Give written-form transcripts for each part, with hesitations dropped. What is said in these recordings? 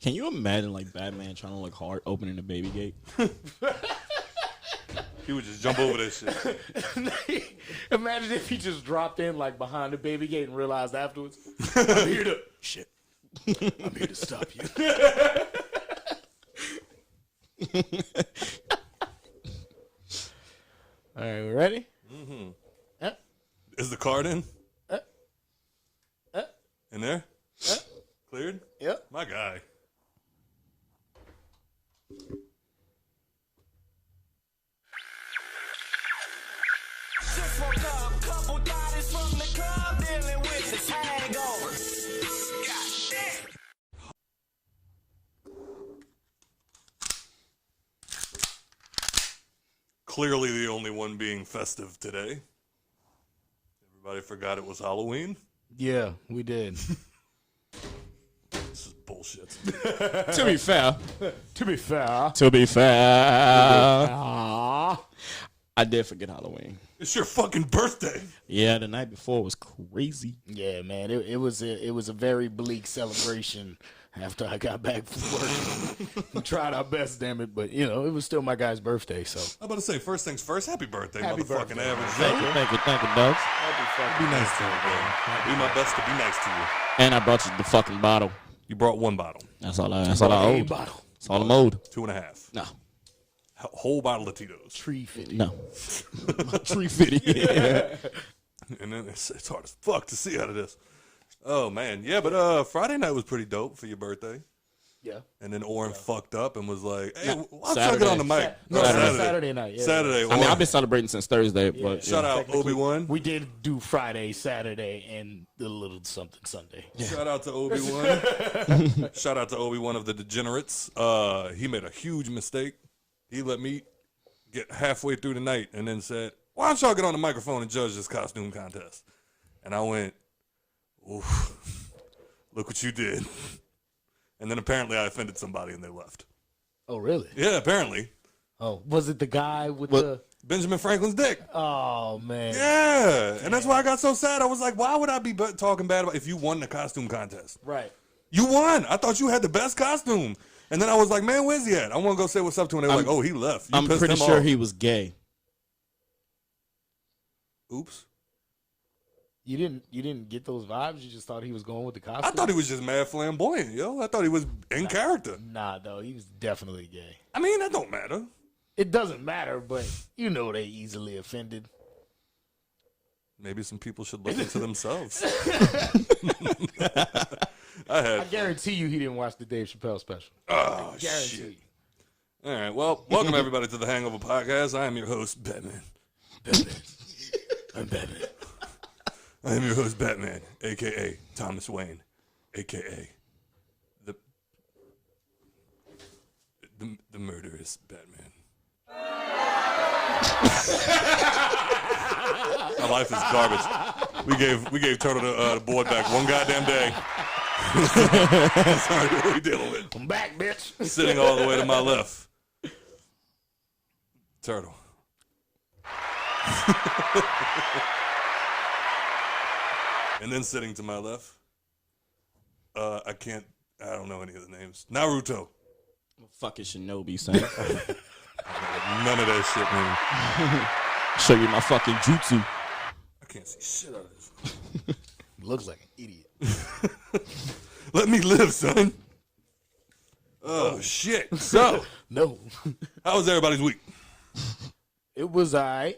Can you imagine like Batman trying to look hard opening the baby gate? He would just jump over that shit. Imagine if he just dropped in like behind the baby gate and realized afterwards, I'm here to shit. I'm here to stop you. All right, we ready? Mm-hmm. Is the card in? In there? Cleared? Yep. My guy. Just woke up, couple bodies from the club dealing with this hangover. God damn. Clearly the only one being festive today. Everybody forgot it was Halloween. Yeah, we did. This is bullshit. To be fair. To be fair. I did forget Halloween. It's your fucking birthday. Yeah, the night before was crazy. Yeah, man, it was a very bleak celebration after I got back from work. We tried our best, damn it, but it was still my guy's birthday. So I'm about to say, first things first, happy birthday, Happy motherfucking birthday. average Thank Joe. you, dogs. Be nice to you, bro. Do my best to be nice to you. And I brought you the fucking bottle. You brought one bottle. That's all I owed. bottle. That's all I'm owed. 2.5. No. Whole bottle of Tito's. Tree 50. No. Tree fitty. Yeah. And then it's hard as fuck to see out of this. Oh, man. Yeah, but Friday night was pretty dope for your birthday. Yeah. And then Oren fucked up and was like, hey, No, why don't you get on the mic? No, Saturday. Saturday night. Yeah. Saturday. I mean, Oren. I've been celebrating since Thursday, but Shout out Obi-Wan. We did do Friday, Saturday, and a little something Sunday. Shout out to Obi-Wan. Shout out to Obi-Wan of the Degenerates. He made a huge mistake. He let me get halfway through the night and then said, why don't y'all get on the microphone and judge this costume contest? And I went, oof, look what you did. And then apparently I offended somebody and they left. Oh, really? Yeah, apparently. Oh, was it the guy with the... Benjamin Franklin's dick. Oh, man. Yeah. And that's why I got so sad. I was like, why would I be talking bad about if you won the costume contest? Right. You won. I thought you had the best costume. And then I was like, man, where's he at? I want to go say what's up to him. They were like, oh, he left. You I'm pissed pretty him sure off. he was gay. Oops. You didn't get those vibes? You just thought he was going with the costume? I thought he was just mad flamboyant, yo. I thought he was in character. Nah, though. He was definitely gay. I mean, that don't matter. It doesn't matter, but they easily offended. Maybe some people should listen to themselves. I guarantee you he didn't watch the Dave Chappelle special. Oh, Guarantee shit. you. All right, well, welcome everybody to the Hangover Podcast. I am your host, Batman. I'm Batman. I am your host, Batman, a.k.a. Thomas Wayne, a.k.a. the murderous Batman. My life is garbage. We gave Turtle the board back one goddamn day. Sorry, what are we dealing with? I'm back, bitch. Sitting all the way to my left. Turtle. And then sitting to my left, I don't know any of the names. Naruto. Fucking Shinobi, son. None of that shit, man. Show you my fucking jutsu. I can't see shit out of this. Looks like an idiot. Let me live, son. Oh, shit. So, No. how was everybody's week? It was all right.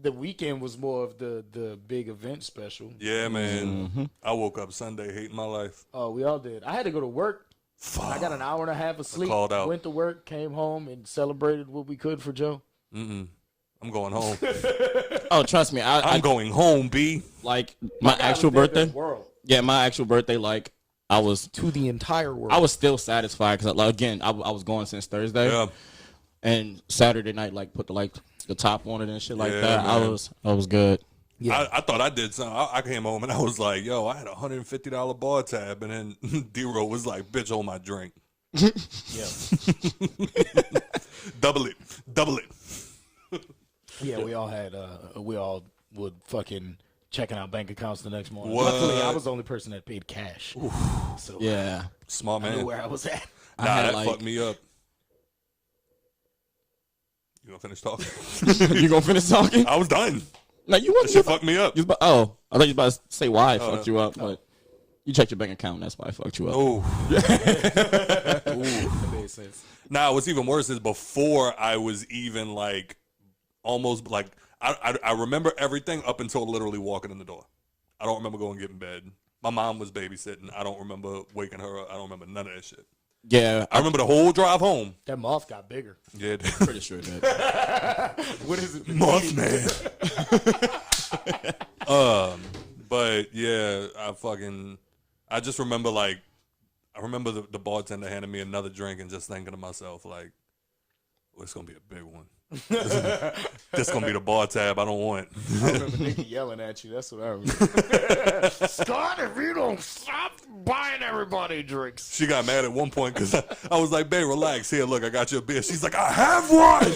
The weekend was more of the big event special. Yeah, man. I woke up Sunday hating my life. Oh, we all did. I had to go to work. Fuck. I got an hour and a half of sleep. called out. Went to work, came home, and celebrated what we could for Joe. I'm going home. Oh, trust me. I'm going home, B. like my actual guy was there birthday. for the world. Yeah, my actual birthday. Like I was To the entire world. I was still satisfied because, like, again, I was going since Thursday, Yeah. and Saturday night, like, put the top on it and shit like Yeah, that. man. I was good. Yeah. I thought I did something. I came home and I was like, yo, I had a $150 bar tab. And then D-Ro was like, bitch, hold my drink. Yeah. Double it. Yeah, we all had we all would fucking checking out bank accounts the next morning. What? Luckily, I was the only person that paid cash. So Yeah. Smart I knew man. where I was at. Nah, had, that like- fucked me up. You gonna finish talking? You gonna finish talking? I was done. No, you That wasn't. shit fucked me up. I thought you was about to say why it fucked no. you up, but you checked your bank account. That's why it fucked you up. Oh. That made sense. Nah, what's even worse is before I was even like almost like I remember everything up until literally walking in the door. I don't remember going to get in bed. My mom was babysitting. I don't remember waking her up. I don't remember none of that shit. Yeah, I remember the whole drive home. That moth got bigger. Yeah, pretty sure that. What is it? Mothman. But yeah, I just remember like, I remember the bartender handing me another drink and just thinking to myself like, oh, it's gonna be a big one. This gonna be the bar tab I don't want. I remember Nikki yelling at you. That's what I remember. Scott, if you don't stop buying everybody drinks. She got mad at one point because I was like, babe, relax. Here, look, I got you a beer. She's like, I have one.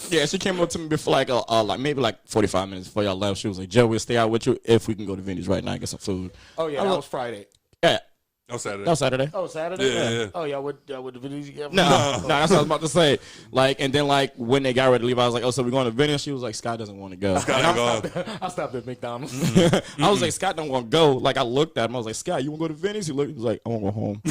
Yeah, she came up to me before like maybe like 45 minutes before y'all left. She was like, Joe, we'll stay out with you if we can go to Vinny's right now and get some food. Oh, yeah, that was Friday. Yeah, No Saturday. that was Saturday. Oh, Saturday? Yeah. Oh, y'all would the videos together? No, that's what I was about to say. Like, and then like when they got ready to leave, I was like, "Oh, so we're going to Vinny's?" She was like, "Scott doesn't want to go." Scott ain't going. I stopped at McDonald's. I was like, "Scott don't want to go." Like, I looked at him. I was like, "Scott, you want to go to Vinny's?" He was like, "I want to go home."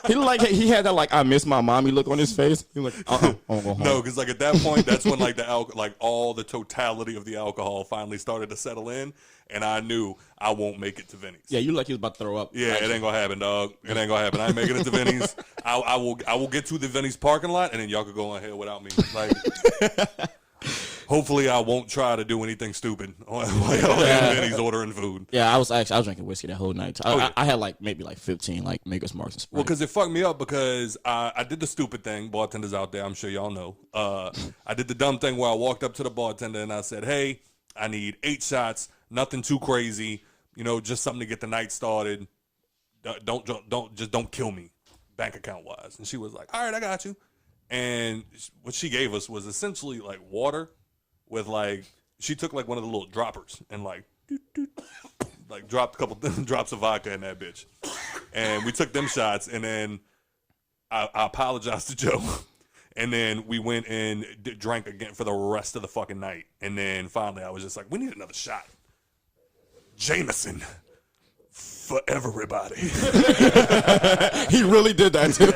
He looked like he had that like I miss my mommy look on his face. He was like, I want to go home. No, because like at that point, that's when like like all the totality of the alcohol finally started to settle in, and I knew I won't make it to Vinny's. Yeah, you like he was about to throw up. Yeah, Like, it ain't gonna happen, dog. It ain't gonna happen. I ain't making it to Vinny's. I will get to the Vinny's parking lot, and then y'all could go on here without me. Like, hopefully, I won't try to do anything stupid while y'all in Vinny's ordering food. Yeah, I was drinking whiskey that whole night. I had like maybe like 15 like Maker's Marks and Sprite. Well, because it fucked me up because I did the stupid thing. Bartenders out there, I'm sure y'all know. I did the dumb thing where I walked up to the bartender and I said, "Hey, I need 8 shots, nothing too crazy, just something to get the night started. Don't kill me, bank account wise." And she was like, "All right, I got you." And what she gave us was essentially like water with like, she took like one of the little droppers and like dropped a couple drops of vodka in that bitch. And we took them shots, and then I apologized to Joe. And then we went and drank again for the rest of the fucking night. And then finally I was just like, we need another shot. Jameson. For everybody. he really did that too.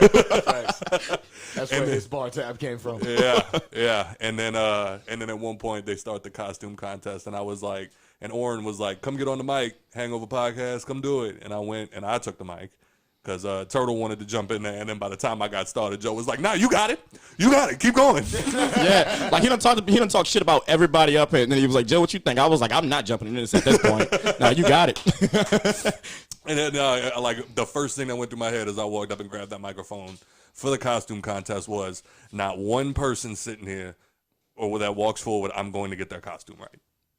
That's where this bar tab came from. Yeah. And then at one point they start the costume contest, and I was like, and Oren was like, come get on the mic, Hangover podcast, come do it. And I went and I took the mic because Turtle wanted to jump in there, and then by the time I got started, Joe was like, nah, you got it, keep going. Yeah, like he don't talk shit about everybody up here, and then he was like, Joe, what you think? I was like, I'm not jumping in this at this point. No, you got it. And then like the first thing that went through my head as I walked up and grabbed that microphone for the costume contest was, not one person sitting here or that walks forward, I'm going to get their costume right.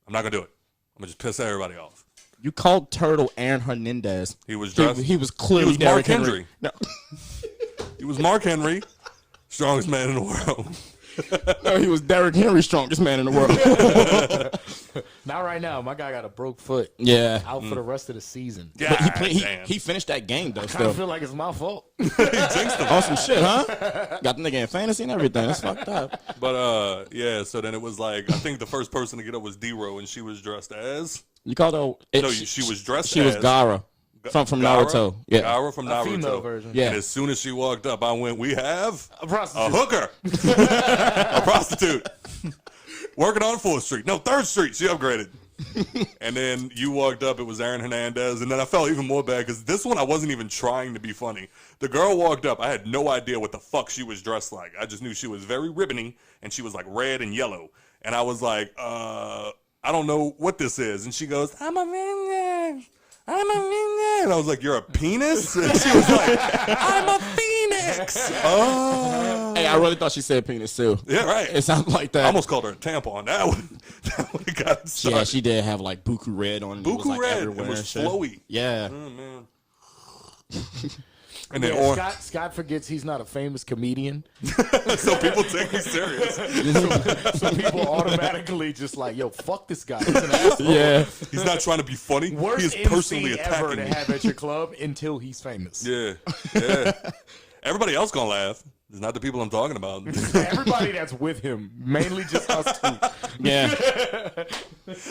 I'm not gonna do it. I'm gonna just piss everybody off. You called Turtle Aaron Hernandez. He was dressed. He was clearly He was Mark Derrick Henry. No. He was Mark Henry, strongest man in the world. No, he was Derrick Henry, strongest man in the world. Not right now. My guy got a broke foot. Yeah. Out for the rest of the season. Yeah, But he finished that game though. I Still feel like it's my fault. on some shit, huh? Got the nigga in fantasy and everything. That's fucked up. But yeah, so then it was like, I think the first person to get up was D-Ro, and she was dressed as. You called her? She was dressed. She was as Gara from Naruto. Yeah. Gara from Naruto. Female version. Yeah. And as soon as she walked up, I went, we have A prostitute. a hooker, a prostitute, working on 4th Street. No, 3rd Street. She upgraded. And then you walked up, it was Aaron Hernandez, and then I felt even more bad because this one I wasn't even trying to be funny. The girl walked up, I had no idea what the fuck she was dressed like. I just knew she was very ribbony, and she was like red and yellow. And I was like, I don't know what this is. And she goes, I'm a minion. And I was like, you're a penis? And she was like, I'm a phoenix. Oh. Hey, I really thought she said penis too. Yeah, right. It sounded like that. I almost called her a tampon. That would got started. Yeah, she did have like buku red on. Buku it was, like, red. It everywhere was and shit. flowy. Yeah. Oh, man. And then Scott forgets he's not a famous comedian. So people take me serious. So people automatically just like, yo, fuck this guy. He's an asshole. Yeah. He's not trying to be funny. Worst he is personally MC ever attacking to me. have at your club until he's famous. Yeah. Everybody else gonna laugh. It's not the people I'm talking about. Everybody that's with him, mainly just us two. Yeah.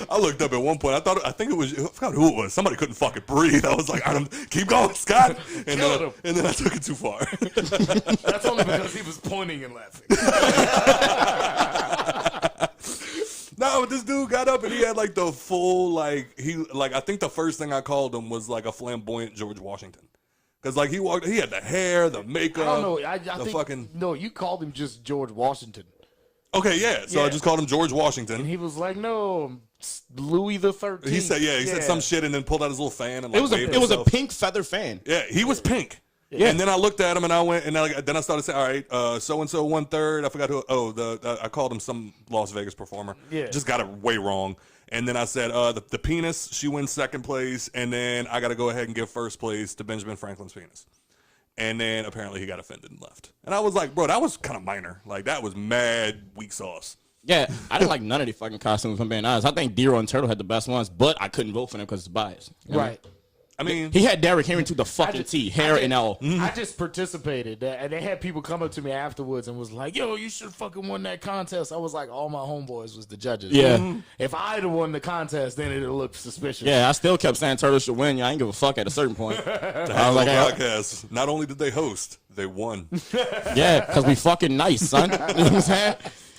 I looked up at one point. I think it was, I forgot who it was. Somebody couldn't fucking breathe. I was like, keep going, Scott. And then I took it too far. That's only because he was pointing and laughing. No, but this dude got up and he had like the full, I think the first thing I called him was like a flamboyant George Washington. Because, like, he had the hair, the makeup. I don't know. I think, no, you called him just George Washington. Okay, yeah. So I just called him George Washington. And he was like, no, Louis the 13th. He said, he said some shit and then pulled out his little fan and like It was a pink feather fan. Yeah, he was pink. Yeah. And then I looked at him and I went and then I started saying, all right, so and so 1/3. I forgot who. I called him some Las Vegas performer. Yeah, just got it way wrong. And then I said, the penis, she wins second place, and then I got to go ahead and give first place to Benjamin Franklin's penis. And then apparently he got offended and left. And I was like, bro, that was kind of minor. Like that was mad weak sauce. Yeah, I didn't like none of the fucking costumes. If I'm being honest, I think Dero and Turtle had the best ones, but I couldn't vote for them because it's biased. Right. I mean, he had Derrick Henry to the fucking T, hair and all. I just participated, and they had people come up to me afterwards and was like, "Yo, you should have fucking won that contest." I was like, all my homeboys was the judges. Yeah. If I'd have won the contest, then it'd look suspicious. Yeah, I still kept saying Turtle should win. I ain't give a fuck at a certain point. The Hangover podcast. Not only did they host, they won. Yeah, because we fucking nice, son. You know what I'm saying?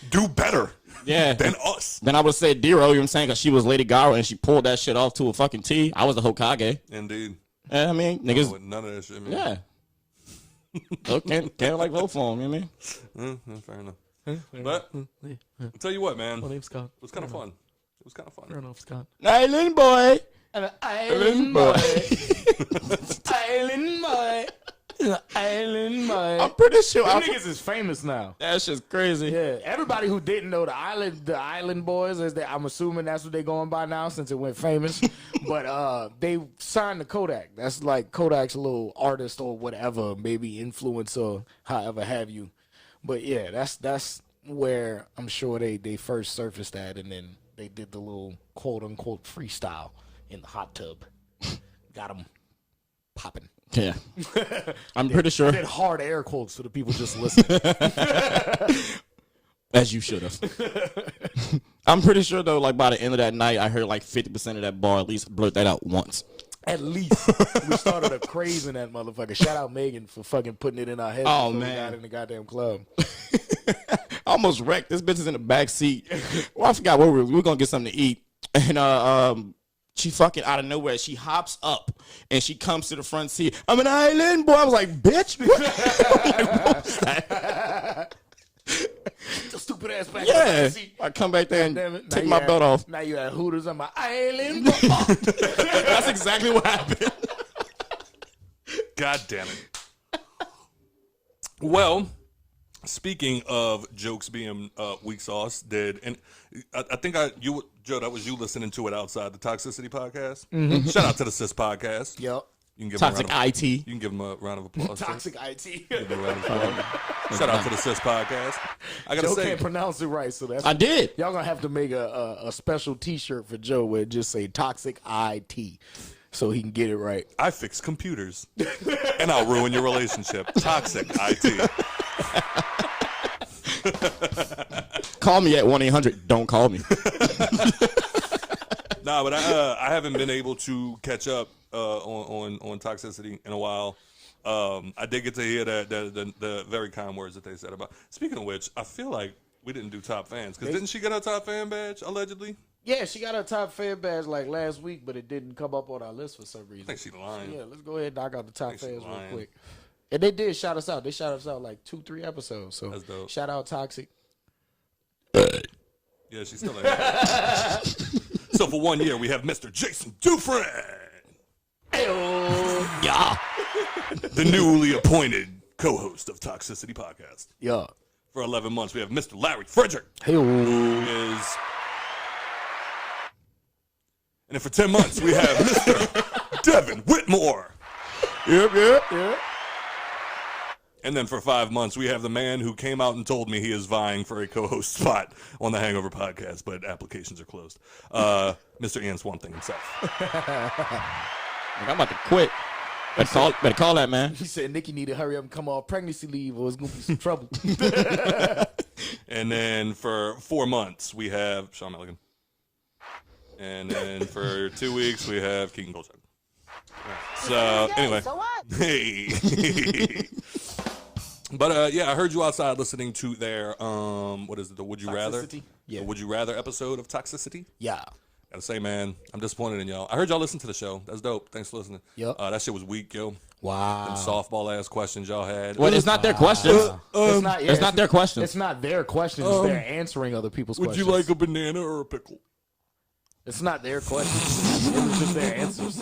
Do better. Yeah. Than us. Then I would say Dero, you know what I'm saying, because she was Lady Gaga and she pulled that shit off to a fucking T. I was the Hokage. Indeed. Yeah, I mean, niggas. None of that shit, man. Yeah. So can't like vote for him, you know what I mean? Fair enough. But I'll tell you what, man. My name's Scott. It was kind of fun. It was kind of fun. Fair enough, Scott. Island boy. Island boy. Island boy. Island boy. I'm pretty sure. Them niggas is famous now. That shit's crazy. Yeah, everybody who didn't know the Island Boys, I'm assuming that's what they're going by now since it went famous. But they signed to Kodak. That's like Kodak's little artist or whatever, maybe influencer, however have you. But yeah, that's where I'm sure they first surfaced at, and then they did the little quote unquote freestyle in the hot tub. Got them popping. Yeah. I'm pretty sure. I did hard air quotes for the people just listening. As you should have. I'm pretty sure, though, like by the end of that night, I heard like 50% of that bar at least blurt that out once. At least. We started a craze in that motherfucker. Shout out Megan for fucking putting it in our heads. Oh, before man. We got in the goddamn club. I almost wrecked. This bitch is in the back seat. Well, I forgot where we were going to get something to eat. And, she fucking out of nowhere, she hops up and she comes to the front seat. I'm an island boy. I was like, bitch. What? Like, what was that? The stupid ass back. Yeah. I come back there and take my belt off. Now you at Hooters. I'm an island boy. That's exactly what happened. God damn it. Well, speaking of jokes being weak sauce, and I think Joe, that was you listening to it outside the Toxicity podcast. Mm-hmm. Shout out to the Sis podcast. Yep. You can give Toxic him a round IT. You can give him a round of applause. Toxic IT. Give him a round of applause. Shout out to the Sis podcast. I gotta Joe say, can't pronounce it right, so that's I did. Y'all gonna have to make a special T-shirt for Joe where it just say Toxic IT, so he can get it right. I fix computers, and I'll ruin your relationship. Toxic IT. Call me at 1-800. Don't call me. Nah, but I haven't been able to catch up on Toxicity in a while. I did get to hear the very kind words that they said about. Speaking of which, I feel like we didn't do top fans because didn't she get her top fan badge allegedly? Yeah, she got her top fan badge like last week, but it didn't come up on our list for some reason. I think she's lying. So, yeah, let's go ahead and knock out the top fans real lying. quick. And they did shout us out. They shout us out like 2-3 episodes. So That's dope. Shout out Toxic. Yeah, she's still there. So for 1 year, we have Mr. Jason Dufresne. Yeah. The newly appointed co-host of Toxicity Podcast. Yeah. For 11 months, we have Mr. Larry Frederick, Hey. who is... And then for 10 months, we have Mr. Devin Whitmore. Yep. And then for 5 months, we have the man who came out and told me he is vying for a co-host spot on the Hangover podcast, but applications are closed. Mr. Ian Swamp Thing himself. I'm about to quit. Better call that, man. He said Nikki need to hurry up and come off pregnancy leave or it's going to be some trouble. And then for 4 months, we have Sean Milligan. And then for 2 weeks, we have Keegan Goldstein. So, anyway. So what? Hey. But, yeah, I heard you outside listening to their, what is it, the Would You Rather? Toxicity? Yeah. The Would You Rather episode of Toxicity? Yeah. Gotta say, man, I'm disappointed in y'all. I heard y'all listen to the show. That's dope. Thanks for listening. Yep. That shit was weak, yo. Wow. Them softball-ass questions y'all had. Well, it's not their questions. It's not their questions. It's not their questions. They're answering other people's Would questions. you like a banana or a pickle? It's not their questions. It was just their answers.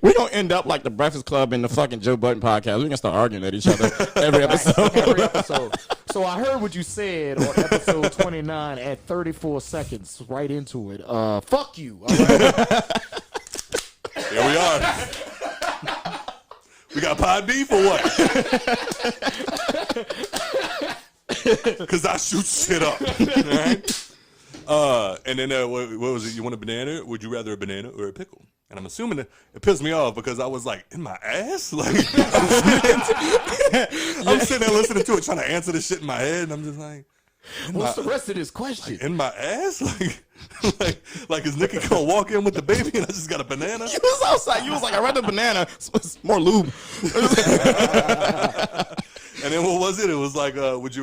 We're going to end up like the Breakfast Club and the fucking Joe Budden podcast. We're going to start arguing at each other every episode. Every episode. So I heard what you said on episode 29 at 34 seconds. Right into it. Fuck you. All right? Here we are. We got Pod beef or what? Because I shoot shit up. All right? And then what was it? You want a banana? Would you rather a banana or a pickle? And I'm assuming it pissed me off because I was like, in my ass? Like, I'm sitting there listening to it, trying to answer this shit in my head, and I'm just like, What's the rest of this question? in my ass? Like is Nikki gonna walk in with the baby and I just got a banana? You was outside. You was like, I read the banana. It's more lube. And then what was it? It was like, what was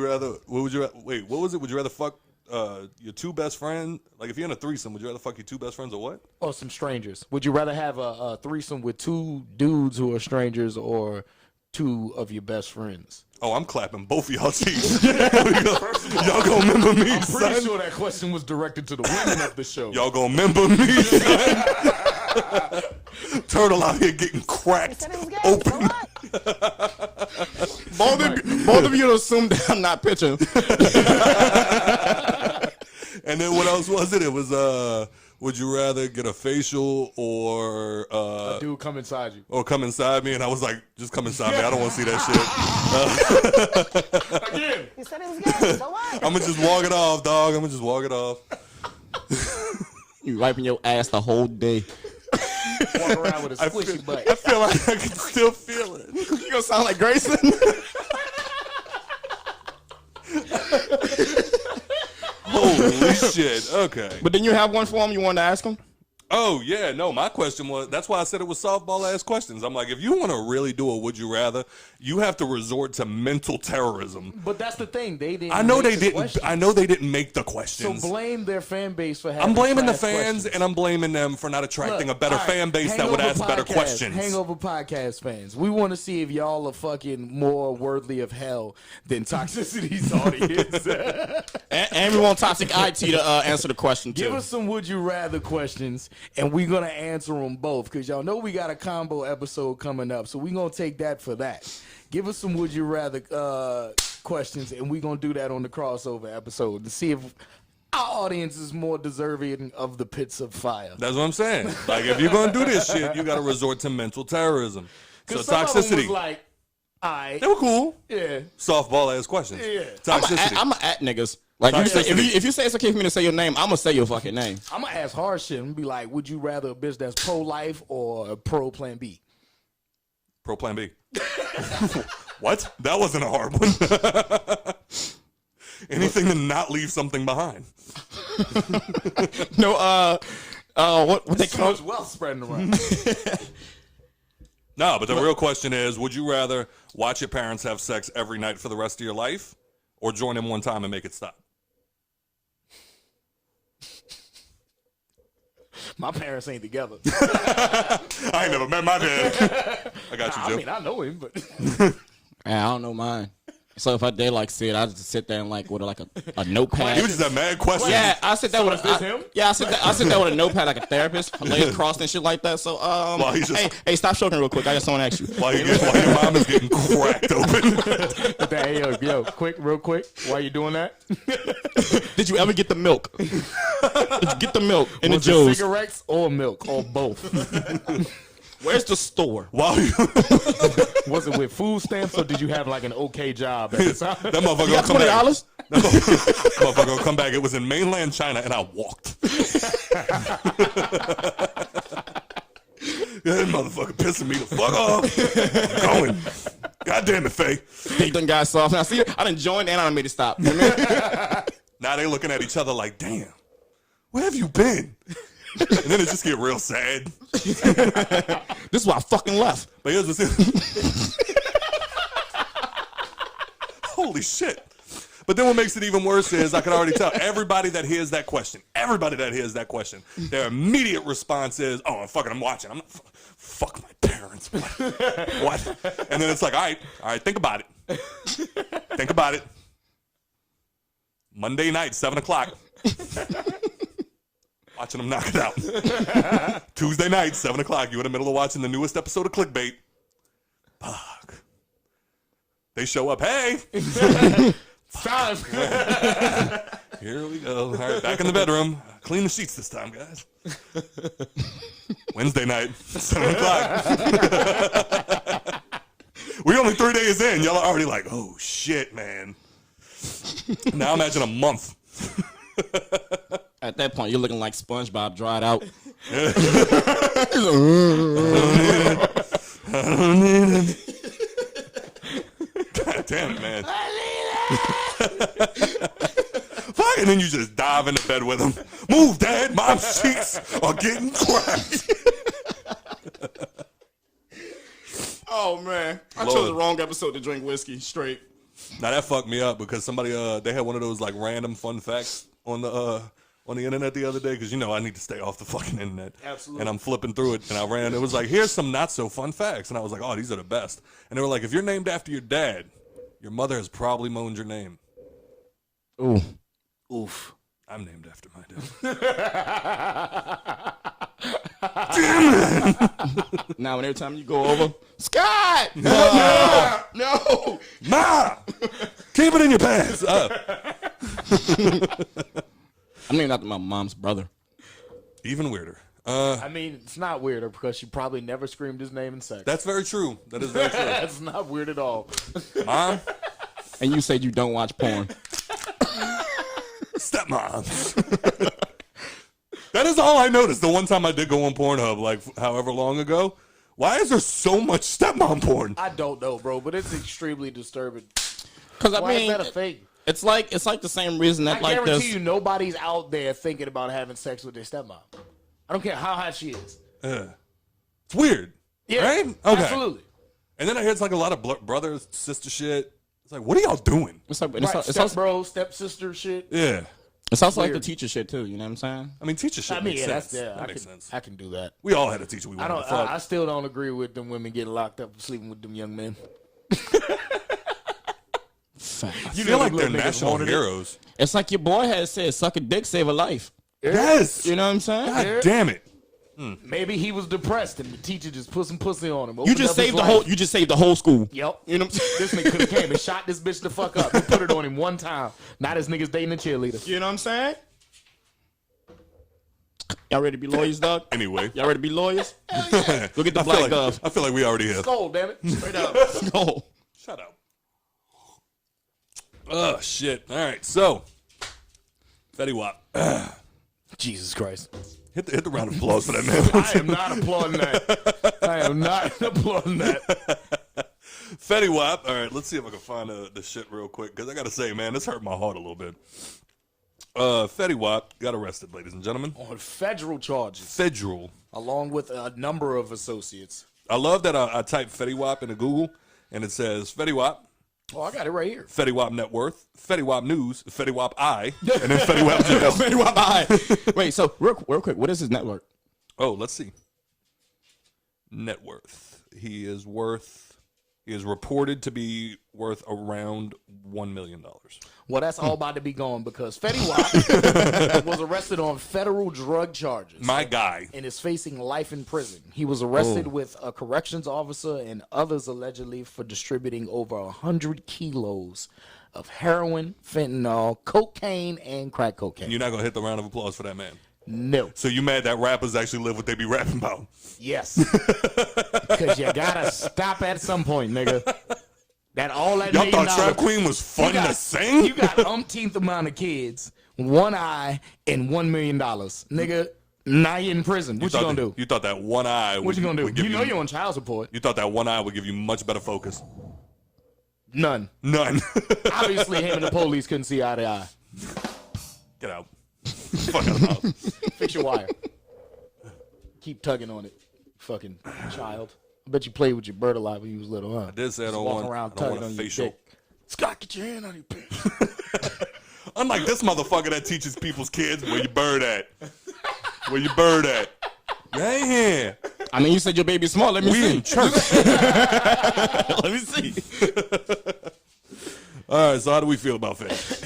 it? Would you rather fuck your two best friends? Like if you're in a threesome, would you rather fuck your two best friends or what? Or some strangers. Would you rather have a threesome with two dudes who are strangers or two of your best friends? Oh, I'm clapping both of y'all cheeks. Y'all gonna remember me, I'm pretty son. sure that question was directed to the women of the show. Y'all gonna remember me, son. Turtle out here getting cracked Said it was gay. open. So what? Both of you assumed that I'm not pitching. And then what else was it? It was would you rather get a facial or A dude come inside you. or come inside me? And I was like, just come inside me. I don't want to see that shit. Again. You said it was gay. So what? I'm gonna just walk it off, dog. I'm gonna just walk it off. You wiping your ass the whole day. Walk around with a squishy butt. I feel like I can still feel it. You gonna sound like Grayson? Holy shit. Okay. But then you have one for him you wanted to ask him? Oh, yeah. No, my question was, that's why I said it was softball ass questions. I'm like, if you want to really do a would you rather, you have to resort to mental terrorism. But that's the thing. They didn't. I know make they the didn't. questions. I know they didn't make the So questions. blame their fan base for having. I'm blaming the trash fans questions. and I'm blaming them for not attracting Look, a better all right, fan base that would Hangover ask better podcast, questions. Hangover podcast fans, we want to see if y'all are fucking more worthy of hell than Toxicity's audience. And we want Toxic IT to answer the question, too. Give us some would you rather questions, and we're gonna answer them both because y'all know we got a combo episode coming up, so we're gonna take that for that. Give us some would you rather questions, and we're gonna do that on the crossover episode to see if our audience is more deserving of the pits of fire. That's what I'm saying. Like, if you're going to do this shit, you got to resort to mental terrorism. So, Because some of them was toxicity. like, alright, They were cool. yeah. Softball ass questions. Yeah. Toxicity. I'm at niggas. Like, if you say it's okay for me to say your name, I'm going to say your fucking name. I'm gonna ask hard shit and be like, would you rather a bitch that's pro-life or pro Plan B? Pro Plan B. What? That wasn't a hard one. Anything to not leave something behind. No, what they So call much wealth spreading around. No, but the real question is, would you rather watch your parents have sex every night for the rest of your life or join them one time and make it stop? My parents ain't together. I ain't never met my dad. I got you, Joe. I mean, I know him, but I don't know mine. So if I did like sit, I just sit there and like with like a notepad. You just have mad questions. Yeah, I sit there with is this him? I sit there with a notepad like a therapist, legs crossed and shit like that. So he's just- hey, stop choking real quick. I just want to ask you. While your mom is getting cracked open. hey, yo, real quick, while you doing that, Did you ever get the milk? Did you get the milk in the was it juice? cigarettes or milk or both? Where's the store? While you Was it with food stamps or did you have like an okay job at the time? that motherfucker You got gonna come back. $20? That motherfucker gonna come back. It was in mainland China, and I walked. That motherfucker pissing me the fuck off. I'm going. God damn it, Faye. They done got soft. Now see, I done joined and I done made it stop. You know what I mean? Now they looking at each other like, damn, where have you been? And then it just get real sad. This is why I fucking left. But here's the thing. Holy shit. But then what makes it even worse is I can already tell everybody that hears that question, their immediate response is, oh, I'm watching. I'm not, fuck my parents. What? And then it's like, all right, think about it. Think about it. Monday night, 7 o'clock. Watching them knock it out. Tuesday night, 7 o'clock. You in the middle of watching the newest episode of Clickbait. Fuck. They show up. Hey. Time. Here we go. All right, back in the bedroom. Clean the sheets this time, guys. Wednesday night, 7 o'clock. We only 3 days in. Y'all are already like, oh, shit, man. Now imagine a month. At that point, you're looking like SpongeBob dried out. God damn it, man. Fuck, and then you just dive into bed with him. Move, Dad. My sheets are getting cracked. Oh, man. I Lord. chose the wrong episode to drink whiskey straight. Now that fucked me up because somebody they had one of those like random fun facts on the internet the other day because you know I need to stay off the fucking internet. Absolutely. And I'm flipping through it and I ran. It was like, here's some not so fun facts, and I was like, oh, these are the best. And they were like, if you're named after your dad, your mother has probably moaned your name. Ooh. Oof. I'm named after my dad. Damn it! Now, every time you go over, Scott! No! Ma! Keep it in your pants. I'm named after my mom's brother. Even weirder. I mean, it's not weirder because she probably never screamed his name in sex. That's very true. That is very true. That's not weird at all. Mom, And you said you don't watch porn. stepmom. That is all I noticed. The one time I did go on Pornhub, like however long ago. Why is there so much stepmom porn? I don't know, bro, but it's extremely disturbing. Because I Why mean, is that a thing? it's like the same reason that I like guarantee this. you nobody's out there thinking about having sex with their stepmom. I don't care how hot she is. It's weird. Yeah, Right? Okay. absolutely. And then I hear it's like a lot of brother, sister shit. It's like, what are y'all doing? It's like, Right, it's step also, bro, stepsister shit. Yeah. it's also like the weird. teacher shit too. You know what I'm saying? I mean, teacher shit I mean, makes yeah, sense. that's yeah. That makes sense. I can do that. We all had a teacher we I wanted don't. to fuck. I still don't agree with them women getting locked up for sleeping with them young men. Fact. I feel like they're little niggas national wanted it. heroes. It's like your boy had said, "Suck a dick, save a life." Yes. You know what I'm saying? God damn it. Maybe he was depressed and the teacher just put some pussy on him. You opened just up his saved the life. whole. You just saved the whole school. Yep. You know what I'm saying? This nigga could have came and shot this bitch the fuck up and put it on him one time. Now this nigga's dating a cheerleader. You know what I'm saying? Y'all ready to be lawyers, dog? Anyway. Y'all ready to be lawyers? Go get the I black feel, glove. I feel like we already have. Skull, damn it. Straight up. Go. Shut up. Oh, shit. All right. So, Fetty Wap. Jesus Christ. Hit the round of applause for that man. I am not applauding that. I am not applauding that. Fetty Wap. All right, let's see if I can find the shit real quick because I gotta say, man, this hurt my heart a little bit. Fetty Wap got arrested, ladies and gentlemen. On federal charges, Federal. along with a number of associates. I love that I typed Fetty Wap into Google and it says Fetty Wap, Oh, I got it right here. Fetty Wap net worth, Fetty Wap news, Fetty Wap I, and then Fetty Wap jail. Fetty Wap eye. Wait, so real quick, what is his network? Oh, let's see. Net worth. He is reported to be worth around $1 million. Well, that's all about to be gone because Fetty Wap was arrested on federal drug charges. My guy. And is facing life in prison. He was arrested with a corrections officer and others allegedly for distributing over 100 kilos of heroin, fentanyl, cocaine, and crack cocaine. You're not going to hit the round of applause for that man. No. So you mad that rappers actually live what they be rapping about? Yes. Because you gotta stop at some point, nigga. That all that Y'all $1 million thought Trap Queen was fun to sing? You got umpteenth amount of kids, one eye, and $1 million. Nigga, now you're in prison. What you gonna do? You thought that one eye What you gonna do? would give You know you're on child support. You thought that one eye would give you much better focus. None. None. Obviously, him and the police couldn't see eye to eye. Get out. Fuck out of the house. Fix your wire. Keep tugging on it, fucking child. I bet you played with your bird a lot when you was little, huh? I did say I Just don't walk want, around I don't want tugging a on your facial. dick. Scott, get your hand on your pants. Unlike this motherfucker that teaches people's kids where your bird at. Where your bird at. You ain't here. I mean, you said your baby's small. Let me We see. in church. Let me see. All right, so how do we feel about Fett?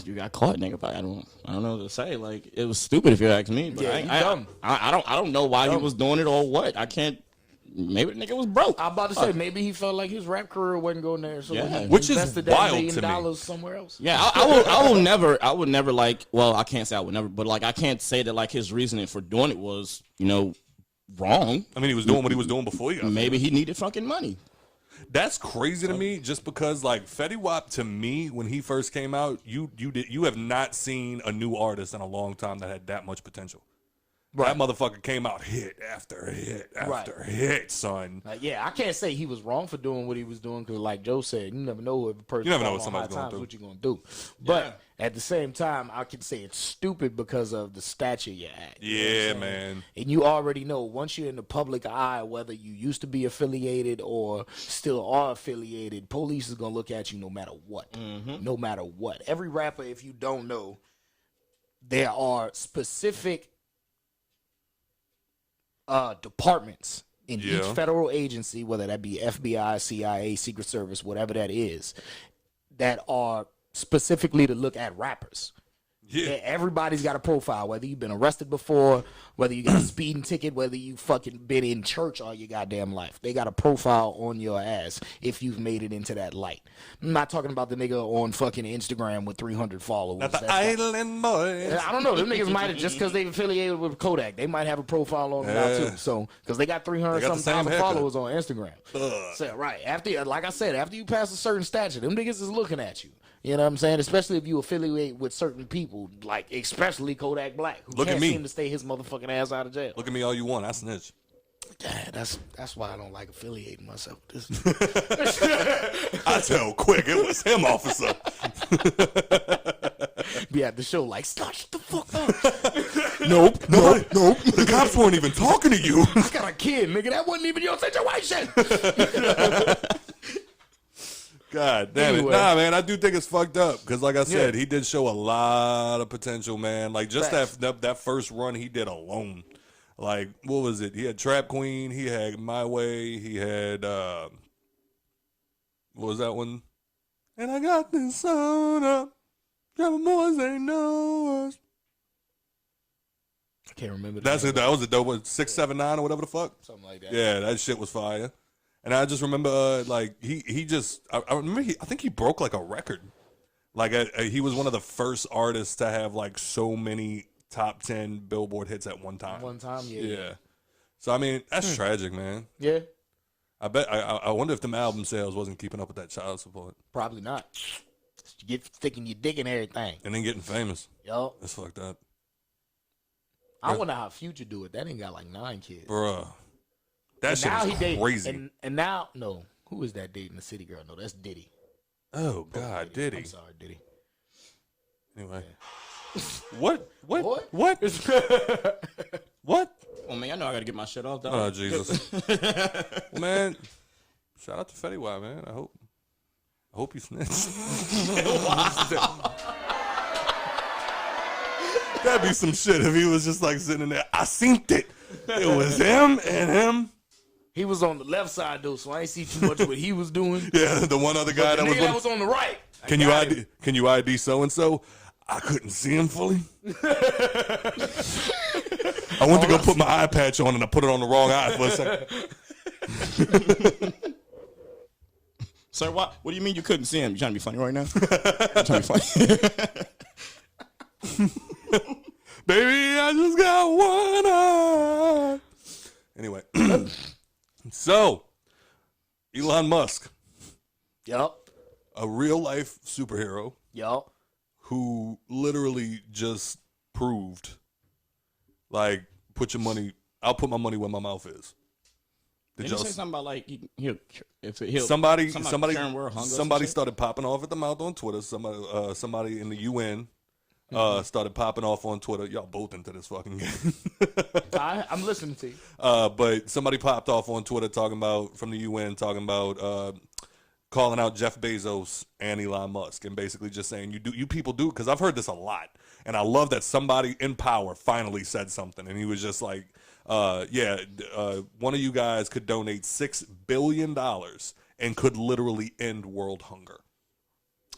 You got caught, nigga. But I don't know what to say. Like, it was stupid if you ask me. But Yeah, I, he I, dumb. I don't know why he was doing it or what. I can't. Maybe the nigga was broke. I'm about to say maybe he felt like his rap career wasn't going there, so Yeah. he Which is invested wild that $1 to me. million somewhere else. Yeah, I will never like. Well, I can't say I would never, but like I can't say that like his reasoning for doing it was wrong. I mean, he was doing what he was doing before he got Maybe he needed fucking money. That's crazy to me, just because like Fetty Wap to me when he first came out, you have not seen a new artist in a long time that had that much potential. That motherfucker came out hit after hit after hit, son. Yeah, I can't say he was wrong for doing what he was doing because, like Joe said, you never know if a person You never know falls what on high somebody's going times, through. what you're gonna do. But at the same time, I can say it's stupid because of the stature you're at. You know what I'm Yeah, saying? man. And you already know once you're in the public eye, whether you used to be affiliated or still are affiliated, police is gonna look at you no matter what. No matter what. Every rapper, if you don't know, there are specific departments in each federal agency, whether that be FBI, CIA, Secret Service, whatever that is, that are specifically to look at rappers. Yeah. Everybody's got a profile, whether you've been arrested before, whether you got a speeding ticket, whether you fucking been in church all your goddamn life. They got a profile on your ass if you've made it into that light. I'm not talking about the nigga on fucking Instagram with 300 followers. Not the island boys. I don't know. Them niggas might have, just because they affiliated with Kodak, they might have a profile on them now too. So, because they got 300 They got the something same thousand haircut. followers on Instagram. So, right. After, like I said, after you pass a certain stature, them niggas is looking at you. You know what I'm saying? Especially if you affiliate with certain people, like especially Kodak Black, who Look at can't me. seem to stay his motherfucking ass out of jail. Look at me all you want. I snitch. Yeah, that's why I don't like affiliating myself with this. I tell quick, it was him, officer. Be at the show like, stop, shut the fuck up. Nope. The cops weren't even talking to you. I got a kid, nigga. That wasn't even your situation. God damn Anyway. it. Nah, man, I do think it's fucked up. Because like I said, he did show a lot of potential, man. Like just that first run he did alone. Like, what was it? He had Trap Queen. He had My Way. He had, what was that one? And I got this soda. Driving boys ain't know us. I can't remember. That's it. That was a dope one. 679 or whatever the fuck. Something like that. Yeah, that shit was fire. And I just remember, like, he just, I remember, I think he broke, like, a record. Like, he was one of the first artists to have, like, so many top 10 Billboard hits at one time. One time, Yeah. So, I mean, that's tragic, man. Yeah, I wonder if them album sales wasn't keeping up with that child support. probably not. You get sticking your dick in everything. And then getting famous. Yo, That's fucked up. I wonder how Future do it. That ain't got like 9 kids. Bruh. That And shit now is he dating, crazy. and now, no, who is that dating the city girl? No, that's Diddy. Oh, God, did he? I'm sorry, Diddy. Anyway. What? What? What? Oh man, I know I gotta get my shit off. Dog. Oh, Jesus. Well, man, shout out to Fetty Wap, man. I hope you snitch. That'd be some shit if he was just like sitting in there. I seen it. It was him and him. He was on the left side though, so I ain't see too much of what he was doing. Yeah, the one other guy The that was. nigga that was on the right. I Can you got ID? him. Can you ID so and so? I couldn't see him fully. I went to go put my eye patch on and I put it on the wrong eye for a second. Sir, what do you mean you couldn't see him? You trying to be funny right now? You trying to be funny? Baby, just got one eye. Anyway, so Elon Musk, Yup. a real life superhero Yup. who literally just proved, like, I'll put my money where my mouth is. Did you say something about like he'll Somebody curing world hunger or some shit? started popping off at the mouth on Twitter. Somebody in the UN started popping off on Twitter. Y'all both into this fucking game. I'm listening to you. But somebody popped off on Twitter from the UN talking about calling out Jeff Bezos and Elon Musk and basically just saying you people do, because I've heard this a lot, and I love that somebody in power finally said something, and he was just like, one of you guys could donate $6 billion and could literally end world hunger.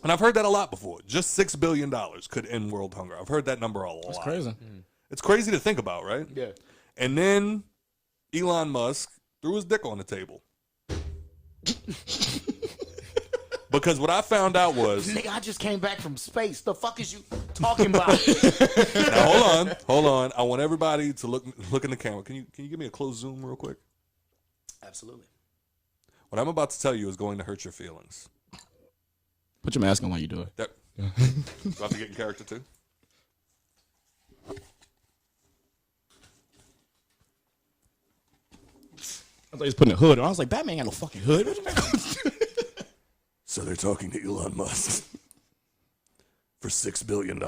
And I've heard that a lot before. Just $6 billion could end world hunger. I've heard that number a lot. That's crazy. It's crazy to think about, right? Yeah. And then Elon Musk threw his dick on the table. Because what I found out was... Nigga, I just came back from space. The fuck is you talking about? Now, hold on. I want everybody to look in the camera. Can you give me a close zoom real quick? Absolutely. What I'm about to tell you is going to hurt your feelings. Put your mask on while you do it. Do I have to get in character too? I thought he was putting a hood on. I was like, Batman got no fucking hood. So they're talking to Elon Musk for $6 billion.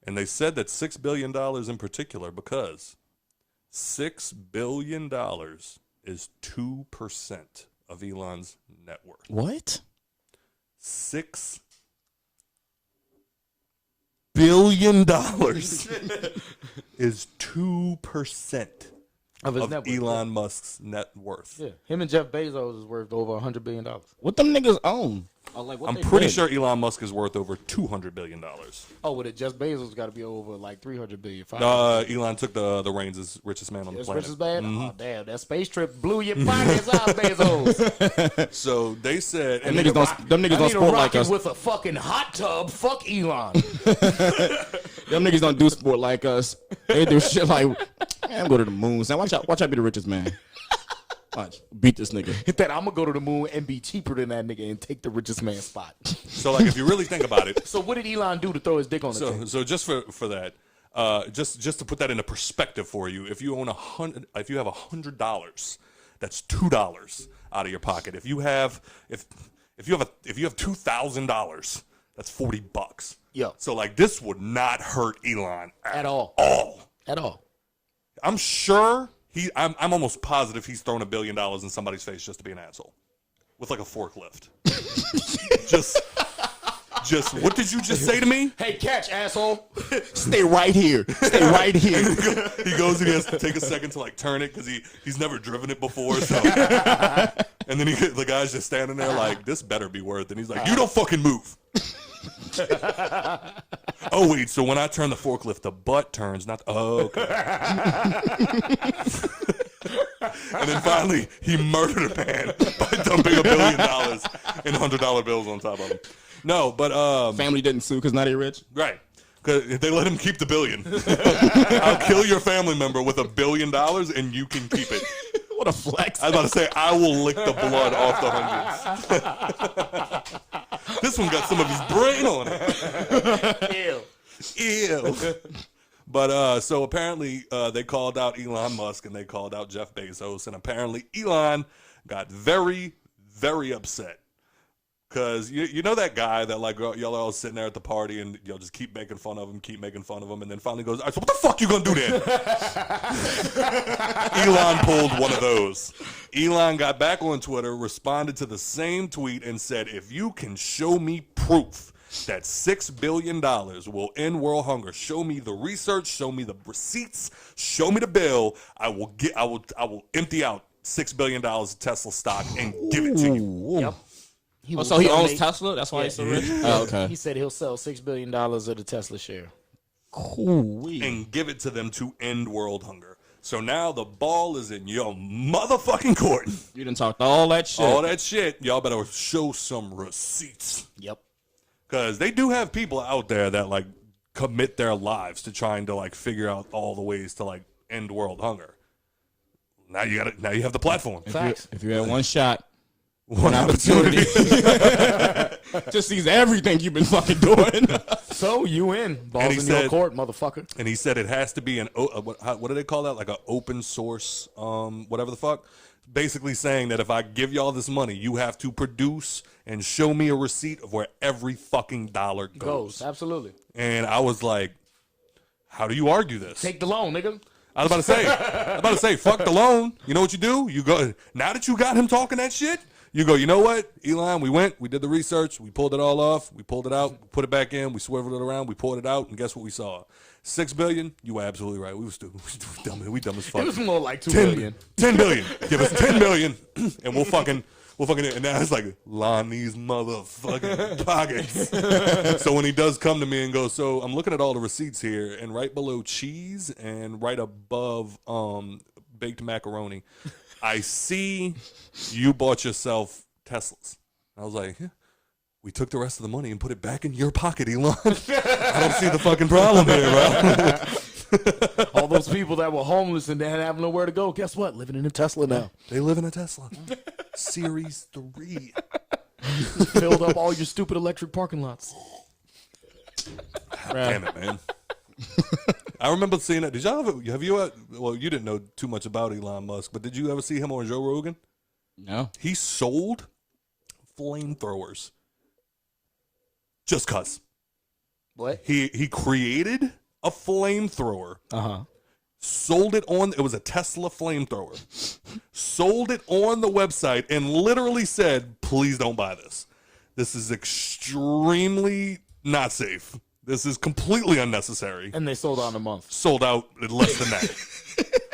And they said that $6 billion in particular because $6 billion is 2% of Elon's net worth. What? $6 billion is 2% Of his of net worth. Elon Musk's net worth. Yeah. Him and Jeff Bezos is worth over $100 billion. What them niggas own? Or like what I'm they pretty did? sure Elon Musk is worth over $200 billion. Oh, with it, Jeff Bezos got to be over like $300 billion. Elon took the reins as richest man on the That's planet. rich as bad? Oh, damn. That space trip blew your pockets out, Bezos. So they said, Them and niggas don't I need a sport like rocket us. with a fucking hot tub. Fuck Elon. Them niggas don't do sport like us. They do shit like, man, go to the moon. Son. Watch out be the richest man. Watch. Beat this nigga. Hit that I'm going to go to the moon and be cheaper than that nigga and take the richest man spot. so like if you really think about it, So what did Elon do to throw his dick on the table? so just for that, just to put that into perspective for you, if you own if you have $100, that's $2 out of your pocket. If you have $2,000, that's $40. Yeah. So like this would not hurt Elon At all. At all. I'm sure I'm almost positive he's thrown $1 billion in somebody's face just to be an asshole, with like a forklift. just what did you just say to me? Hey, catch, asshole. Stay right here. Stay right here. He goes and he has to take a second to like turn it because he's never driven it before. So, and then the guy's just standing there like, this better be worth it. And he's like, you don't fucking move. Oh wait, so when I turn the forklift, the butt turns, not okay. And then finally, he murdered a man by dumping $1 billion in $100 bills on top of him. No, but Family didn't sue because now they rich. right. Because they let him keep the $1 billion. I'll kill your family member with $1 billion and you can keep it. What a flex. I was about to say, I will lick the blood off the hundreds. This one got some of his brain on it. Ew. But so apparently they called out Elon Musk and they called out Jeff Bezos. And apparently Elon got very, very upset. Because you know that guy that like y'all are all sitting there at the party and y'all just keep making fun of him, and then finally goes, all right, so what the fuck you gonna do then? Elon pulled one of those. Elon got back on Twitter, responded to the same tweet and said, if you can show me proof that $6 billion will end world hunger, show me the research, show me the receipts, show me the bill, I will empty out $6 billion of Tesla stock and give it to you. Yep. So he owns Tesla? That's why he's so rich? Oh, okay. He said he'll sell $6 billion of the Tesla share. Cool. And give it to them to end world hunger. So now the ball is in your motherfucking court. You done talked all that shit. All that shit, y'all better show some receipts. Yep. Because they do have people out there that like commit their lives to trying to like figure out all the ways to like end world hunger. Now you have the platform. Facts. If you had one shot, one opportunity, just sees everything you've been fucking doing. So you in. Balls And he in said- your court, motherfucker. And he said it has to be what do they call that? Like an open source, whatever the fuck. Basically saying that if I give y'all this money, you have to produce and show me a receipt of where every fucking dollar goes. Absolutely. And I was like, how do you argue this? Take the loan, nigga. I was about to say, fuck the loan. You know what you do? You go, now that you got him talking that shit, you go, you know what, Elon, we did the research, we pulled it all off, we pulled it out, we put it back in, we swiveled it around, we pulled it out, and guess what we saw? $6 billion? You were absolutely right. We was dumb. We dumb as fuck. It was more like $2 10 billion. 10 billion. Give us 10 billion, and we'll fucking, and now it's like, line these motherfucking pockets. So when he does come to me and go, so I'm looking at all the receipts here, and right below cheese and right above baked macaroni, I see you bought yourself Teslas. I was like, yeah. We took the rest of the money and put it back in your pocket, Elon. I don't see the fucking problem here, bro. All those people that were homeless and they didn't have nowhere to go, guess what? Living in a Tesla now. They live in a Tesla. Series 3. Filled up all your stupid electric parking lots. Damn it, man. I remember seeing that. Did y'all well, you didn't know too much about Elon Musk, but did you ever see him on Joe Rogan? No. He sold flamethrowers. Just cuz. What? He created a flamethrower. Uh-huh. Sold it on, it was a Tesla flamethrower. Sold it on the website and literally said, please don't buy this. This is extremely not safe. This is completely unnecessary. And they sold out in a month. Sold out in less than that.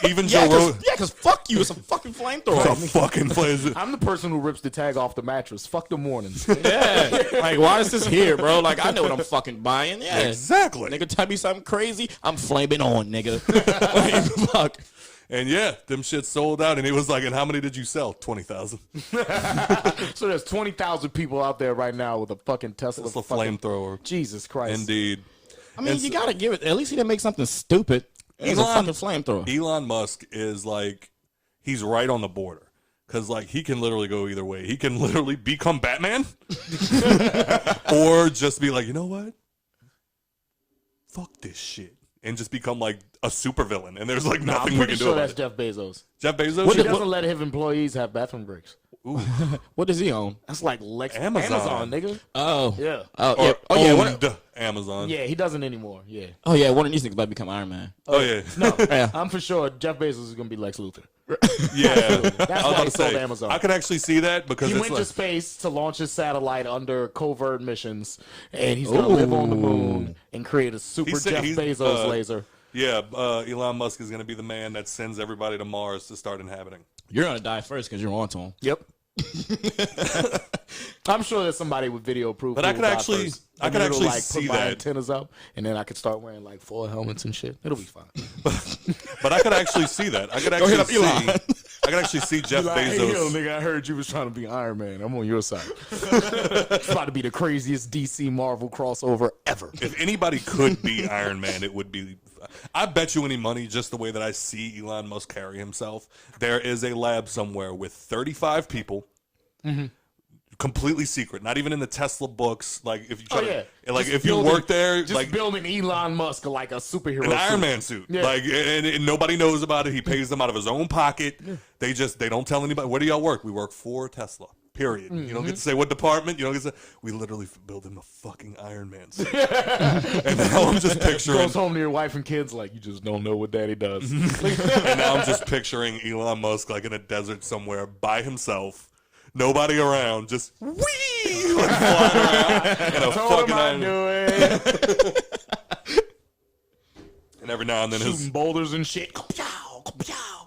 Even Yeah, Joe Rogan. because fuck you. It's a fucking flamethrower. It's a fucking flamethrower. I'm the person who rips the tag off the mattress. Fuck the mornings. Yeah. Like, why is this here, bro? Like, I know what I'm fucking buying. Yeah. Exactly. Nigga, tell me something crazy. I'm flaming on, nigga. Like, fuck. And yeah, them shit sold out. And it was like, and how many did you sell? 20,000. So there's 20,000 people out there right now with a fucking Tesla. It's a fucking- flamethrower. Jesus Christ. Indeed. I mean, you gotta give it. At least he didn't make something stupid. He's a fucking flamethrower. Elon Musk is like, he's right on the border. Because, like, he can literally go either way. He can literally become Batman or just be like, you know what? Fuck this shit. And just become, like, a supervillain. And there's, like, I'm nothing we pretty can do sure about that's it. Jeff Bezos. Jeff Bezos? He doesn't let his employees have bathroom breaks. Ooh. What does he own? That's like Amazon. nigga. Oh. Yeah. Oh, Or yeah. Oh, yeah. owned Amazon. Yeah, he doesn't anymore. Yeah. Oh, yeah. One of these niggas about to become Iron Man. Oh, yeah. No, Yeah. I'm for sure Jeff Bezos is going to be Lex Luthor. Yeah. That's I was why about he to sold say, Amazon. I could actually see that because He it's went like, to space to launch his satellite under covert missions, and he's going to live on the moon and create a super He said Jeff he's, Bezos laser. yeah, Elon Musk is going to be the man that sends everybody to Mars to start inhabiting. You're gonna die first because you're on to him. Yep. I'm sure there's somebody with video proof. But I could actually- I could actually see put my that. antennas up, and then I could start wearing like 4 helmets and shit. It'll be fine. But I could actually see that. I could hit actually up see. Elon. I could actually see Jeff Like, hey, yo, Bezos. nigga, I heard you was trying to be Iron Man. I'm on your side. It's about to be the craziest DC Marvel crossover ever. If anybody could be Iron Man, it would be. I bet you any money, just the way that I see Elon Musk carry himself, there is a lab somewhere with 35 people, completely secret, not even in the Tesla books. Like if you try like Just if you building- work there, just like building Elon Musk like a superhero. an suit. Iron Man suit, Yeah. like and nobody knows about it. He pays them out of his own pocket. They don't tell anybody. Where do y'all work? We work for Tesla. Period. You don't get to say what department. You don't get to say. We literally build him a fucking Iron Man suit. And now I'm just picturing. Goes home to your wife and kids like, you just don't know what daddy does. And now I'm just picturing Elon Musk like in a desert somewhere by himself, nobody around, just wee, like flying around in a Told fucking him I Iron Man. knew it. And every now and then his Shooting boulders and shit. Ka-pow, ka-pow.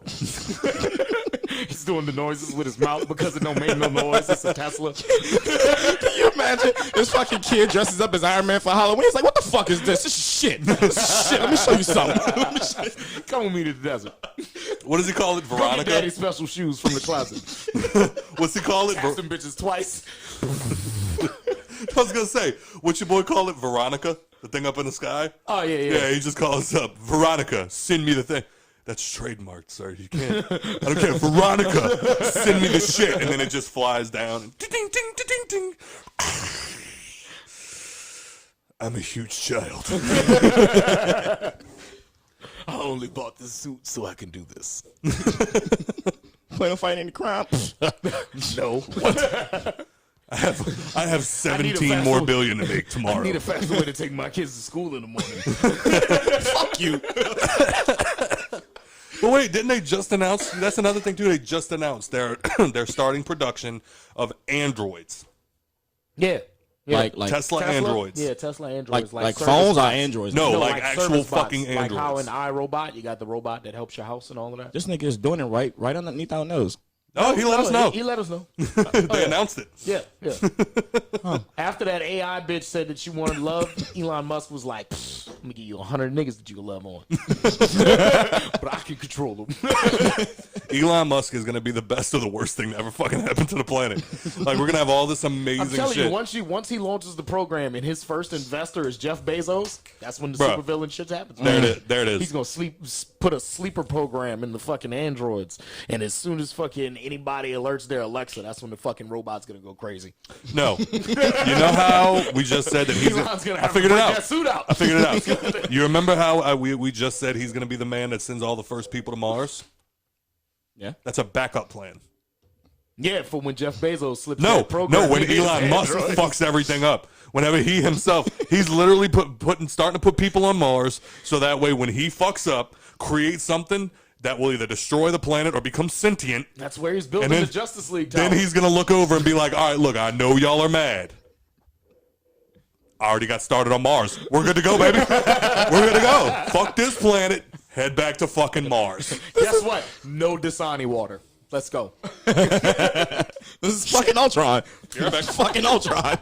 He's doing the noises with his mouth because it don't make no noise. It's a Tesla. Can you imagine this fucking kid dresses up as Iron Man for Halloween? He's like, what the fuck is this? This is shit. This is shit. Let me show you something. Come with me to the desert. what does he call it? Go get Veronica? daddy's special shoes from the closet. What's he call it? Ask them bitches twice. was gonna say, what your boy call it, Veronica? The thing up in the sky? Oh, yeah. Yeah, he just calls up, Veronica, send me the thing. That's trademarked, sir. You can't. I don't care. Veronica, send me the shit. And then it just flies down. And ding, ding, ding, ding, ding. I'm a huge child. I only bought this suit so I can do this. Plan on fighting any crime? No. What? I have 17 more billion to make tomorrow. I need a faster way to take my kids to school in the morning. Fuck you. But wait, didn't they just announce? That's another thing too. They just announced they're starting production of androids, Yeah. Like Tesla androids. Yeah, Tesla androids. like service phones or bots. androids? No, No, like actual service bots. fucking Like how androids. in iRobot, you got the robot that helps your house and all of that. This nigga is doing it right underneath our nose. Oh, he let us know. He let us know. They announced it. Yeah. After that AI bitch said that she wanted love, Elon Musk was like, "I'm gonna give you 100 niggas that you can love on, but I can control them." Elon Musk is gonna be the best of the worst thing to ever fucking happen to the planet. Like we're gonna have all this amazing I'm telling shit. you, once he launches the program and his first investor is Jeff Bezos, that's when the Bruh. supervillain shit happens. There it is. He's gonna put a sleeper program in the fucking androids, and as soon as fucking anybody alerts their Alexa, that's when the fucking robot's gonna go crazy. No, you know how we just said that he's. Elon's gonna I have figured to it break out. that suit out. I figured it out. You remember how we just said he's gonna be the man that sends all the first people to Mars? Yeah. That's a backup plan. Yeah, for when Jeff Bezos slips No, that program. no. When in his Elon Musk androids. fucks everything up, whenever he himself, he's literally starting to put people on Mars, so that way when he fucks up, create something that will either destroy the planet or become sentient. That's where he's building And then- the Justice League tower. Then he's gonna look over and be like, "All right, look, I know y'all are mad. I already got started on Mars. We're good to go, baby. We're good to go. Fuck this planet. Head back to fucking Mars." Guess what? No Dasani water. Let's go. This is fucking Ultron. You're back. Fucking Ultron.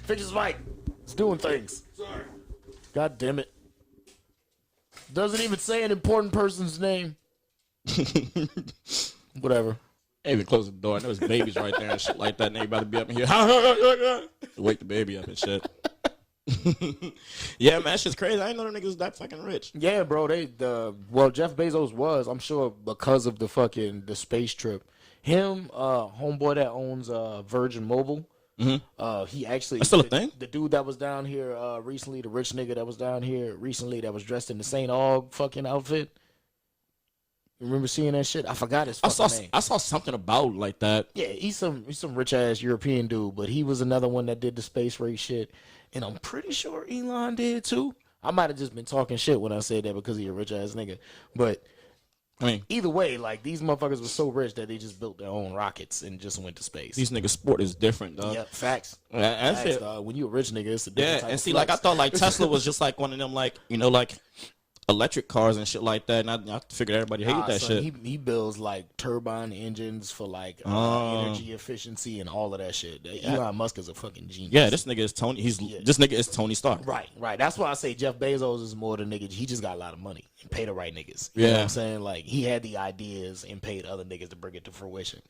Fix his mic. It's doing things. Sorry. God damn it. Doesn't even say an important person's name. Whatever. Ain't even close the door. I know there's babies right there and shit like that. And everybody be up in here. Wake the baby up and shit. Yeah, man, that shit's crazy. I didn't know them niggas was that fucking rich. Yeah, bro. Well, Jeff Bezos was, I'm sure, because of the space trip. Him, homeboy that owns Virgin Mobile. He actually That's still a thing? The dude that was down here recently, the rich nigga that was down here recently, that was dressed in the St. Aug fucking outfit. You remember seeing that shit? I forgot his fucking name. I saw something about like that. Yeah, he's some rich ass European dude, but he was another one that did the space race shit, and I'm pretty sure Elon did too. I might have just been talking shit when I said that because he's a rich ass nigga, but I mean, either way, like these motherfuckers were so rich that they just built their own rockets and just went to space. these niggas' sport is different, dog. Yep, facts. That's Facts, it. dog. When you a rich nigga, it's a different Yeah, type and of see, flex. like I thought, like Tesla was just like one of them, like like electric cars and shit like that. And I figured everybody hated that son, shit. He builds like turbine engines for like energy efficiency and all of that shit. Elon Musk is a fucking genius. Yeah, this nigga is Tony. This nigga is Tony Stark. Right. That's why I say Jeff Bezos is more the nigga. He just got a lot of money and paid the right niggas. You know what I'm saying? Like, he had the ideas and paid other niggas to bring it to fruition.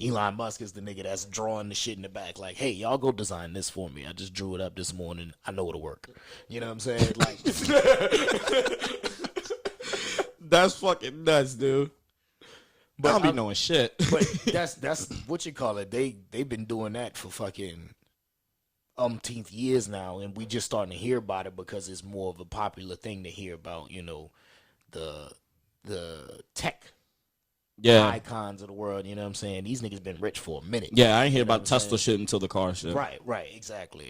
Elon Musk is the nigga that's drawing the shit in the back. Like, hey, y'all go design this for me. I just drew it up this morning. I know it'll work. You know what I'm saying? Like, That's fucking nuts, dude. But I don't be knowing shit. but that's what you call it. They've been doing that for fucking umpteenth years now, and we just starting to hear about it because it's more of a popular thing to hear about. You know, the tech icons of the world. You know what I'm saying? These niggas been rich for a minute. Yeah, I ain't hear You know about what I'm Tesla shit until the car shit. Right, exactly.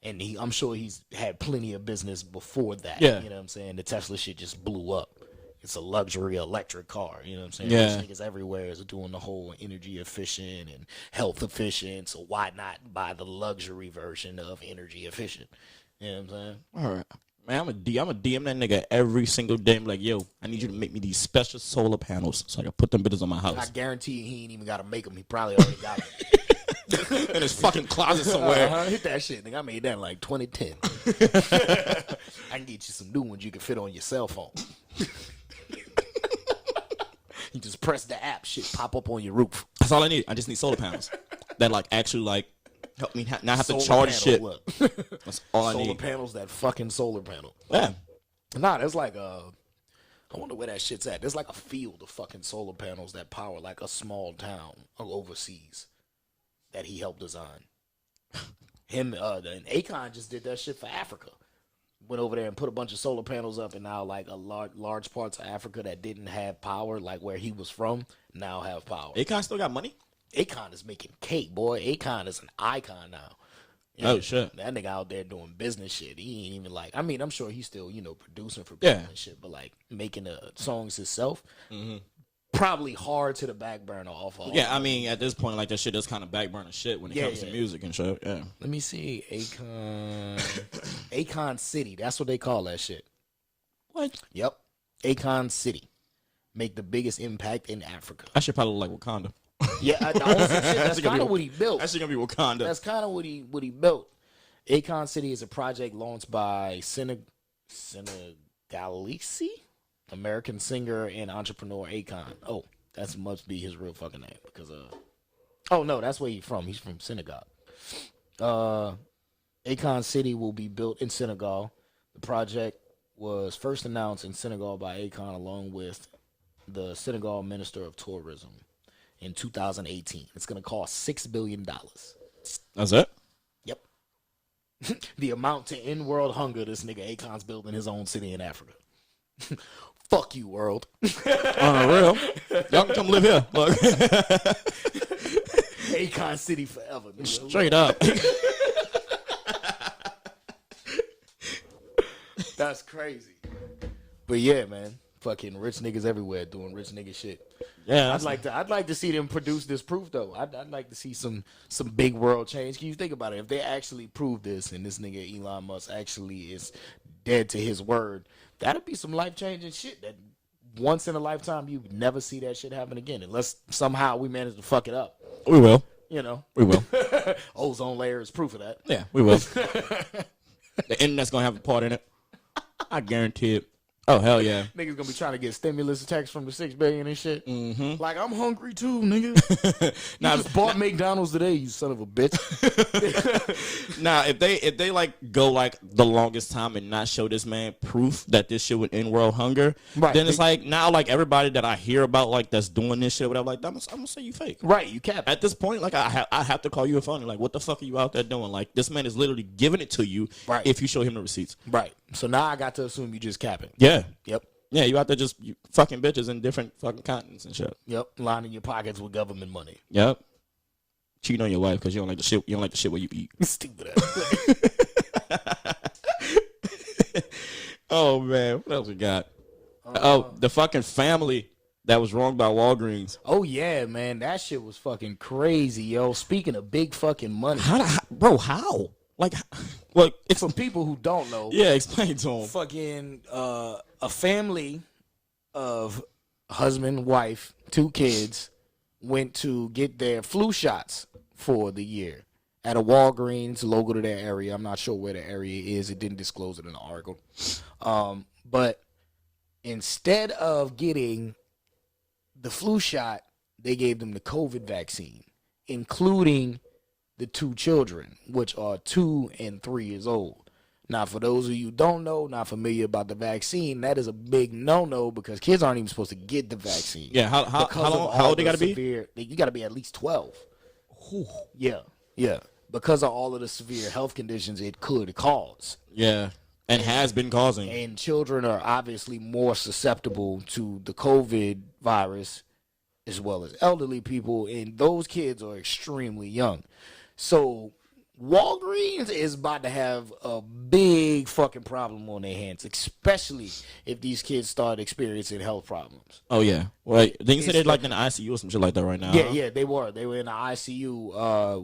And I'm sure he's had plenty of business before that. Yeah. You know what I'm saying? The Tesla shit just blew up. It's a luxury electric car. You know what I'm saying? Yeah. Rich niggas everywhere is doing the whole energy efficient and health efficient. So why not buy the luxury version of energy efficient? You know what I'm saying? All right. Man, I'm a DM that nigga every single day. I'm like, yo, I need you to make me these special solar panels so I can put them bitches on my I house. guarantee he ain't even got to make them. He probably already got them. In his fucking closet somewhere. Hit that shit, nigga. I made that in like 2010. I can get you some new ones you can fit on your cell phone. You just press the app, shit pop up on your roof. That's all I need. I just need solar panels that like actually like Help me not have to Solar charge panel, shit. look. That's all I Solar need. panels, that fucking solar panel. Yeah. Nah, that's like I wonder where that shit's at. There's like a field of fucking solar panels that power like a small town overseas that he helped design. Him and Akon just did that shit for Africa. Went over there and put a bunch of solar panels up, and now like a large parts of Africa that didn't have power, like where he was from, now have power. Akon still got money? Akon is making cake, boy. Akon is an icon now. Oh, shit. That nigga out there doing business shit. He ain't even like, I mean, I'm sure he's still, producing for people and shit, but like making songs himself, probably hard to the back burner off all. Yeah, I mean, at this point, like, that shit is kind of back burner shit when it comes to music and shit. Yeah. Let me see. Akon City. That's what they call that shit. What? Yep. Akon City. Make the biggest impact in Africa. I should probably look like Wakanda. Yeah, that's kind of what he built. That's gonna be Wakanda. That's kind of what he built. Akon City is a project launched by Senegalese American singer and entrepreneur Akon. Oh, that must be his real fucking name because oh no, that's where he's from. He's from Senegal. Akon City will be built in Senegal. The project was first announced in Senegal by Akon along with the Senegal Minister of Tourism in 2018. It's going to cost $6 billion. That's it? Yep. The amount to end world hunger, this nigga Akon's building his own city in Africa. Fuck you, world. On real. Y'all can come live here. Look. Akon City forever. Nigga. Straight up. That's crazy. But yeah, man. Fucking rich niggas everywhere doing rich nigga shit. Yeah. I'd like to see them produce this proof though. I'd like to see some big world change. Can you think about it? If they actually prove this and this nigga Elon Musk actually is dead to his word, that'd be some life changing shit that once in a lifetime you never see that shit happen again unless somehow we manage to fuck it up. We will. You know. We will. Ozone layer is proof of that. Yeah, we will. The internet's gonna have a part in it. I guarantee it. Oh, hell yeah. Niggas gonna be trying to get stimulus checks from the $6 billion and shit. Mm-hmm. Like, I'm hungry too, nigga. I just bought McDonald's today, you son of a bitch. Now, if they like go like the longest time and not show this man proof that this shit would end world hunger, Right. then it's like now like everybody that I hear about like that's doing this shit, whatever, like I'm gonna say you fake. Right, you cap. At this point, like I have to call you a phone. Like, what the fuck are you out there doing? Like, this man is literally giving it to you Right. if you show him the receipts. Right. So now I got to assume you just capping. Yeah. Yep. Yeah, you out there just fucking bitches in different fucking continents and shit. Yep. Lining your pockets with government money. Yep. Cheating on your wife because you don't like the shit. You don't like the shit where you eat. Stupid ass. Oh man, what else we got? Oh, the fucking family that was wronged by Walgreens. Oh yeah, man. That shit was fucking crazy, yo. Speaking of big fucking money. How? Like, well, it's For people who don't know, yeah. Explain to him. fucking a family of husband, wife, 2 kids went to get their flu shots for the year at a Walgreens local to their area. I'm not sure where the area is. It didn't disclose it in the article. But instead of getting the flu shot, they gave them the COVID vaccine, including the 2 children, which are 2 and 3 years old. Now, for those of you who don't know, not familiar about the vaccine, that is a big no-no because kids aren't even supposed to get the vaccine. Yeah, how old they got to be? You got to be at least 12. Yeah. Because of all of the severe health conditions it could cause. Yeah, and has been causing. And children are obviously more susceptible to the COVID virus as well as elderly people, and those kids are extremely young. So Walgreens is about to have a big fucking problem on their hands, especially if these kids start experiencing health problems. Oh yeah. Well, then you said they're like in the ICU or some shit like that right now. Yeah, they were. They were in the ICU.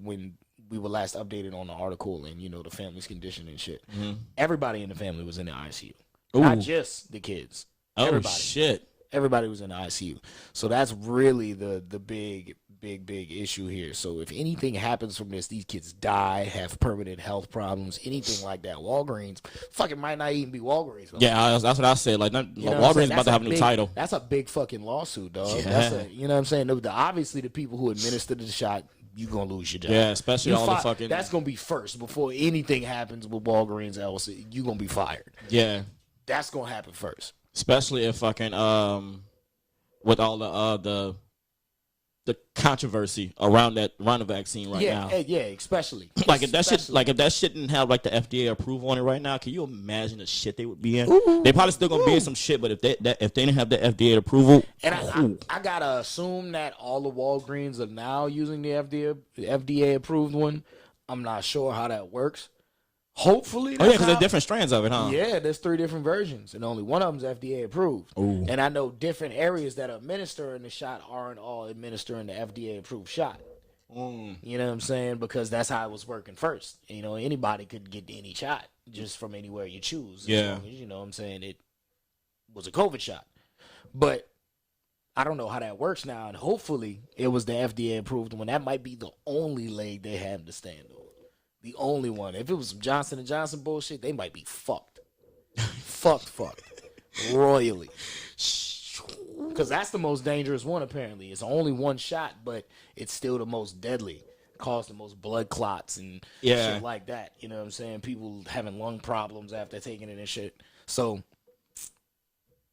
When we were last updated on the article and the family's condition and shit. Mm-hmm. Everybody in the family was in the ICU, not just the kids. Oh Everybody. shit. Everybody was in the ICU. So that's really the big issue here. So if anything happens from this, these kids die, have permanent health problems, anything like that, Walgreens fucking might not even be Walgreens. Yeah, that's what I said. Like, Walgreens about to have a new title. That's a big fucking lawsuit, dog. Yeah. That's you know what I'm saying? Obviously, the people who administered the shot you're going to lose your job. Yeah, especially all the fucking... That's going to be first. Before anything happens with Walgreens else, you're going to be fired. Yeah. That's going to happen first. Especially if fucking, with all the controversy around the vaccine right now. Yeah, especially. Like if that shit didn't have like the FDA approval on it right now, can you imagine the shit they would be in? They probably still gonna be in some shit, but if they didn't have the FDA approval, and I gotta assume that all the Walgreens are now using the FDA approved one. I'm not sure how that works. Hopefully, because there's different strands of it, huh? Yeah, there's 3 different versions, and only one of them's FDA approved. Ooh. And I know different areas that are administering the shot aren't all administering the FDA approved shot. You know what I'm saying? Because that's how it was working first. You know, anybody could get any shot just from anywhere you choose. Yeah. As long as, you know what I'm saying, it was a COVID shot. But I don't know how that works now, and hopefully it was the FDA approved one. That might be the only leg they have to stand on. The only one. If it was some Johnson & Johnson bullshit, they might be fucked. fucked. Royally. Because that's the most dangerous one, apparently. It's only one shot, but it's still the most deadly. Caused the most blood clots and shit like that. You know what I'm saying? People having lung problems after taking it and shit. So,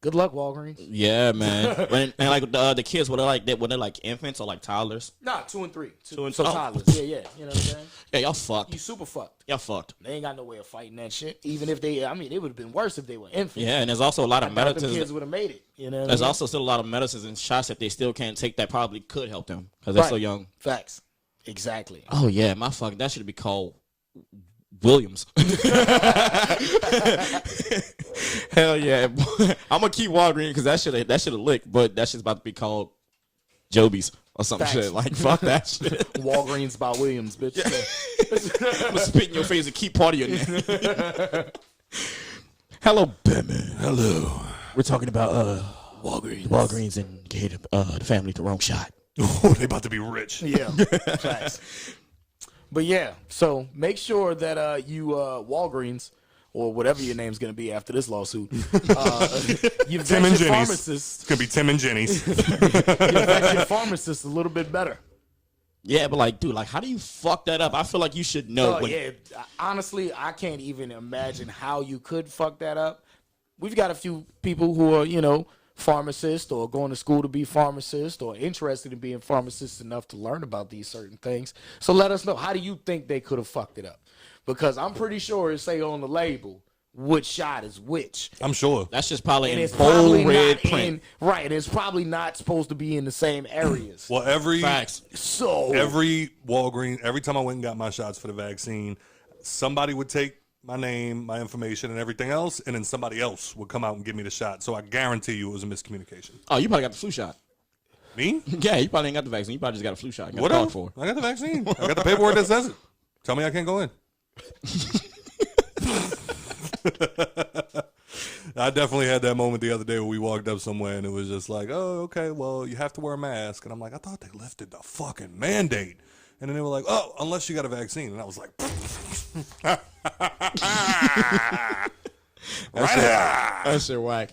good luck, Walgreens. Yeah, man. and like the kids, were they like infants or like toddlers? Nah, 2 and 3. So toddlers. Yeah. You know what I'm saying? Yeah, y'all fucked. You super fucked. Y'all fucked. They ain't got no way of fighting that shit. Even if they, it would have been worse if they were infants. Yeah, and there's also a lot of I doubt the medicines. kids would have made it. You know, There's also still a lot of medicines and shots that they still can't take that probably could help them because they're so young. Facts. Exactly. Oh yeah, my fucking that should be called Williams. Hell yeah, I'm gonna keep Walgreens because that should have licked, but that shit's about to be called Joby's or some shit. Like fuck that shit. Walgreens by Williams, bitch. I'm gonna spit in your face and keep partying there. Hello, Batman. Hello. We're talking about Walgreens and gave the family the wrong shot. Oh, they about to be rich. Yeah. Facts. But yeah, so make sure that you Walgreens or whatever your name's gonna be after this lawsuit, you Tim and vet your Jenny's. pharmacist. It's gonna be Tim and Jenny's. You vet your pharmacist a little bit better. Yeah, but like, dude, like, how do you fuck that up? I feel like you should know. Yeah, honestly, I can't even imagine how you could fuck that up. We've got a few people who are, pharmacists or going to school to be pharmacists or interested in being pharmacists enough to learn about these certain things. So let us know. How do you think they could have fucked it up? Because I'm pretty sure it say on the label which shot is which. I'm sure. That's just probably And in it's bold probably red not print. right. It's probably not supposed to be in the same areas. Well, every Facts. So every Walgreens, every time I went and got my shots for the vaccine, somebody would take my name, my information, and everything else, and then somebody else would come out and give me the shot. So I guarantee you it was a miscommunication. Oh, you probably got the flu shot. Me? Yeah, you probably ain't got the vaccine. You probably just got a flu shot. You got What a else? for. I got the vaccine. I got the paperwork that says it. Tell me I can't go in. I definitely had that moment the other day where we walked up somewhere and it was just like, oh, okay, well, you have to wear a mask. And I'm like, I thought they lifted the fucking mandate. And then they were like, oh, unless you got a vaccine. And I was like, That shit whack.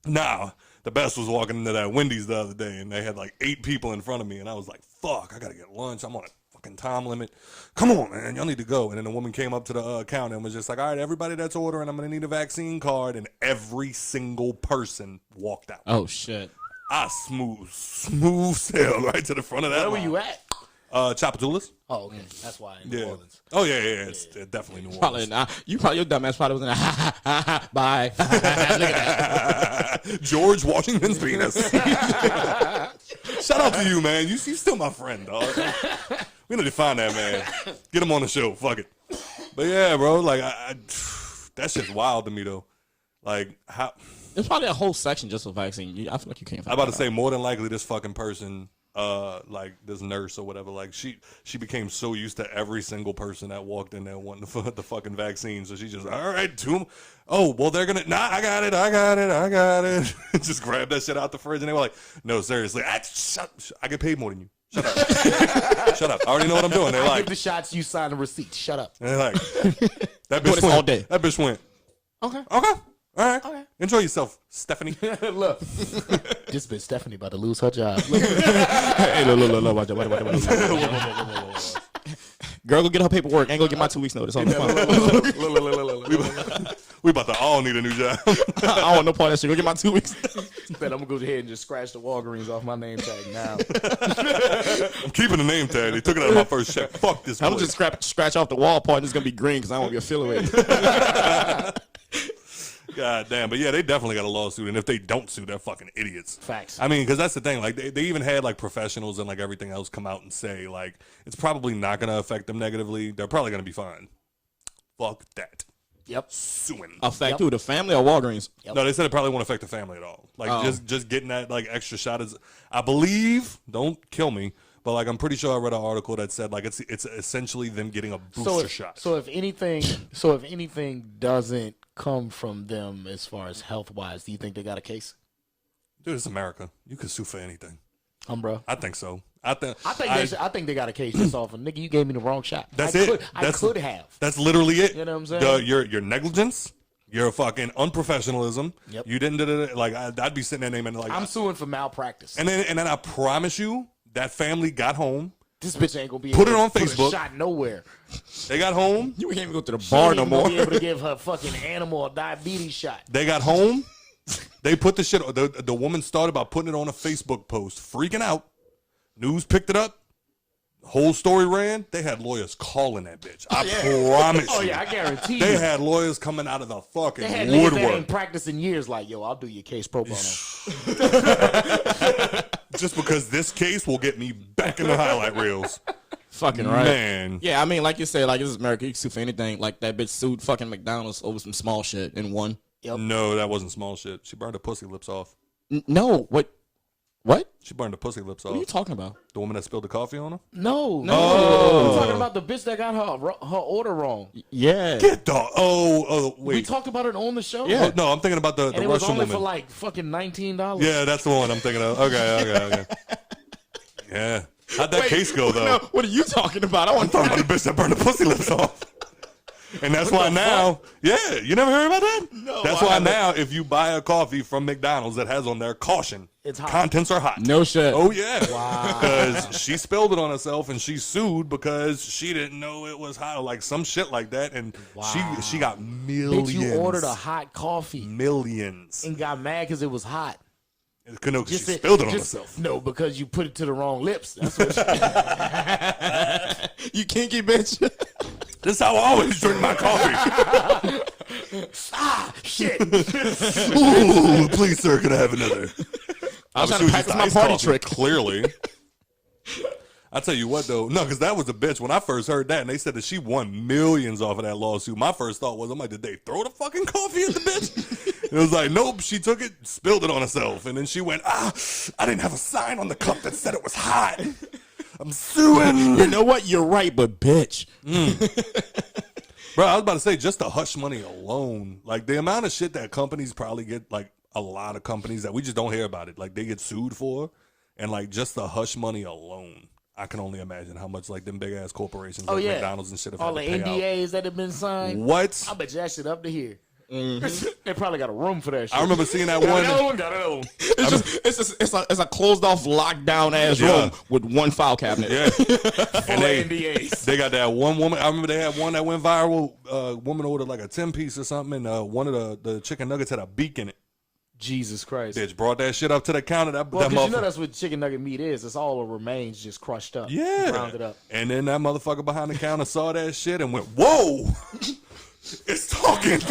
Nah, the best was walking into that Wendy's the other day and they had like 8 people in front of me. And I was like, fuck, I got to get lunch. I'm on a fucking time limit. Come on, man, y'all need to go. And then the woman came up to the counter and was just like, all right, everybody that's ordering, I'm going to need a vaccine card. And every single person walked out. Oh, shit. I smooth sail right to the front of that where were line. you at? Chapatulas. Oh, okay. That's why in New Yeah. Orleans. Oh, yeah. It's definitely New Probably Orleans. not. Your dumbass probably was in a bye. Look at that. George Washington's penis. Shout out to you, man. You still my friend, dog. We need to find that man. Get him on the show. Fuck it. But yeah, bro, like that shit's wild to me though. Like how There's probably a whole section just for vaccine. I feel like you can't I'm about to say more than likely this fucking person, like this nurse or whatever, like she became so used to every single person that walked in there wanting the fucking vaccine. So she just, all right, to them. Oh, well, they're gonna, nah, I got it. Just grab that shit out the fridge. And they were like, no, seriously, I get paid more than you. Shut up. Shut up. I already know what I'm doing. They're I like, give the shots, you sign the receipt. Shut up. and they're like, that Doing bitch this went all day. That bitch went, Okay. okay. All right. Okay. Enjoy yourself, Stephanie. Look, this bitch Stephanie about to lose her job. Hey, look, watch out. Girl, go get her paperwork. I ain't gonna get my 2 weeks notice. On the phone. We about to all need a new job. I don't want no part of that shit. Go get my 2 weeks. But I'm gonna go ahead and just scratch the Walgreens off my name tag now. I'm keeping the name tag. They took it out of my first check. Fuck this. I'm just scratch off the wall part and it's gonna be green because I won't be affiliated. God damn, but yeah, they definitely got a lawsuit, and if they don't sue, they're fucking idiots. Facts. I mean, because that's the thing. Like, they even had like professionals and like everything else come out and say like it's probably not going to affect them negatively. They're probably going to be fine. Fuck that. Yep. Suing. Affect who? The family or Walgreens? Yep. No, they said it probably won't affect the family at all. Like just getting that like extra shot is, I believe. Don't kill me. But like I'm pretty sure I read an article that said like it's essentially them getting a booster shot. So if anything doesn't come from them as far as health wise, do you think they got a case? Dude, it's America. You can sue for anything. Bro. I think so. I think they got a case just off of nigga. You gave me the wrong shot. That's I it. I could have. That's literally it. You know what I'm saying? Your negligence, your fucking unprofessionalism. Yep. You didn't do it. Like I'd be sitting there naming like I'm suing for malpractice. And then I promise you that family got home. This bitch ain't gonna be Put able it on to Facebook. Put a shot nowhere. They got home. You can't even go to the She bar ain't no even gonna more. be able to give her fucking animal a diabetes shot. They got home. They put the shit. The woman started by putting it on a Facebook post, freaking out. News picked it up. Whole story ran. They had lawyers calling that bitch. I promise you. Oh yeah, I guarantee you. They had lawyers coming out of the fucking They had niggas that woodwork. ain't practiced in years. Like, yo, I'll do your case pro bono. Just because this case will get me back in the highlight reels. Fucking right. Man. Yeah, I mean, like you said, like this is America. You can sue for anything. Like that bitch sued fucking McDonald's over some small shit and won. Yep. No, that wasn't small shit. She burned her pussy lips off. No, what? What? She burned her pussy lips off. What are you talking about? The woman that spilled the coffee on her? No. Oh. We're talking about the bitch that got her order wrong. Yeah. Get the wait. We talked about it on the show. Yeah. Oh, no, I'm thinking about the And it was Russian only woman. for like fucking $19. Yeah, that's the one I'm thinking of. Okay. Yeah. How'd that case go though? No, what are you talking about? I want I'm talking about the bitch that burned the pussy lips off. And that's why now, you never heard about that? No, that's I why haven't. now, if you buy a coffee from McDonald's that has on there caution, It's hot. contents are hot. No shit. Oh yeah. Wow. Because she spilled it on herself and she sued because she didn't know it was hot, or like some shit like that, and she got millions. Bitch, you ordered a hot coffee millions. and got mad because it was hot. No, because she spilled it on herself. No, because you put it to the wrong lips. That's what You kinky bitch. This is how I always drink my coffee. shit. Ooh, please, sir, can I have another? I was trying to practice my party trick. Clearly. I tell you what, though. No, because that was a bitch. When I first heard that, and they said that she won millions off of that lawsuit, my first thought was, I'm like, did they throw the fucking coffee at the bitch? It was like, nope, she took it, spilled it on herself. And then she went, I didn't have a sign on the cup that said it was hot. I'm suing. You know what? You're right, but bitch. Bro, I was about to say, just the hush money alone, like the amount of shit that companies probably get, like a lot of companies that we just don't hear about it, like they get sued for, and like just the hush money alone, I can only imagine how much like them big ass corporations like McDonald's and shit have All had the to pay NDAs that have been signed. out. What? I bet you that shit up to here. They probably got a room for that shit. I remember seeing that Got one. another one, got another one. It's a closed off lockdown ass Yeah. room with one file cabinet. Yeah. And NDAs. they got that one woman. I remember they had one that went viral. Woman ordered like a 10-piece or something, and one of the chicken nuggets had a beak in it. Jesus Christ. Bitch brought that shit up to the counter. That Well, because you know motherfucker. that's what chicken nugget meat is. It's all the remains just crushed up. Yeah. Grounded up. And then that motherfucker behind the counter saw that shit and went, whoa, it's talking.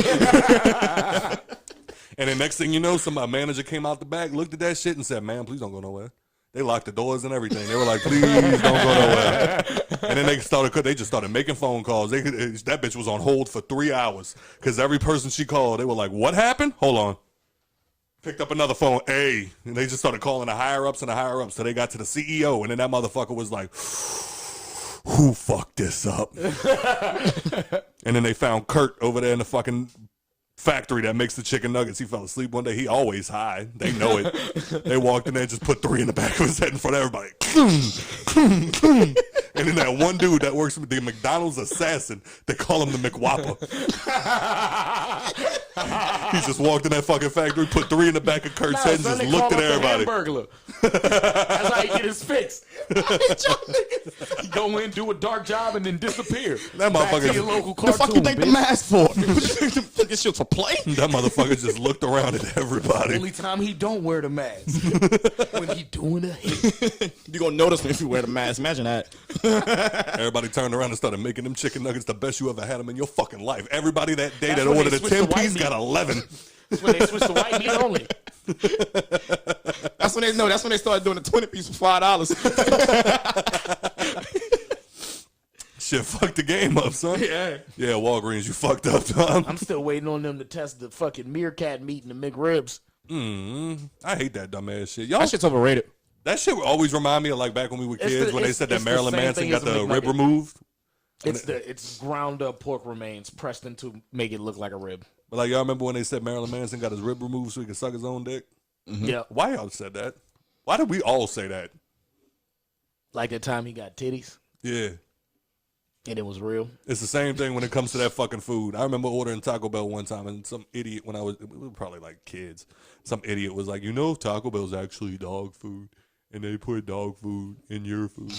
And then next thing you know, a manager came out the back, looked at that shit and said, man, please don't go nowhere. They locked the doors and everything. They were like, please don't go nowhere. And then they just started making phone calls. That bitch was on hold for 3 hours because every person she called, they were like, what happened? Hold on. Picked up another phone, and they just started calling the higher-ups and the higher-ups. So they got to the CEO, and then that motherfucker was like, who fucked this up? And then they found Kurt over there in the fucking factory that makes the chicken nuggets. He fell asleep one day. He always high. They know it. They walked in there and just put 3 in the back of his head in front of everybody. And then that one dude that works with the McDonald's assassin, they call him the McWhopper. He just walked in that fucking factory, put 3 in the back of Kurt's head, and just looked at everybody. Burglar. That's how he get his fix. He go in, do a dark job, and then disappear. That Back motherfucker- to your local The cartoon, fuck you think the bitch. mask for? This shit's for play? That motherfucker just looked around at everybody. Only time he don't wear the mask when he doing a hit. You gonna notice me if you wear the mask. Imagine that. Everybody turned around and started making them chicken nuggets the best you ever had them in your fucking life. Everybody that day That's that when ordered they a switched to 10-piece white got meat. 11. That's when they switched to white meat only. That's when they started doing the 20-piece for $5. Shit fucked the game up, son. Yeah. Yeah, Walgreens, you fucked up, Tom. I'm still waiting on them to test the fucking meerkat meat and the McRibs. I hate that dumbass shit. Y'all, That shit's overrated. that shit would always remind me of like back when we were kids when they said that it's the Marilyn same Manson thing got as a the rib McNugget. removed. It's ground up pork remains pressed into make it look like a rib. But like y'all remember when they said Marilyn Manson got his rib removed so he could suck his own dick? Yeah. Why y'all said that? Why did we all say that? Like the time he got titties Yeah. and it was real. It's the same thing when it comes to that fucking food. I remember ordering Taco Bell one time, and some idiot, we were probably like kids, some idiot was like, Taco Bell's actually dog food, and they put dog food in your food.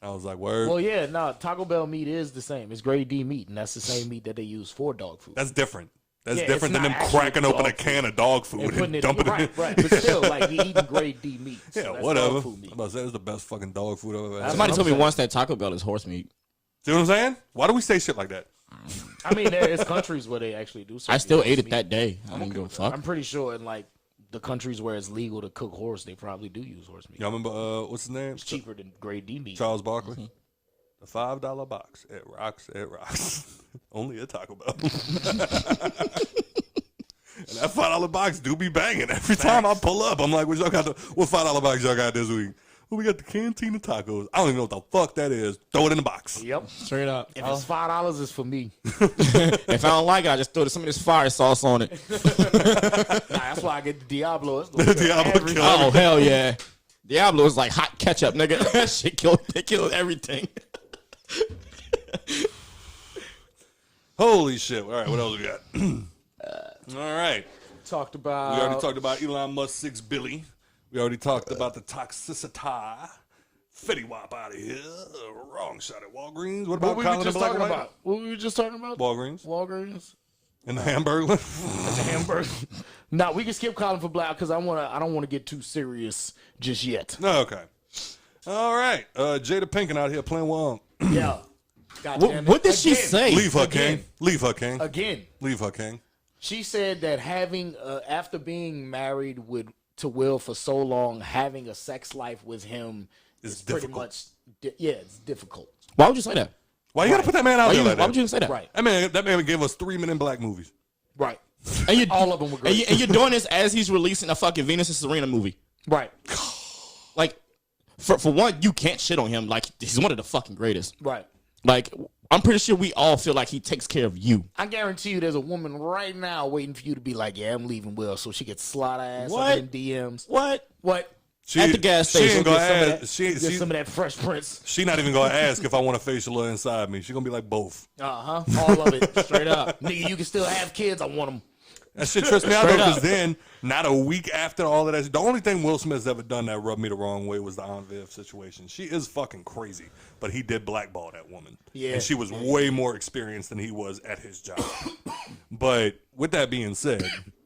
I was like, word? Well, yeah, no, Taco Bell meat is the same. It's grade D meat, and that's the same meat that they use for dog food. That's different. That's Yeah, different it's than not them actually cracking open a dog can of dog food And and, putting it dumping right, it in. right. But still, like you're eating grade D meat. So Yeah, that's whatever. dog food I'm meat. about to say it's the best fucking dog food I've ever had. Somebody what told I'm me once that Taco Bell is horse meat. See what I'm saying? Why do we say shit like that? I mean, there is countries where they actually do. I still ate it meat. that day. I didn't give a fuck. I'm pretty sure in like the countries where it's legal to cook horse, they probably do use horse meat. Y'all remember, what's his name? It's cheaper than grade D meat. Charles Barkley. The $5 box. It rocks. Only at Taco Bell. And that $5 box do be banging. Every time I pull up, I'm like, what $5 box y'all got this week? Well, we got the Cantina tacos. I don't even know what the fuck that is. Throw it in the box. Yep. Straight up. If it's $5, it's for me. If I don't like it, I just throw some of this fire sauce on it. Nah, that's why I get the Diablo. It's gonna kill Diablo everything. kill Oh, hell yeah. Diablo is like hot ketchup, nigga. That shit kills everything. Holy shit. All right, what else we got? All right. Talked We about. already talked about Elon Musk 6 billion. We already talked about the toxicity. Fetty Wap out of here. Wrong shot at Walgreens. What about What we Colin were and just Black talking and White? about? What we were just talking about? Walgreens. Walgreens. And the hamburger. The hamburger. Nah, we can skip Colin for Black because I don't want to get too serious just yet. No, okay. All right. Jada Pinkett out here playing with Yeah. God damn it. What did she Again. say? Leave her, Again. King. Leave her, King. Again. Leave her, King. She said that having after being married to Will for so long, having a sex life with him It's is pretty difficult. much it's difficult. Why would you say that? Why you gotta put that man out there like Why would that? you say that? Right. That man gave us 3 Men in Black movies. Right. And you, All of them were great. And you're doing this as he's releasing a fucking Venus and Serena movie. Right. Like, for one, you can't shit on him. Like, he's one of the fucking greatest. Right. Like, I'm pretty sure we all feel like he takes care of you. I guarantee you there's a woman right now waiting for you to be like, yeah, I'm leaving Will, so she gets slot ass What? in DMs. What? What? At the gas She station, ain't gonna Get some of ask. that, get some of that Fresh Prince. She not even gonna ask if I want a facial or inside me. She gonna be like both. All of it. Straight up. Nigga, you can still have kids. I want them. That shit trips me out though, Straight because up. then not a week after all of that, the only thing Will Smith's ever done that rubbed me the wrong way was the Aunt Viv situation. She is fucking crazy, but he did blackball that woman. Yeah. And she was way more experienced than he was at his job. But with that being said,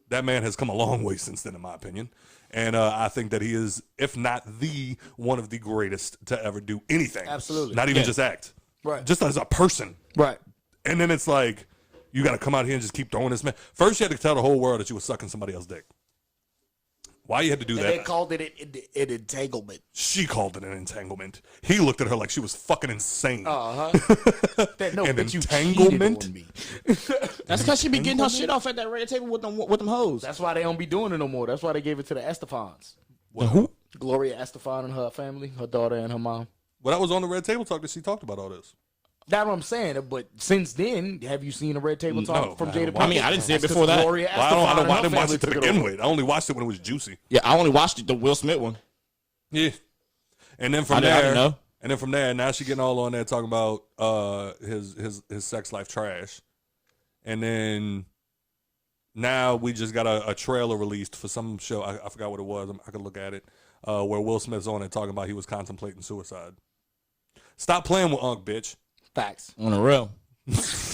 that man has come a long way since then, in my opinion. And I think that he is, if not the one of the greatest to ever do anything. Absolutely. Not even Yeah. just act. Right. Just as a person. Right. And then it's like, you got to come out here and just keep throwing this man. First, you had to tell the whole world that you were sucking somebody else's dick. Why you had to do And that? they called it an entanglement. She called it an entanglement. He looked at her like she was fucking insane. That, no, An but you entanglement? cheated on me. That's because she be getting her shit off at that red table with them hoes. That's why they don't be doing it no more. That's why they gave it to the Estefans. Who? Gloria Estefan and her family, her daughter and her mom. Well, that was on the Red Table Talk that she talked about all this. That's what I'm saying. But since then, have you seen a Red Table Talk No, from I Jada haven't. Pinkett? I mean, I didn't see it That's before 'cause that. Gloria Well, I Estefan and didn't her watch family it to took it begin over. with. I only watched it when it was juicy. Yeah, I only watched the Will Smith one. Yeah. And then I from didn't there, know. and then from there, now she getting all on there talking about his sex life trash. And then Now we just got a trailer released for some show. I forgot what it was. I could look at it. Where Will Smith's on it talking about he was contemplating suicide. Stop playing with Unc, bitch. Facts. On the real.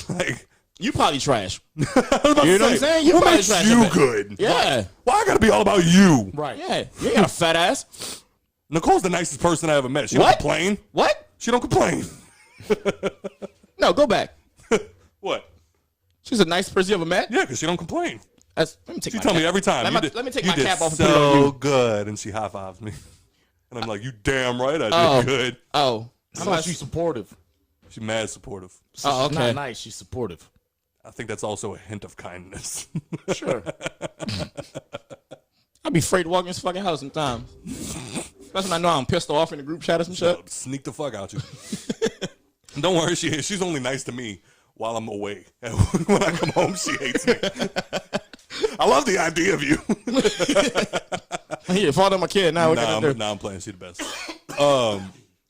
Like, You probably trash. I was about to You know what I'm say, saying? You what probably makes trash you a bit. good? Yeah. Why I gotta be all about you? Right. Yeah. You ain't got a fat ass. Nicole's the nicest person I ever met. She What? don't complain. What? She don't complain. No, go back. What? She's the nicest person you ever met. Yeah, because she don't complain. Let me take She my tell cap. me every time. Let you me take you my did cap off and put it on so you. good, and she high fives me, and I'm like, you damn right I did Oh. good. Oh. So she's supportive. She's mad supportive. Oh, She's okay. not nice. She's supportive. I think that's also a hint of kindness. Sure. I be afraid to walk in this fucking house sometimes. Especially when I know I'm pissed off in the group chat or some shit. Sneak the fuck out you. Don't worry, she's only nice to me while I'm away. And when I come home, she hates me. I love the idea of you. Here, father, my kid. Now what can I do? I'm playing. She the best.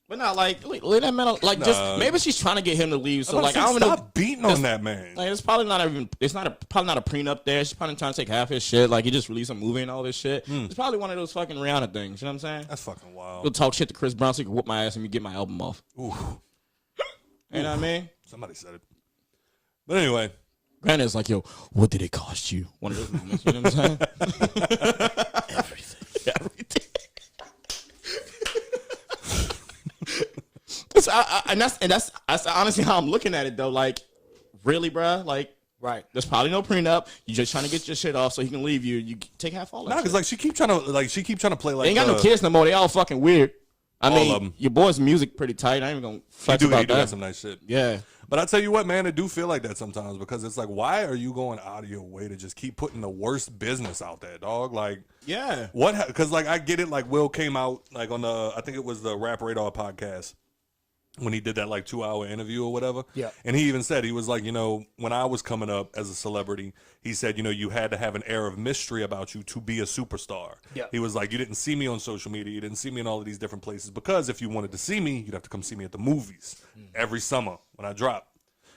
But not like leave that man. Like just maybe she's trying to get him to leave. So like I don't know. Stop beating on that man. Like it's probably not even. It's not probably not a prenup there. She's probably trying to take half his shit. Like he just released a movie and all this shit. It's probably one of those fucking Rihanna things. You know what I'm saying? That's fucking wild. He'll talk shit to Chris Brown so he can whoop my ass and me get my album off. Ooh. You know what I mean? Somebody said it. But anyway, Granddad's like, yo, what did it cost you? One of those moments. You know what I'm saying? Everything. So and that's honestly how I'm looking at it though. Like, really, bruh? Like, Right. there's probably no prenup. You're just trying to get your shit off so he can leave you. You take half all that. nah, because shit. like she keep trying to play like They ain't got no kids no more. They all fucking weird. I All of mean, 'em. your boy's music pretty tight. I ain't even gonna flex He about do that. have some nice shit. Yeah. But I tell you what, man, it do feel like that sometimes because it's like, why are you going out of your way to just keep putting the worst business out there, dog? Like, Yeah. what? Because like I get it. Like Will came out like on the I think it was the Rap Radar podcast when he did that like 2-hour interview or whatever. Yeah. And he even said, he was like, you know, when I was coming up as a celebrity, he said, you know, you had to have an air of mystery about you to be a superstar. Yeah. He was like, you didn't see me on social media. You didn't see me in all of these different places because if you wanted to see me, you'd have to come see me at the movies every summer when I drop.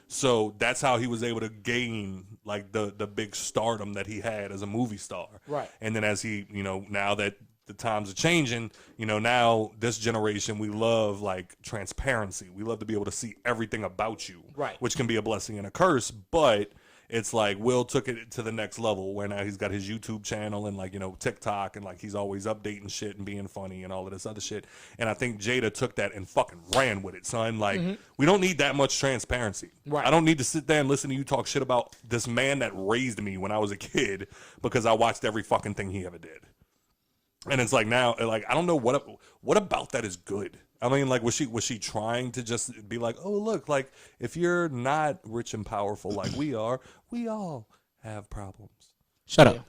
So that's how he was able to gain like the big stardom that he had as a movie star. Right. And then as he, you know, now that the times are changing, you know, now this generation, we love like transparency. We love to be able to see everything about you. Right. Which can be a blessing and a curse, but it's like Will took it to the next level where now he's got his YouTube channel and like, you know, TikTok and like he's always updating shit and being funny and all of this other shit. And I think Jada took that and fucking ran with it, son. Like, we don't need that much transparency. Right. I don't need to sit there and listen to you talk shit about this man that raised me when I was a kid because I watched every fucking thing he ever did. And it's like now, like I don't know what about that is good. I mean, like was she trying to just be like, oh look, like if you're not rich and powerful like we are, we all have problems. Shut up.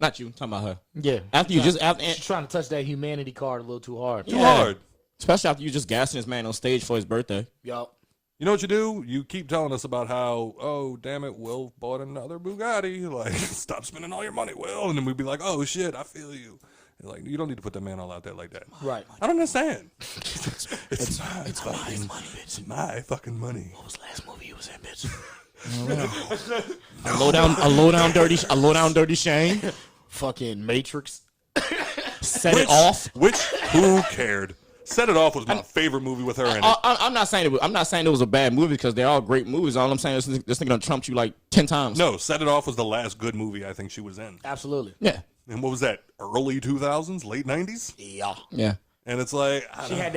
Not you. I'm talking about her. Yeah. After you just after, She's trying to touch that humanity card a little too hard. Too hard. especially after you just gassing this man on stage for his birthday. Yup. You know what you do? You keep telling us about how, oh, damn it, Will bought another Bugatti. Like, stop spending all your money, Will. And then we'd be like, oh, shit, I feel you. And like, you don't need to put that man all out there like that. Right. I don't understand. It's my money, bitch. It's my fucking money. What was the last movie you was in, bitch? A low down dirty Shane. Fucking Matrix. Set it off. Who cared? Set It Off was my favorite movie with her in it. I'm not saying it was a bad movie because they're all great movies. All I'm saying is this nigga done trumped you like 10 times. No, Set It Off was the last good movie I think she was in. Absolutely. Yeah. And what was that? Early 2000s, late 90s? Yeah. Yeah. And it's like She had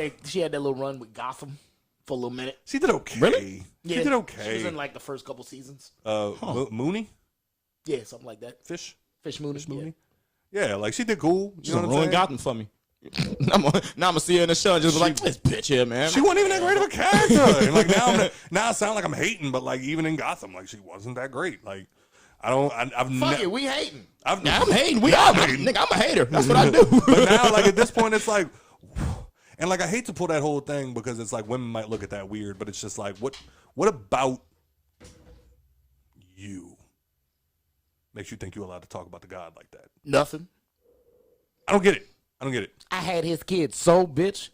that little run with Gotham for a little minute. she did okay. Really? She did okay. She was in like the first couple seasons. Mooney? Yeah, something like that. Fish Mooney. Mooney? Yeah, like she did cool. You She's know what I'm ruined saying? Gotham for me. now I'm gonna see her in the show and just be like, this bitch here, man. She wasn't even that great of a character. And like now I sound like I'm hating, but like even in Gotham, like she wasn't that great. Like I've Fuck it, we hating. I'm hating. We all hating. Nigga, I'm a hater. That's what I do. But now, like at this point, it's like, and like I hate to pull that whole thing because it's like women might look at that weird, but it's just like, what about you makes you think you're allowed to talk about the God like that? Nothing. I don't get it. I had his kids, so bitch.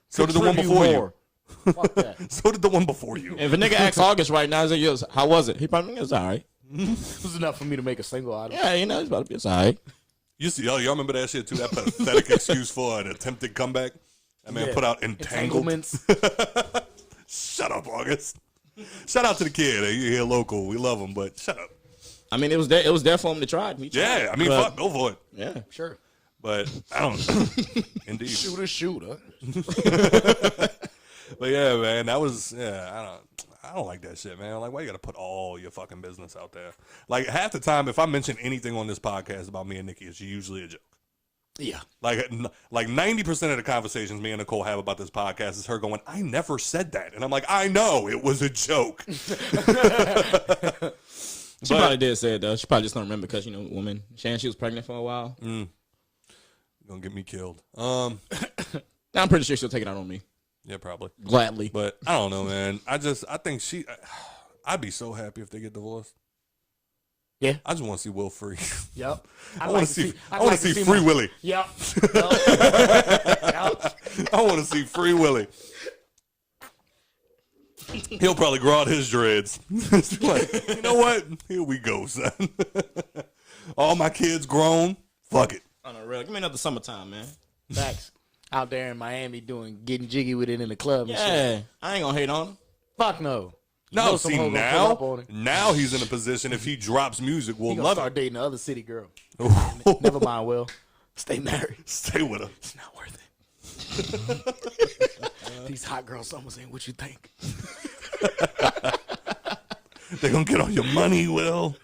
So did the one before you. Fuck that. So did the one before you. If a nigga asks August right now, he's like, yo, how was it? He probably thinks it's all right. It was enough for me to make a single out of it. Yeah, you know, it's about to be all right. You see, y'all remember that shit too? That pathetic excuse for an attempted comeback. That man put out Entangled. Entanglements. Shut up, August. Shout out to the kid. Hey, you're here local. We love him, but shut up. I mean, it was there for him to try. Yeah, I mean, fuck, go for it. Yeah, Sure. But I don't know. Indeed. Shooter. But yeah, man, that was I don't like that shit, man. Like, why you gotta put all your fucking business out there? Like, half the time, if I mention anything on this podcast about me and Nikki, it's usually a joke. Yeah. Like 90% of the conversations me and Nicole have about this podcast is her going, I never said that. And I'm like, I know, it was a joke. She probably did say it, though. She probably just don't remember because, you know, woman. She was pregnant for a while. Gonna get me killed. I'm pretty sure she'll take it out on me. Yeah, probably. Gladly. But I don't know, man. I think I'd be so happy if they get divorced. Yeah. I just want to see Will free. Yep. I want to see Free Willy. Yep. I want to see Free Willy. He'll probably grow out his dreads. Like, you know what? Here we go, son. All my kids grown. Fuck it. On a real, give me another summertime, man. Facts. Out there in Miami getting jiggy with it in the club and shit. Yeah, I ain't gonna hate on him. Fuck no. No, You know some see hoe gonna pull up on now it. he's in a position if he drops music, we'll He gonna love start it. dating the other city girl. Ooh. Never mind, Will. Stay married. Stay with her. It's not worth it. These hot girl summers ain't what you think. They're gonna get all your money, Will.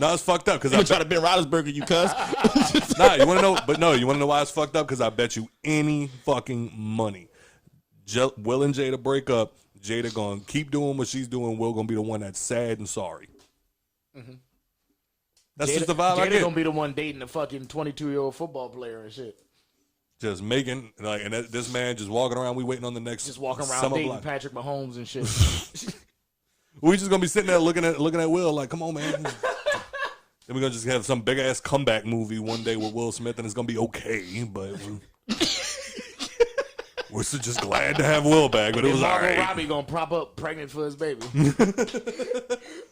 No, it's fucked up because I'm gonna try to Ben Roethlisberger, you cuss. you want to know? But no, you want to know why it's fucked up? Because I bet you any fucking money, Will and Jada break up. Jada gonna keep doing what she's doing. Will gonna be the one that's sad and sorry. Mm-hmm. That's just the vibe I Jada get. gonna be the one dating the fucking 22-year-old football player and shit. Just making like, and this man just walking around. We waiting on the next. Just walking around summer dating block. Patrick Mahomes and shit. We just gonna be sitting there looking at Will like, come on, man. Then we're gonna just have some big ass comeback movie one day with Will Smith, and it's gonna be okay. But we're just glad to have Will back. But it was all Margot right. Robbie gonna prop up pregnant for his baby.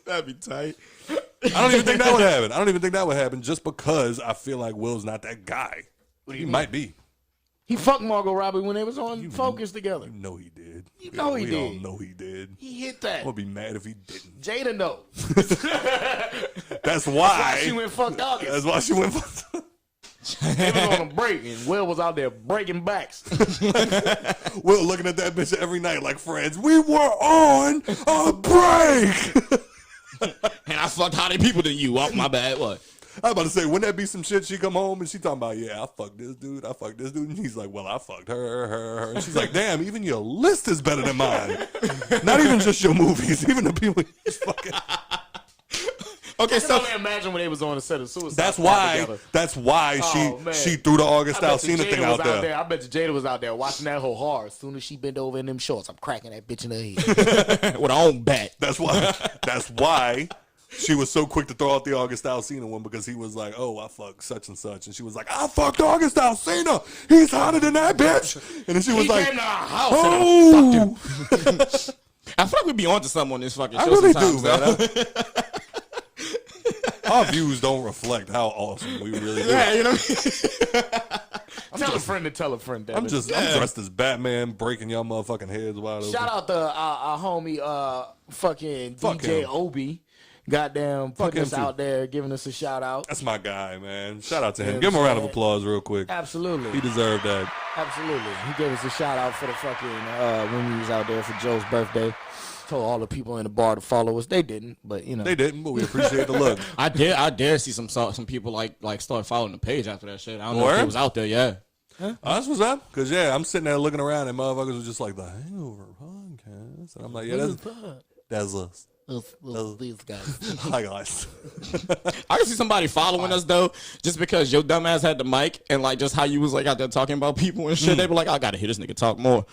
That'd be tight. I don't even think that would happen. I don't even think that would happen just because I feel like Will's not that guy. He might be. He fucked Margot Robbie when they was on Focus together. You know he did. You know he we did. all know he did. He hit I'm that. gonna be mad if he didn't. Jada know. That's why. She went fucked August. That's why she went. They was on a break, and Will was out there breaking backs. Will looking at that bitch every night like friends. We were on a break. And I fucked hotter people than you. Oh, my bad. What? I was about to say, wouldn't that be some shit? She come home and she talking about, yeah, I fucked this dude. And he's like, well, I fucked her. And she's like, damn, even your list is better than mine. Not even just your movies, even the people you fucking. Okay, I can so only imagine when they was on the set of Suicide. That's Squad why. together. That's why Oh, man. she threw the August I bet you Alsina Jada thing was out there. I bet you Jada was out there watching that whole hard. As soon as she bent over in them shorts, I'm cracking that bitch in the head. with her own bat. That's why. That's why. She was so quick to throw out the August Alsina one because he was like, oh, I fucked such and such. And she was like, I fucked August Alsina. He's hotter than that bitch. And then she was He like, came to our house oh. I feel like we be onto something on this fucking show I really sometimes, do, though. man. Our views don't reflect how awesome we really do. Yeah, you know what I mean? Tell a friend to tell a friend, damn I'm it. I'm dressed as Batman, breaking y'all motherfucking heads wide open. Shout out to our homie, fucking Fuck DJ him. Obi. Goddamn, putting him us too. out there, giving us a shout out. That's my guy, man. Shout out to him. Yeah, Give him a round of man. applause real quick. Absolutely. He deserved that. Absolutely. He gave us a shout out for the fucking when we was out there for Joe's birthday. Told all the people in the bar to follow us. They didn't, but you know. They didn't, but we appreciate the look. I dare see some people like start following the page after that shit. I don't know if Word? it was out there, yeah. Oh, that's what's up. Because, yeah, I'm sitting there looking around and motherfuckers was just like, the Hangover podcast. And I'm like, yeah, that's us. These guys. Hi, guys. I can see somebody following us though, just because your dumb ass had the mic and like just how you was like out there talking about people and shit. They be like, I gotta hear this nigga talk more.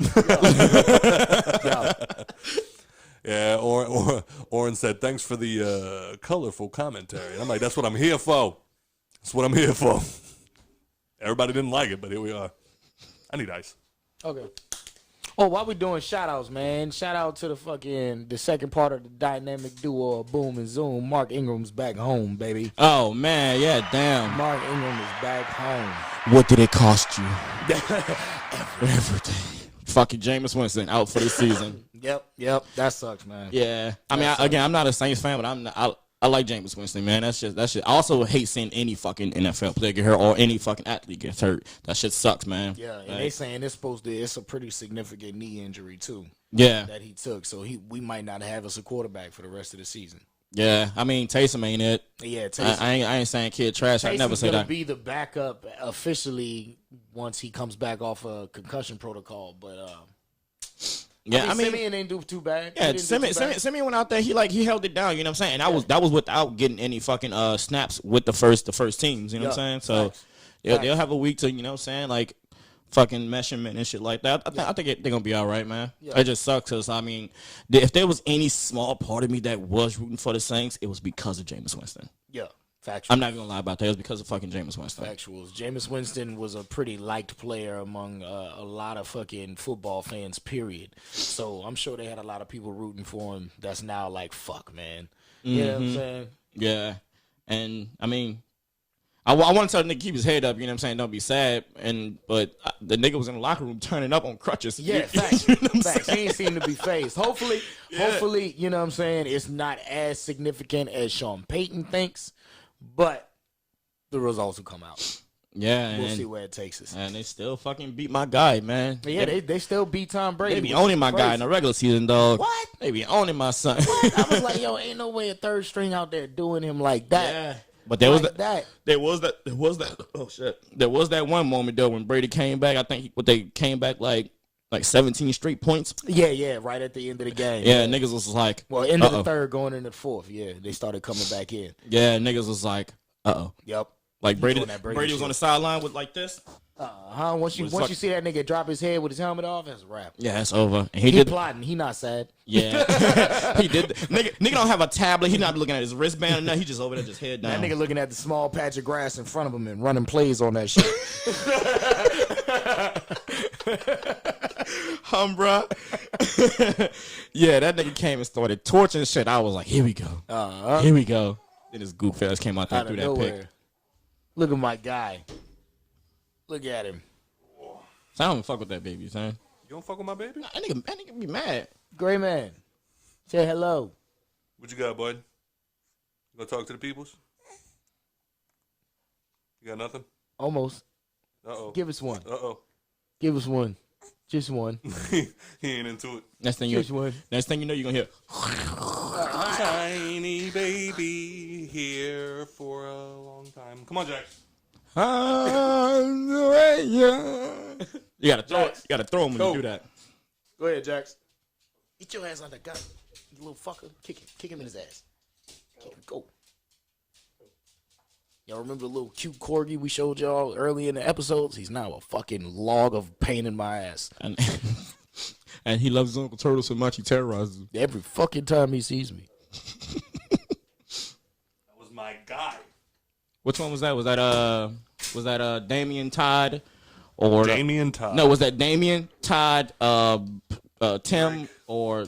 Yeah, Oren said, thanks for the colorful commentary. And I'm like, that's what I'm here for. That's what I'm here for. Everybody didn't like it, but here we are. I need ice. Okay. Oh, while we doing shout outs, man, shout out to the second part of the dynamic duo of Boom and Zoom. Mark Ingram's back home, baby. Oh man, yeah, damn. Mark Ingram is back home. What did it cost you? Everything. Fucking Jameis Winston out for the season. Yep. That sucks, man. Yeah. I mean, I'm not a Saints fan, but I like Jameis Winston, man. That's just. I also hate seeing any fucking NFL player get hurt or any fucking athlete get hurt. That shit sucks, man. Yeah, and they saying it's a pretty significant knee injury too. Yeah. That he took, so we might not have us a quarterback for the rest of the season. Yeah. I mean, Taysom ain't it. Yeah, Taysom. I ain't saying kid trash. I never say gonna that. be the backup officially once he comes back off a concussion protocol, but Yeah, I mean, Simeon didn't do too bad. yeah, Simeon went out there. He held it down. You know what I'm saying? And that was without getting any fucking snaps with the first teams. You know what I'm saying? So they'll have a week to, you know what I'm saying, like fucking measurement and shit like that. I think they're gonna be all right, man. Yeah. It just sucks because I mean, if there was any small part of me that was rooting for the Saints, it was because of Jameis Winston. Yeah. Factuals. I'm not gonna lie about that. It was because of fucking Jameis Winston. Factuals. Jameis Winston was a pretty liked player among a lot of fucking football fans, period. So I'm sure they had a lot of people rooting for him that's now like, fuck, man. You know what I'm saying? Yeah. And, I mean, I want to tell the nigga keep his head up, you know what I'm saying? Don't be sad. But the nigga was in the locker room turning up on crutches. Yeah, facts. You know what I'm Facts. saying? He ain't seem to be phased. Hopefully, you know what I'm saying, it's not as significant as Sean Payton thinks. But the results will come out. Yeah, we'll see where it takes us. And they still fucking beat my guy, man. Yeah, they still beat Tom Brady. They be owning my guy in the regular season, dog. What? They be owning my son. What? I was like, yo, ain't no way a third string out there doing him like that. Yeah. But there was that. There was that. Oh shit! There was that one moment though when Brady came back. I think they came back like 17 straight points. Yeah, right at the end of the game. Yeah, niggas was like, end of the third, going into the fourth. Yeah, they started coming back in. Yeah, niggas was like, Yep. Like Brady was on the sideline with like this. Once you see that nigga drop his head with his helmet off, that's a wrap. Yeah, it's over. And he plotting. He not sad. Yeah, he did. Nigga don't have a tablet. He not looking at his wristband or nothing. He just over there, just head down. That nigga looking at the small patch of grass in front of him and running plays on that shit. Bruh. Yeah, that nigga came and started torching shit. I was like, here we go. Here we go. Then this goof ass came out there and threw that pick. Look at my guy. Look at him. So I don't fuck with that baby, son. You don't fuck with my baby? Nah, that nigga be mad. Great man. Say hello. What you got, bud? You gonna talk to the peoples? You got nothing? Almost. Uh-oh. Give us one. Uh-oh. Give us one. Just one. He ain't into it. Next thing you know, you're gonna hear tiny baby here for a long time. Come on, Jack. You gotta throw it. You gotta throw him when you do that. Go ahead, Jax. Get your ass on the gun. You little fucker. Kick him in his ass. Go. Y'all remember the little cute corgi we showed y'all early in the episodes? He's now a fucking log of pain in my ass. And he loves his Uncle Turtle so much he terrorizes him. Every fucking time he sees me. That was my guy. Which one was that? Was that Damian Todd or Damian Todd? No, was that Damian Todd, Tim Drake. Or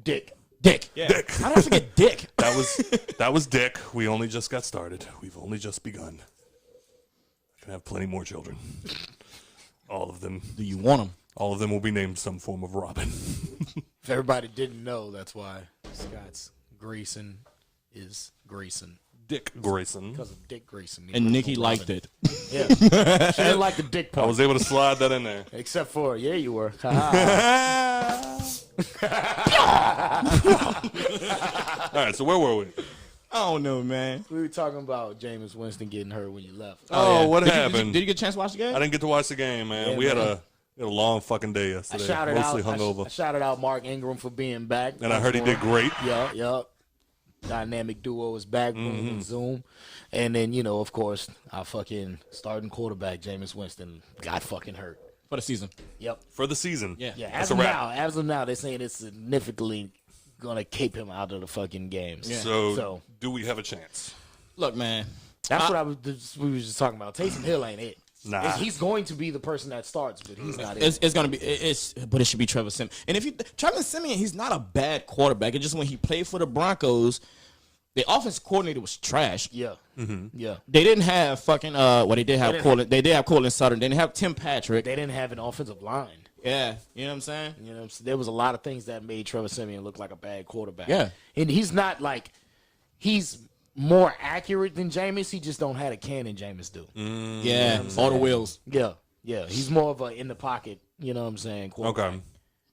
Dick? Yeah. Dick. How did I forget Dick? That was Dick. We only just got started. We've only just begun. I can have plenty more children. All of them. Do you want them? All of them will be named some form of Robin. If everybody didn't know, that's why Scott's Grayson is Grayson. Dick Grayson. Because of Dick Grayson. And Nikki liked it. Yeah. She didn't like the dick part. I was able to slide that in there. Except for, yeah, you were. All right, so where were we? I don't know, man. We were talking about Jameis Winston getting hurt when you left. Oh, yeah. What happened? Did you get a chance to watch the game? I didn't get to watch the game, man. Yeah, we had a long fucking day yesterday. Mostly hungover. I shouted out Mark Ingram for being back. And I heard he did great. Yup. Dynamic duo is back on Zoom. And then, of course, our fucking starting quarterback, Jameis Winston, got fucking hurt. For the season. Yep. For the season. Yeah. That's a wrap. As of now, they're saying it's significantly going to keep him out of the fucking games. Yeah. So, do we have a chance? Look, man. That's what we was just talking about. Taysom Hill ain't it. Nah. He's going to be the person that starts, but he's not. It's gonna be but it should be Trevor Siemian. And if you Trevor Siemian, he's not a bad quarterback. It's just when he played for the Broncos, the offensive coordinator was trash. Yeah, yeah. They didn't have fucking they did have Cortland. They did have Cortland Sutton. They didn't have Tim Patrick. They didn't have an offensive line. Yeah, you know what I'm saying? You know, there was a lot of things that made Trevor Siemian look like a bad quarterback. Yeah. And he's not like he's more accurate than Jameis. He just don't have a cannon Jameis do. Yeah, all the wheels. Yeah, yeah. He's more of a in the pocket. You know what I'm saying? Quarterback. Okay.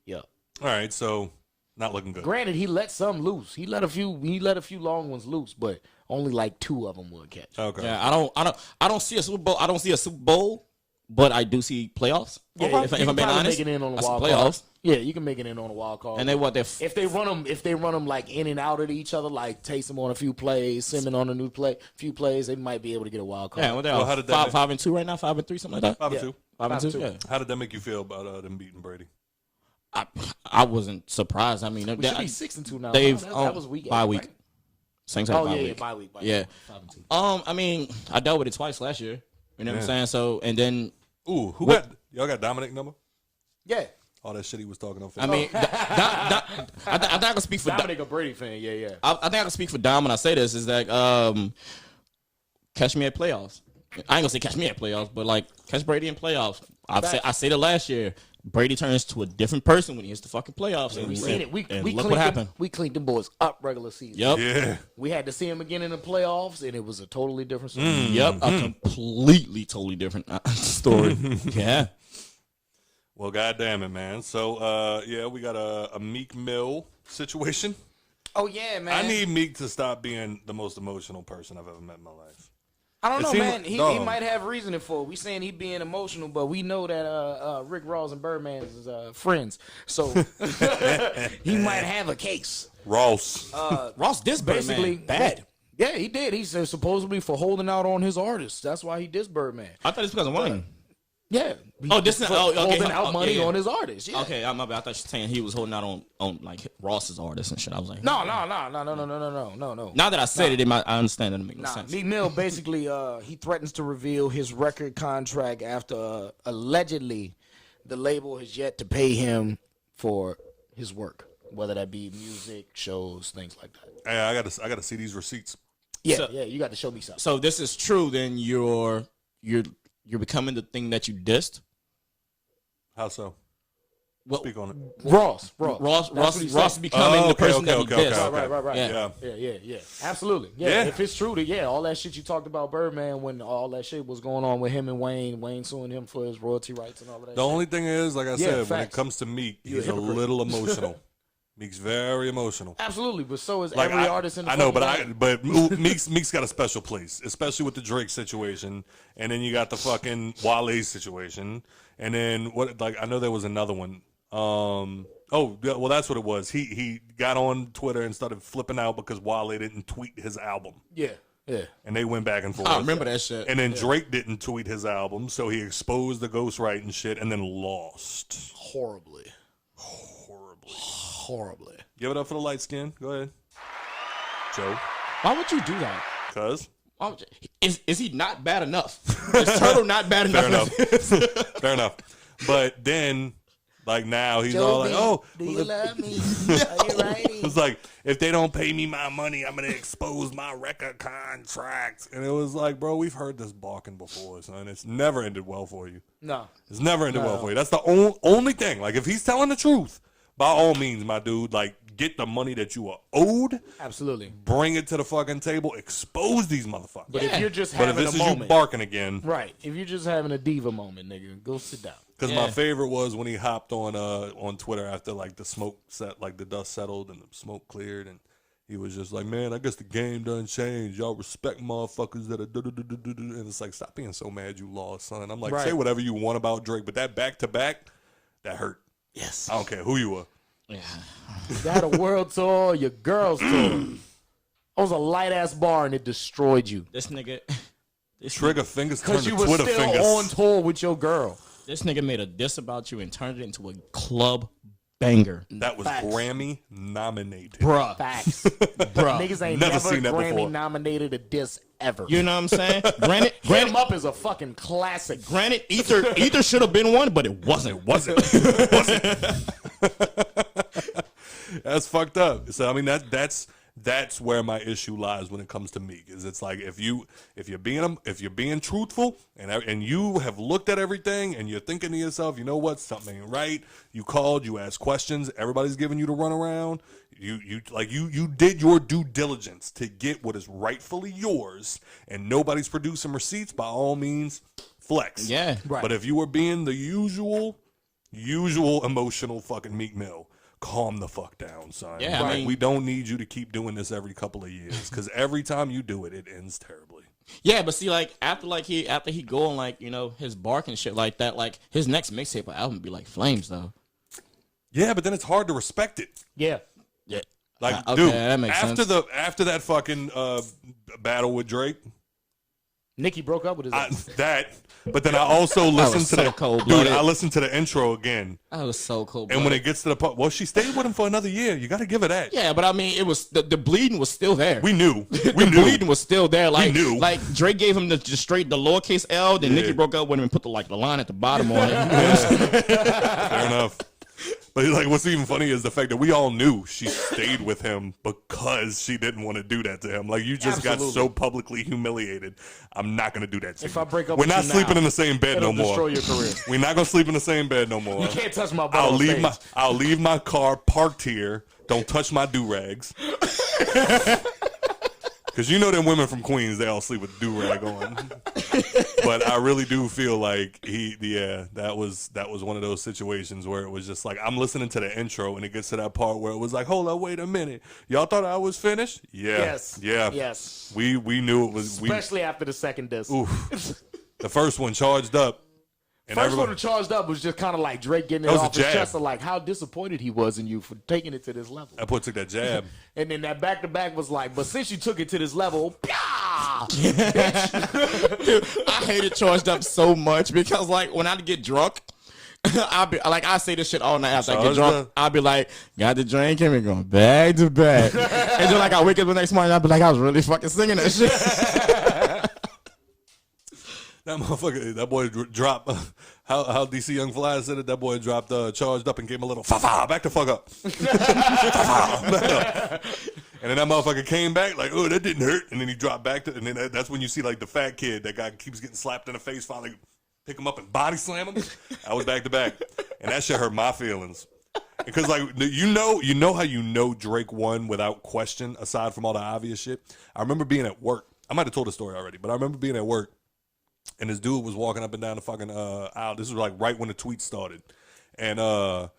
Yeah. All right, so not looking good. Granted, he let some loose. He let a few long ones loose, but only like 2 of them would catch. Okay. Yeah, I don't see a Super Bowl. I don't see a Super Bowl, but I do see playoffs. Yeah, If I'm being honest, make it in on the I see wild playoffs. card. Yeah, you can make it in on a wild card. And they what? They're if they run them like in and out of each other, like Taysom on a few plays, Simmons on a few plays, they might be able to get a wild card. yeah. Well, they're Well, how did that 5-2 right now, 5-3, something like that. 5-2. 5-2. Yeah. How did that make you feel about them beating Brady? I wasn't surprised. I mean, We should be 6-2 now. They've that was week 8, bye week. right? Saints had a Oh bye yeah, week. bye week. Yeah. 5-2. I mean, I dealt with it twice last year. You know what I'm saying? So, and then Ooh, y'all got Dominic number? Yeah. All that shit he was talking on. I mean, I think I can speak for Dominic a Brady fan. Yeah, yeah. I think I can speak for Dom when I say this is that catch me at playoffs. I ain't gonna say catch me at playoffs, but like catch Brady in playoffs. I say the last year Brady turns to a different person when he hits the fucking playoffs. And We seen it. We and look look what happened. We cleaned them boys up regular season. Yep. Yeah. We had to see him again in the playoffs, and it was a totally different story. Yep. A completely, totally different story. Yeah. Well, goddamn it, man. So, yeah, we got a Meek Mill situation. Oh yeah, man. I need Meek to stop being the most emotional person I've ever met in my life. I don't It know, seemed man. like- He dog. might have reasoning for it. We saying he being emotional, but we know that Rick Ross and Birdman is friends, so he might have a case. Ross. Ross dissed Basically, Birdman. Bad. Yeah, he did. He said supposedly for holding out on his artists. That's why he dissed Birdman. I thought it's because of money. Yeah. Oh, this is For okay. holding out money yeah. on his artists. Yeah. Okay, my bad. I thought you were saying he was holding out on like Ross's artists and shit. I was like, No. Now that I said it, I understand that it makes no Nah, sense. Meek Mill basically he threatens to reveal his record contract after allegedly the label has yet to pay him for his work, whether that be music, shows, things like that. Hey, I gotta see these receipts. Yeah, So- yeah, you got to show me something. So this is true. Then you're becoming the thing that you dissed. How so? Well, Speak on it. Ross Ross That's what he Ross said. becoming Oh, the okay, person that he okay, dissed. okay. Right. Yeah. Yeah. Absolutely. Yeah. Yeah. If it's true that all that shit you talked about Birdman when all that shit was going on with him and Wayne suing him for his royalty rights and all of that. The only thing is, like I said, when it facts. comes to Meek, You a he's a hypocrite. little emotional. Meek's very emotional. Absolutely, but so is Like every artist in the I know, fucking but game. Meek's got a special place, especially with the Drake situation, and then you got the fucking Wale situation, and then what? Like I know there was another one. Oh, yeah, well, that's what it was. He got on Twitter and started flipping out because Wale didn't tweet his album, Yeah. and they went back and forth. I remember that shit. And then Drake didn't tweet his album, so he exposed the ghostwriting shit, and then lost Horribly. Give it up for the light skin. Go ahead, Joe. Why would you do that? Cuz. Why would you- Is he not bad enough? Is Turtle not bad Fair enough? enough. Fair enough. But then, like now, he's all like, "Oh, do you love me? Are you writing? it's like if they don't pay me my money, I'm gonna expose my record contract." And it was like, bro, we've heard this barking before, son. It's never ended well for you. No. It's never ended well for you. That's the only thing. Like if he's telling the truth, by all means, my dude, like get the money that you are owed, Absolutely. bring it to the fucking table, expose these motherfuckers. But if you're just But if having this a is you moment, barking again, right? If you're just having a diva moment, nigga, go sit down. because Yeah. my favorite was when he hopped on Twitter after like the smoke set, like the dust settled and the smoke cleared, and he was just like, "Man, I guess the game done changed. Y'all respect motherfuckers that are do-do-do-do-do-do." And it's like, stop being so mad you lost, son. I'm like, Right. say whatever you want about Drake, but that back to back, that hurt. Yes. I don't care who you were. Yeah. You had a world tour, your girls tour. That was a light ass bar and it destroyed you This nigga. Trigger fingers turned because to you were Twitter still fingers. on tour with your girl. This nigga made a diss about you and turned it into a club banger. That was Facts. Grammy nominated. Bruh. Facts. Bruh. Niggas ain't Never never seen that Grammy before. nominated a diss ever. You know what I'm saying? Granted, Hit 'em Up is a fucking classic. Ether should have been one, but it wasn't. It wasn't. That's fucked up. So I mean that's where my issue lies when it comes to Meek. Is it's like if you're being truthful and you have looked at everything and you're thinking to yourself, you know what, something ain't right. You called, you asked questions, everybody's giving you the runaround. You did your due diligence to get what is rightfully yours, and nobody's producing receipts. By all means, flex. Yeah, right. But if you were being the usual emotional fucking Meek Mill, calm the fuck down, son. Yeah, I mean- we don't need you to keep doing this every couple of years, because every time you do it, it ends terribly. Yeah, but see, like after he go on like his bark and shit like that, like his next mixtape or album be like Flames though. Yeah, but then it's hard to respect it. Yeah. Yeah, Like, okay, dude, that makes after sense. after that fucking battle with Drake, Nicki broke up with his ex. but then I also listened was to so the cold-blooded. dude. I listened to the intro again, That was so cool. and when it gets to the part, well, she stayed with him for another year. You got to give her that. yeah, but I mean, it was the bleeding was still there. We knew. the We knew. bleeding was still there. Like, knew. like Drake gave him the lowercase L, then Yeah. Nicki broke up with him and put the line at the bottom on it. Fair enough. But like, what's even funny is the fact that we all knew she stayed with him because she didn't want to do that to him. Like, you just got Absolutely. so publicly humiliated. I'm not gonna do that to you. If I break up we're with not you sleeping now, in the same bed no It'll more. destroy your career. We're not gonna sleep in the same bed no more. You can't touch my butt I'll on leave stage. I'll leave my car parked here. Don't touch my do rags. Because you know them women from Queens, they all sleep with do rag on. But I really do feel like that was one of those situations where it was just like, I'm listening to the intro and it gets to that part where it was like, hold up, wait a minute, y'all thought I was finished? Yeah, Yes. yeah, Yes. We knew it was. Especially after the second disc. The first one charged up, and First everybody, one charged up was just kind of like Drake getting it That was a off his jab. chest of like how disappointed he was in you for taking it to this level. that boy took that jab. And then that back to back was like, but since you took it to this level, I hated Charged Up so much because like when I get drunk, I say this shit all night after I get Charged drunk. Up. I'll be like, got the drink and we going back to back. And then like I wake up the next morning, I'll be like, I was really fucking singing that shit. That motherfucker, that boy dropped. How DC Young Fly said it. That boy dropped, charged up and gave him a little fa back the fuck up. Fa-fa, back up. And then that motherfucker came back like, oh, that didn't hurt. And then he dropped back and then that's when you see like the fat kid, that guy keeps getting slapped in the face, finally pick him up and body slam him. I was back to back, and that shit hurt my feelings. Because like you know how you know Drake won without question, aside from all the obvious shit. I remember being at work. I might have told the story already, but I remember being at work. And this dude was walking up and down the fucking aisle. This was like right when the tweet started. And and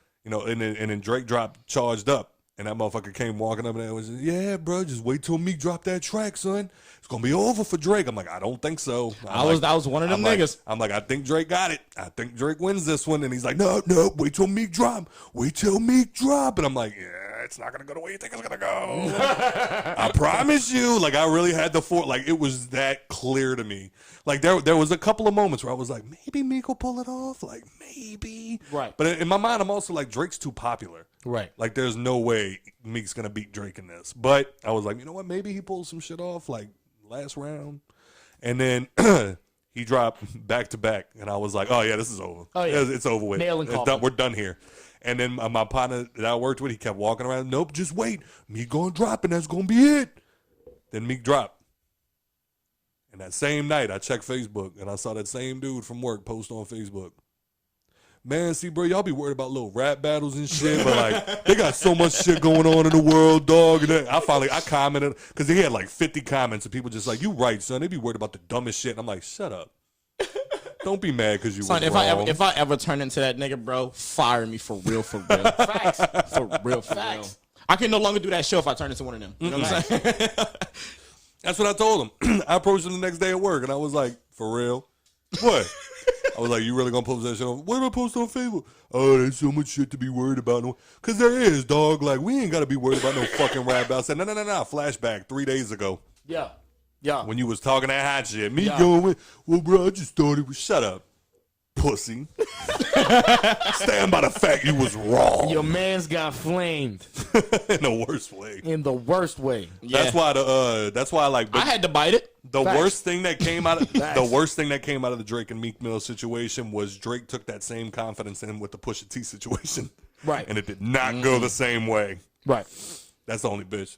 then Drake dropped Charged Up. And that motherfucker came walking up and was yeah, bro, just wait till Meek drop that track, son. It's gonna be over for Drake. I'm like, I don't think so. I was one of them niggas. I'm like, I think Drake got it. I think Drake wins this one. And he's like, no, wait till Meek drop. Wait till Meek drop. And I'm like, yeah, it's not gonna go the way you think it's gonna go. I promise you. Like, I really had like, it was that clear to me. Like, there was a couple of moments where I was like, maybe Meek will pull it off. Like, maybe. Right. But in my mind, I'm also like, Drake's too popular. right. Like, there's no way Meek's gonna beat Drake in this. But I was like, you know what? Maybe he pulls some shit off, like last round. And then he dropped back to back, and I was like, oh yeah, this is over. Oh, yeah. It's over with. Nail and It's coffin. done. We're done here. And then my partner that I worked with, he kept walking around. Nope, just wait. Meek gonna drop, and that's gonna be it. Then Meek dropped. And that same night, I checked Facebook, and I saw that same dude from work post on Facebook. Man, see, bro, y'all be worried about little rap battles and shit, but like, they got so much shit going on in the world, dog. And then I commented, because he had like 50 comments, and people just like, you right, son. They be worried about the dumbest shit. And I'm like, shut up. Don't be mad because you Son, was if wrong. I ever turn into that nigga, bro, fire me for real. Facts. For real. I can no longer do that show if I turn into one of them. You know what I'm saying? That's what I told him. I approached him the next day at work, and I was like, for real? What? I was like, you really gonna post that shit on? What am I post on Facebook? Oh, there's so much shit to be worried about. Because there is, dog. Like, we ain't got to be worried about no fucking rap battle. I said, no. Flashback 3 days ago Yeah. when you was talking that hot shit. Me Yeah. going with, well, bro, I just thought it was, shut up. pussy. Stand by the fact you was wrong. Your man's got flamed In the worst way. in the worst way. Yeah. That's why like I had to bite it. the Facts. worst thing that came out of Facts. the worst thing that came out of the Drake and Meek Mill situation was Drake took that same confidence in with the Pusha T situation. Right. And it did not go the same way. Right. That's the only bitch.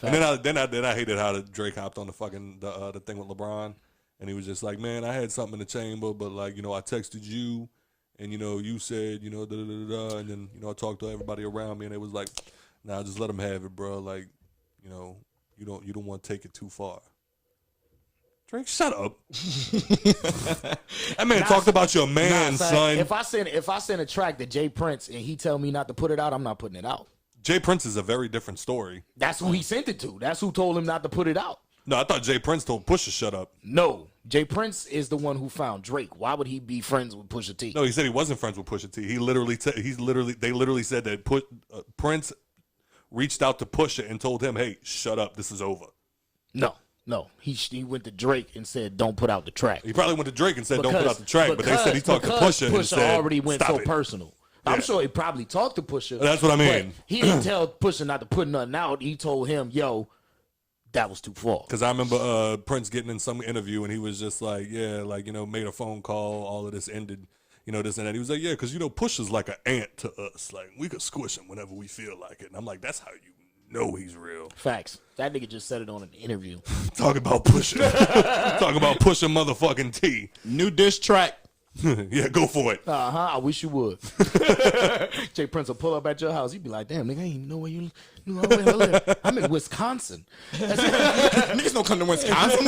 And then I hated how the Drake hopped on the fucking the thing with LeBron, and he was just like, man, I had something in the chamber, but like, you know, I texted you, and you know, you said, you know, da da da da, and then, you know, I talked to everybody around me, and it was like, nah, just let him have it, bro. Like, you know, you don't want to take it too far. Drake, shut up. That man talked about your man, son. If I send a track to Jay Prince and he tell me not to put it out, I'm not putting it out. Jay Prince is a very different story. That's who he sent it to. That's who told him not to put it out. No, I thought Jay Prince told Pusha shut up. No, Jay Prince is the one who found Drake. Why would he be friends with Pusha T? No, he said he wasn't friends with Pusha T. They literally said that Prince reached out to Pusha and told him, "Hey, shut up. This is over." No. He went to Drake and said, "Don't put out the track." He probably went to Drake and said, "Don't put out the track," but they said he talked to Pusha and said, already went "Stop so it." personal. I'm sure he probably talked to Pusha. That's what I mean. But he didn't tell Pusha not to put nothing out. He told him, "Yo, that was too far." Because I remember Prince getting in some interview and he was just like, "Yeah, like, you know, made a phone call. All of this ended, you know, this and that." He was like, "Yeah, because, you know, Pusha's like an ant to us. Like, we could squish him whenever we feel like it." And I'm like, that's how you know he's real. Facts. That nigga just said it on an interview. Talk about Pusha. Talk about Pusha motherfucking T. New diss track. Yeah, go for it. I wish you would. Jay Prince will pull up at your house. He'd be like, "Damn, nigga, I ain't even know where you live. I'm in Wisconsin." Niggas don't come to Wisconsin.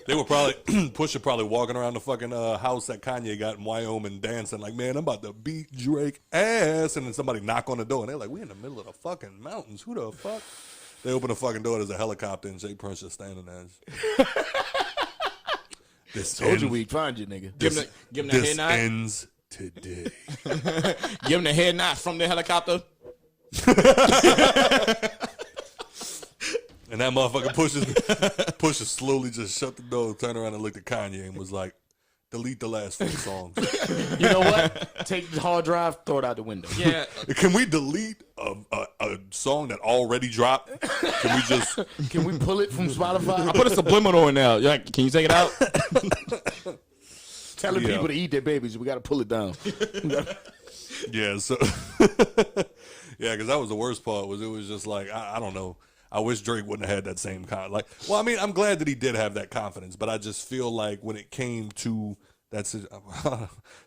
They were probably Pusha probably walking around the fucking house that Kanye got in Wyoming dancing like, "Man, I'm about to beat Drake ass," and then somebody knock on the door and they're like, "We in the middle of the fucking mountains. Who the fuck?" They open the fucking door. There's a helicopter and Jay Prince just standing there. This Told you we'd find you, nigga. Give him the head this nod. ends today. Give him the head nod from the helicopter. And that motherfucker pushes slowly just shut the door, turned around and looked at Kanye and was like, "Delete the last 4 songs." You know what? Take the hard drive, throw it out the window. Yeah. Can we delete a song that already dropped? Can we just... Can we pull it from Spotify? I put a subliminal in there. You're like, can you take it out? Telling Yeah. people to eat their babies. We got to pull it down. Yeah, so... Yeah, because that was the worst part. It was just like, I don't know. I wish Drake wouldn't have had that same well, I mean, I'm glad that he did have that confidence, but I just feel like when it came to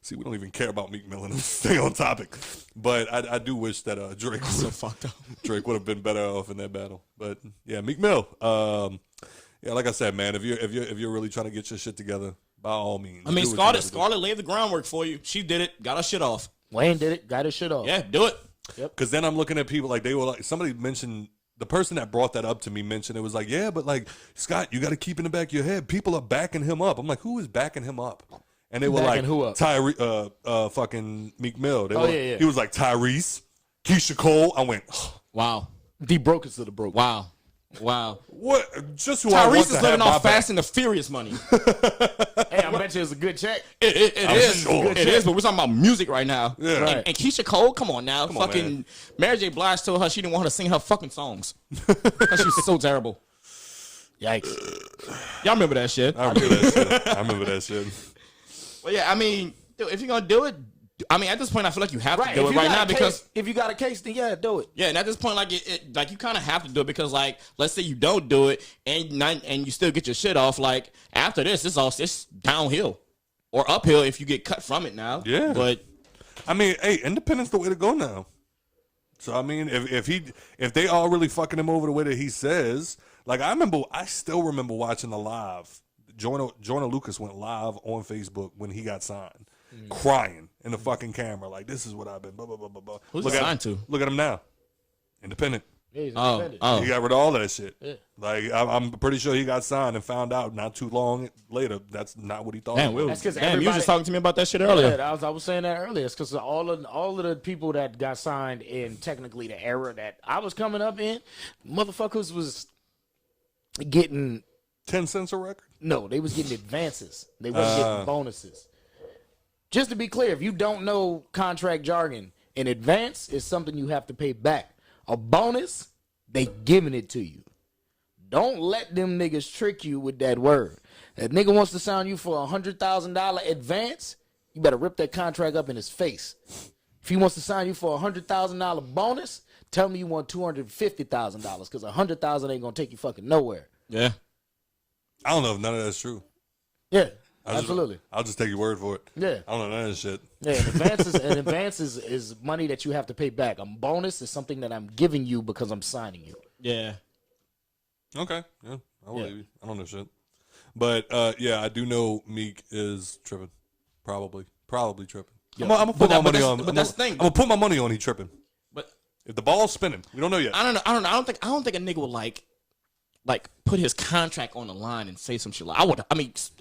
see, we don't even care about Meek Mill and stay on topic. But I do wish that Drake Drake would have been better off in that battle. But yeah, Meek Mill. Yeah, like I said, man, if you're really trying to get your shit together, by all means. I mean, do what you gotta do. Scarlett laid the groundwork for you. She did it. Got her shit off. Wayne did it. Got his shit off. Yeah, do it. Because then I'm looking at people like they were like, somebody mentioned, the person that brought that up to me mentioned, it was like, yeah, but like, Scott, you got to keep in the back of your head, people are backing him up. I'm like, who is backing him up? And they were Backing like, who up? fucking Meek Mill. Yeah. He was like, Tyrese, Keisha Cole. I went, Wow. The brokest of the broke. Wow. what? Just who I want Tyrese to is living have my off back. Fast and the Furious money. Hey, I bet you it's a good check. It is. sure. It is, but we're talking about music right now. Yeah. Right. And Keisha Cole, come on now. on, fucking man. Mary J. Blige told her she didn't want her to sing her fucking songs. Because she was so terrible. Yikes. Y'all remember that shit. I remember that shit. Well, yeah, I mean, dude, if you're going to do it, I mean, at this point, I feel like you have to do it if you right got now a because... case, if you got a case, then yeah, do it. Yeah, and at this point, like like you kind of have to do it because, like, let's say you don't do it and you still get your shit off. Like after this, it's downhill or uphill if you get cut from it now. Yeah. but I mean, hey, independent's the way to go now. So I mean, if they all really fucking him over the way that he says, like I still remember watching the live. Joyner Lucas went live on Facebook when he got signed, crying in the fucking camera, like, this is what I've been, blah, blah, blah, blah, blah. Who's he signed to? Look at him now. Independent. Yeah, he's Oh, independent. oh. He got rid of all that shit. Yeah. Like, I'm pretty sure he got signed and found out not too long later that's not what he thought. Damn, it was. That's 'cause you was everybody- just talking to me about that shit earlier. Yeah, I was saying that earlier. It's because all of the people that got signed in technically the era that I was coming up in, motherfuckers was getting 10 cents a record? no, they was getting advances. They wasn't getting bonuses. Just to be clear, if you don't know contract jargon, an advance is something you have to pay back. A bonus, they giving it to you. Don't let them niggas trick you with that word. If nigga wants to sign you for $100,000 advance, you better rip that contract up in his face. If he wants to sign you for $100,000 bonus, tell me you want $250,000 because $100,000 ain't gonna take you fucking nowhere. Yeah. I don't know if none of that's true. Yeah, absolutely. I'll just take your word for it. Yeah. I don't know none of that shit. Yeah, an advance is money that you have to pay back. A bonus is something that I'm giving you because I'm signing you. Yeah. Okay. Yeah, I believe Yeah. you. I don't know shit. But, yeah, I do know Meek is tripping. Probably tripping. Yeah. I'm gonna put my money on. But that's the thing. I'm gonna put my money on he tripping. But If the ball's spinning, we don't know yet. I don't know. I don't think a nigga would like put his contract on the line and say some shit. Like, I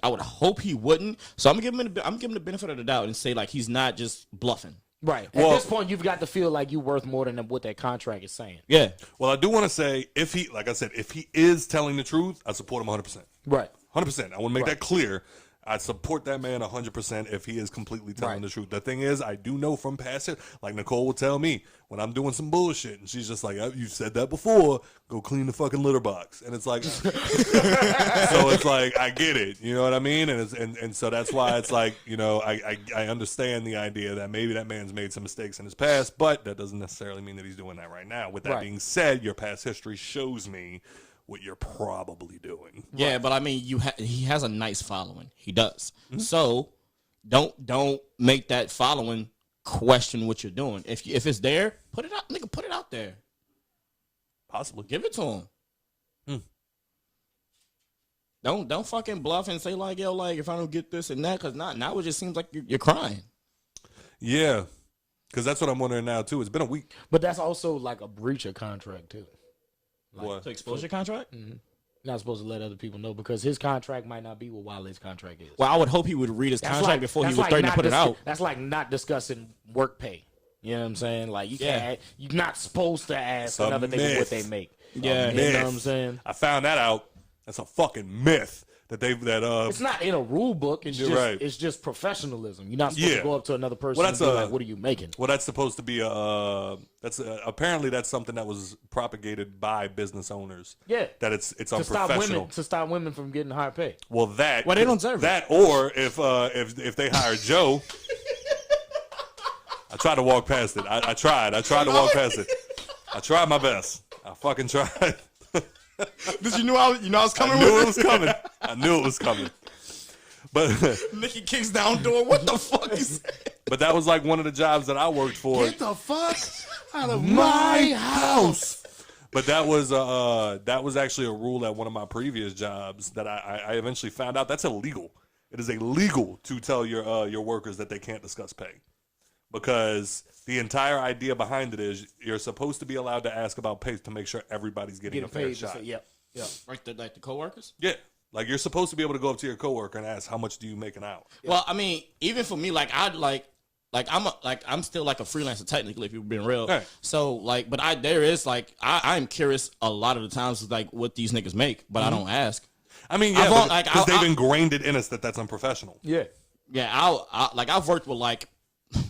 would hope he wouldn't. So I'm giving him the benefit of the doubt and say like he's not just bluffing. Right. At Well- this point, you've got to feel like you're worth more than what that contract is saying. Yeah. Well, I do want to say, if he is telling the truth, I support him 100%. Right. 100%. I want to make that clear. I support that man 100% if he is completely telling the truth. The thing is, I do know from past it, like Nicole will tell me when I'm doing some bullshit, and she's just like, "You said that before. Go clean the fucking litter box." And it's like, so it's like I get it, you know what I mean? And so that's why it's like, you know, I understand the idea that maybe that man's made some mistakes in his past, but that doesn't necessarily mean that he's doing that right now. With that being said, your past history shows me what you're probably doing. Yeah, but I mean, he has a nice following. He does. So don't make that following question what you're doing. If it's there, put it out, nigga. Put it out there. Possibly. Give it to him. Don't fucking bluff and say like, yo, like if I don't get this and that, because now it just seems like you're crying. Yeah, because that's what I'm wondering now too. It's been a week. But that's also like a breach of contract too. What? To expose your contract? You're not supposed to let other people know because his contract might not be what Wale's contract is. Well, I would hope he would read his contract before he was threatening to put it out. That's like not discussing work pay. You know what I'm saying? Like you can't. You're not supposed to ask a another nigga what myth. they make. Yeah. You know what I'm saying? I found that out. That's a fucking myth that It's not in a rule book. It's You're just right. it's just professionalism. You're not supposed Yeah. to go up to another person Well, and that's be a- like, "What are you making?" well, that's supposed to be apparently that's something that was propagated by business owners. Yeah. That it's To stop unprofessional. women from getting higher pay. Well, they don't deserve that. Or if they hire Joe, I tried to walk past it. I tried to walk past it. I tried my best. I fucking tried. Did you know I was coming I knew it was coming. I knew it was coming. But Nikki kicks down door. What the fuck is that? but that was like one of the jobs that I worked for. Get the fuck out of my house. But that was actually a rule at one of my previous jobs that I eventually found out that's illegal. It is illegal to tell your workers that they can't discuss pay, because the entire idea behind it is you're supposed to be allowed to ask about pay to make sure everybody's getting a fair paid. shot. Yep. Like the coworkers? Yeah, like you're supposed to be able to go up to your coworker and ask how much do you make an hour. Well, I mean, even for me, I'm still like a freelancer technically, if you've been real. Right. So but I'm curious a lot of the times like what these niggas make, but I don't ask. I mean, I've yeah, al- like, because I'll- they've ingrained it in us that that's unprofessional. Yeah. Yeah, I've worked with like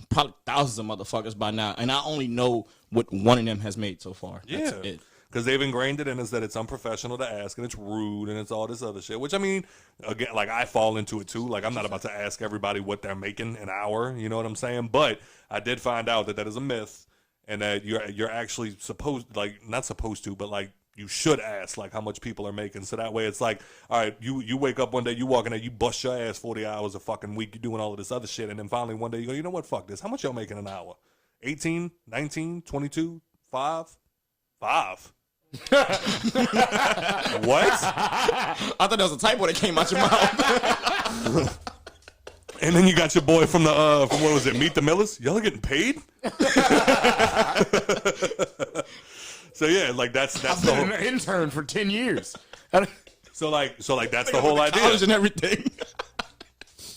probably thousands of motherfuckers by now, and I only know what one of them has made so far. That's Yeah, it. because they've ingrained it in us that it's unprofessional to ask and it's rude and it's all this other shit. Which I mean, again, like I fall into it too. Like I'm not about to ask everybody what they're making an hour. You know what I'm saying? But I did find out that is a myth, and that you're actually supposed, like not supposed to, but like you should ask like how much people are making. So that way it's like, all right, you wake up one day, you walk in there, you bust your ass 40 hours a fucking week, you doing all of this other shit, and then finally one day you go, you know what, fuck this. How much y'all making an hour? 18, 19, 22, 5? 5. What? I thought that was a typo that came out your mouth. And then you got your boy from the from what was it, Meet the Millers? Y'all are getting paid? So yeah, like that's I've the been whole, an intern for 10 years. so like that's the whole idea. College and everything.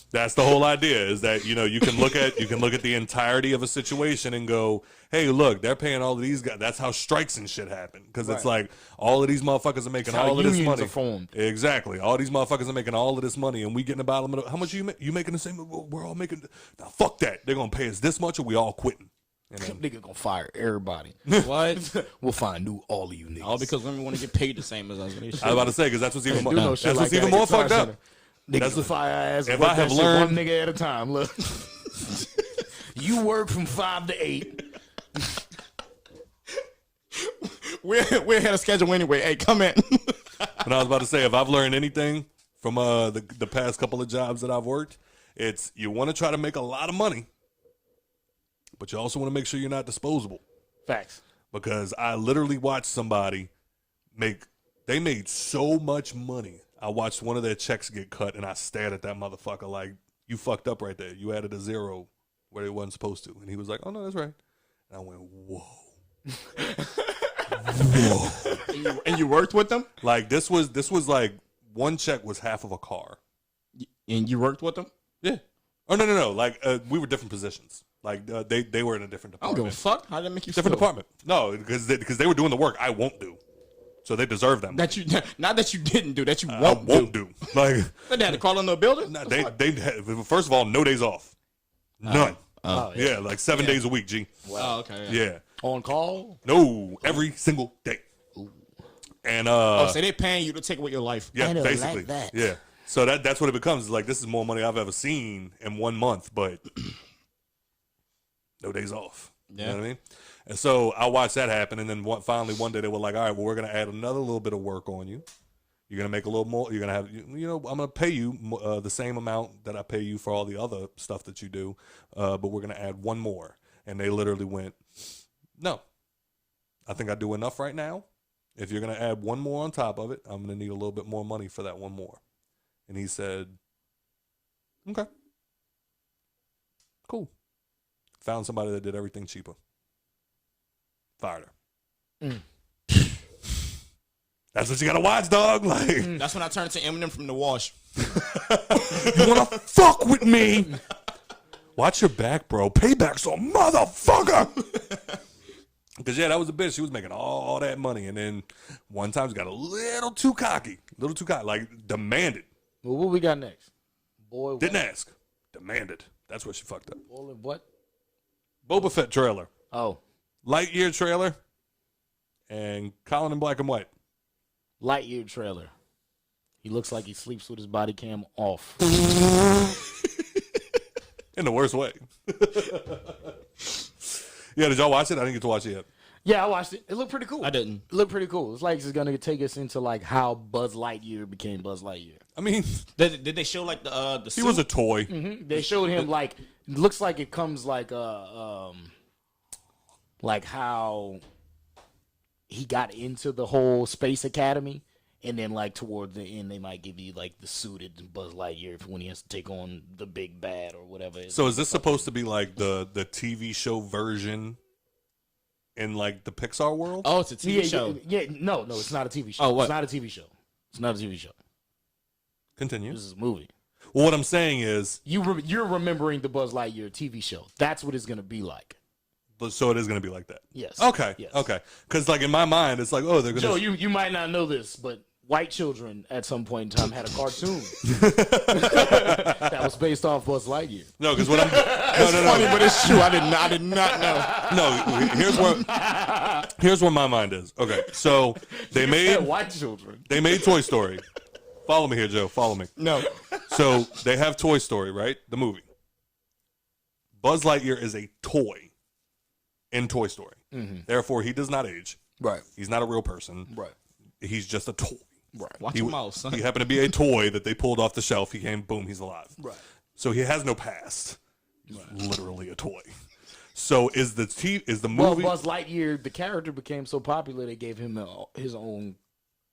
That's the whole idea, is that, you know, you can look at the entirety of a situation and go, hey, look, they're paying all of these guys. That's how strikes and shit happen, because it's like all of these motherfuckers are making all of this money. Are formed. Exactly, all these motherfuckers are making all of this money, and we getting the bottom of the, how much you making the same? We're all making. Now fuck that. They're gonna pay us this much, or we all quitting. And then, Nigga gonna fire everybody. What? We'll find new all of you niggas. All because women want to get paid the same as us. I was about to say, because that's what's even more, do no that's shit what's like even that. more Guitar fucked up. Center. Niggas will fire ass. If Work I have that shit learned- one nigga at a time. Look, you work from 5 to 8. We're ahead of schedule anyway. Hey, come in. And I was about to say, if I've learned anything from the past couple of jobs that I've worked, it's you want to try to make a lot of money, but you also want to make sure you're not disposable. Facts. Because I literally watched somebody they made so much money. I watched one of their checks get cut, and I stared at that motherfucker like, you fucked up right there. You added a zero where it wasn't supposed to. And he was like, oh, no, that's right. And I went, whoa. Whoa. And you worked with them? Like, this was like, one check was half of a car. And you worked with them? Yeah. Oh, no. Like, we were different positions. Like, they were in a different I don't department. give a fuck. How did that make you Different feel? department. No, because they were doing the work I won't do. So they deserve them. That you not that you didn't do, that you I won't, won't do. Like, They had to call in the building? nah, they had, first of all, no days off. None. Oh, Yeah, like 7 days a week, G. Oh, okay. Yeah. On call. No, every single day. And Oh, so they're paying you to take away your life. yeah, I don't basically. like that. Yeah. So that's what it becomes. Like, this is more money I've ever seen in 1 month, but no days off. You know what I mean? And so I watched that happen, and then finally one day they were like, all right, well, we're going to add another little bit of work on you. You're going to make a little more. You're going to have, you know, I'm going to pay you the same amount that I pay you for all the other stuff that you do, but we're going to add one more. And they literally went, no, I think I do enough right now. If you're going to add one more on top of it, I'm going to need a little bit more money for that one more. And he said, okay, cool. Found somebody that did everything cheaper. Fired her. That's what you gotta watch, dog. Like, That's when I turned to Eminem from The Wash. you wanna fuck with me? Watch your back, bro. Payback's a motherfucker. Because, yeah, that was a bitch. She was making all that money. And then one time she got a little too cocky. Like, demanded. Well, what we got next? Boy, what? Didn't ask. Demanded. That's where she fucked up. Boy, what? Boba Fett trailer. Oh, Lightyear trailer. And Colin in black and white. Lightyear trailer. He looks like he sleeps with his body cam off. In the worst way. Yeah, did y'all watch it? I didn't get to watch it yet. Yeah, I watched it. It looked pretty cool. I didn't. It looked pretty cool. It's like it's gonna take us into like how Buzz Lightyear became Buzz Lightyear. I mean, Did they show like the he suit? was a toy. They showed him like it looks like it comes like how he got into the whole Space Academy, and then like toward the end they might give you like the suited Buzz Lightyear for when he has to take on the big bad or whatever. So is this supposed to be like the TV show version in like the Pixar world? Oh, it's a TV show. No, it's not a TV show. Oh, what? It's not a TV show. It's not a TV show. Continue. This is a movie. Well, what I'm saying is, You're remembering the Buzz Lightyear TV show. That's what it's gonna be like. so it is going to be like that. Yes. Okay. Yes. Okay. Because like in my mind, it's like, oh, they're going Joe, to. you might not know this, but white children at some point in time had a cartoon that was based off Buzz Lightyear. No, because what I'm. Funny, but it's true. I did not know. No, here's where my mind is. Okay, so they made White children. Toy Story. Follow me here, Joe. Follow me. No. So they have Toy Story, right? The movie. Buzz Lightyear is a toy in Toy Story. Therefore, he does not age. Right. He's not a real person. Right. He's just a toy. Right. Watch your mouth, son. He happened to be a toy that they pulled off the shelf. He came, boom, he's alive. Right. So he has no past. He's literally a toy. So is the Well, movie? Buzz Lightyear, the character became so popular they gave him his own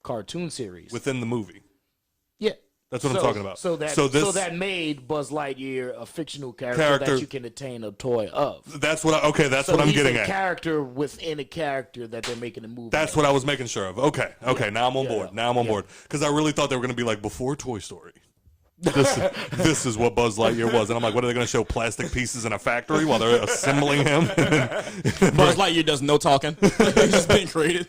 cartoon series. Within the movie. Yeah. That's what I'm talking about. So that made Buzz Lightyear a fictional character that you can attain a toy of. That's what I'm He's getting a at. character within a character that they're making a movie. That's what I was making sure of. Okay. Now I'm on board. Now I'm on Yeah. board. Because I really thought they were going to be like before Toy Story. this is what Buzz Lightyear was. And I'm like, what are they going to show? Plastic pieces in a factory while they're assembling him? Buzz Lightyear does no talking. He's just being created.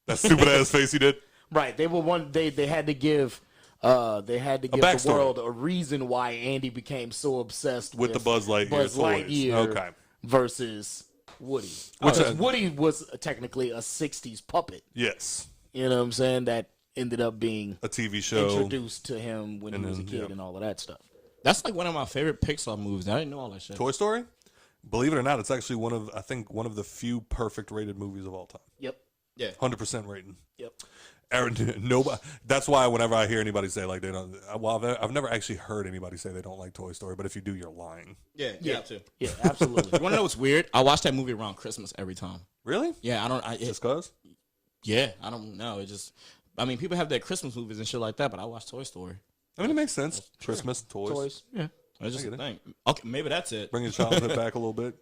That stupid ass face he did. Right. They had to give the world a reason why Andy became so obsessed With the Buzz Lightyear Buzz toys. Lightyear Okay. versus Woody. Which Because Woody was technically a 60s puppet. Yes. You know what I'm saying? That ended up being A TV show. introduced to him when he was a then, kid yeah. and all of that stuff. That's like one of my favorite Pixar movies. I didn't know all that shit. Toy Story? Believe it or not, it's actually one of the few perfect rated movies of all time. Yep. Yeah. 100% rating. Yep. Aaron, nobody. That's why whenever I hear anybody say like they don't, well, I've never actually heard anybody say they don't like Toy Story. But if you do, you're lying. Yeah, Yeah. too. Yeah, absolutely. You want to know what's weird? I watch that movie around Christmas every time. Really? Yeah, Just cause? Yeah, I don't know. It just, I mean, people have their Christmas movies and shit like that, but I watch Toy Story. I mean, it makes sense. Christmas toys. Toys. Yeah. It's just I a get it. thing. Okay, maybe that's it. Bring your childhood back a little bit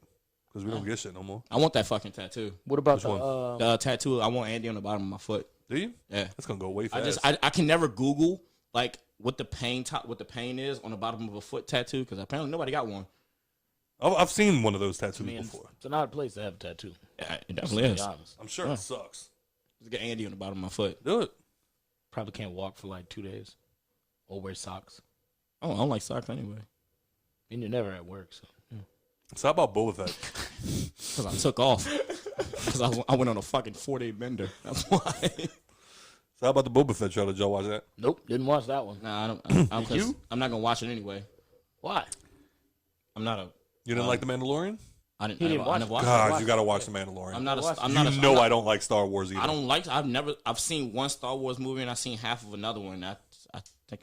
because we don't get shit no more. I want that fucking tattoo. What about Which the one? The tattoo. I want Andy on the bottom of my foot. Do you? Yeah. That's gonna go way I fast. just I can never Google like what the pain is on the bottom of a foot tattoo because apparently nobody got one. I've seen one of those tattoos I mean, before. it's an odd place to have a tattoo. Yeah, it To definitely be is. honest. I'm sure it sucks. Just get Andy on the bottom of my foot. Do it. Probably can't walk for like 2 days. Or wear socks. Oh, I don't like socks anyway. And you're never at work, so. So how about Boba Fett? Because I took off. Because I went on a fucking 4-day bender. That's why. So how about the Boba Fett trailer? Did y'all watch that? Nope, didn't watch that one. Nah, I don't. I'm, Did you? I'm not gonna watch it anyway. Why? I'm not a. You didn't like the Mandalorian? I didn't. He didn't I watch never it. watched God, it. you got to watch the Mandalorian. I'm not a. Watch I'm it. not a. You I'm know not- I don't like Star Wars either. I don't like. I've seen one Star Wars movie and I've seen half of another one. I think.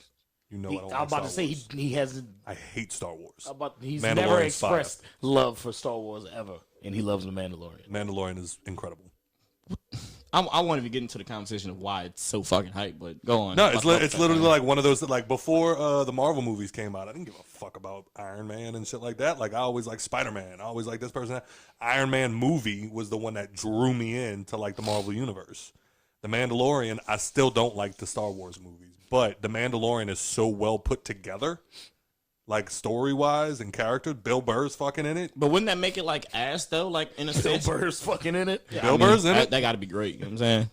You know He, I don't I'm like about Star to say Wars. he hasn't. I hate Star Wars. He's Mandalorian's never fire. expressed love for Star Wars ever, and he loves the Mandalorian. Mandalorian is incredible. I won't even get into the conversation of why it's so fucking hype, but go on. No, it's literally like one of those that like before the Marvel movies came out, I didn't give a fuck about Iron Man and shit like that. Like I always like Spider-Man. I always like this person. Iron Man movie was the one that drew me into like the Marvel universe. The Mandalorian, I still don't like the Star Wars movies, but the Mandalorian is so well put together, like story-wise and character. Bill Burr's fucking in it. But wouldn't that make it like ass though? Like in a Bill sense, Burr's fucking in it. Bill Burr's in it. That got to be great. You know what I'm saying?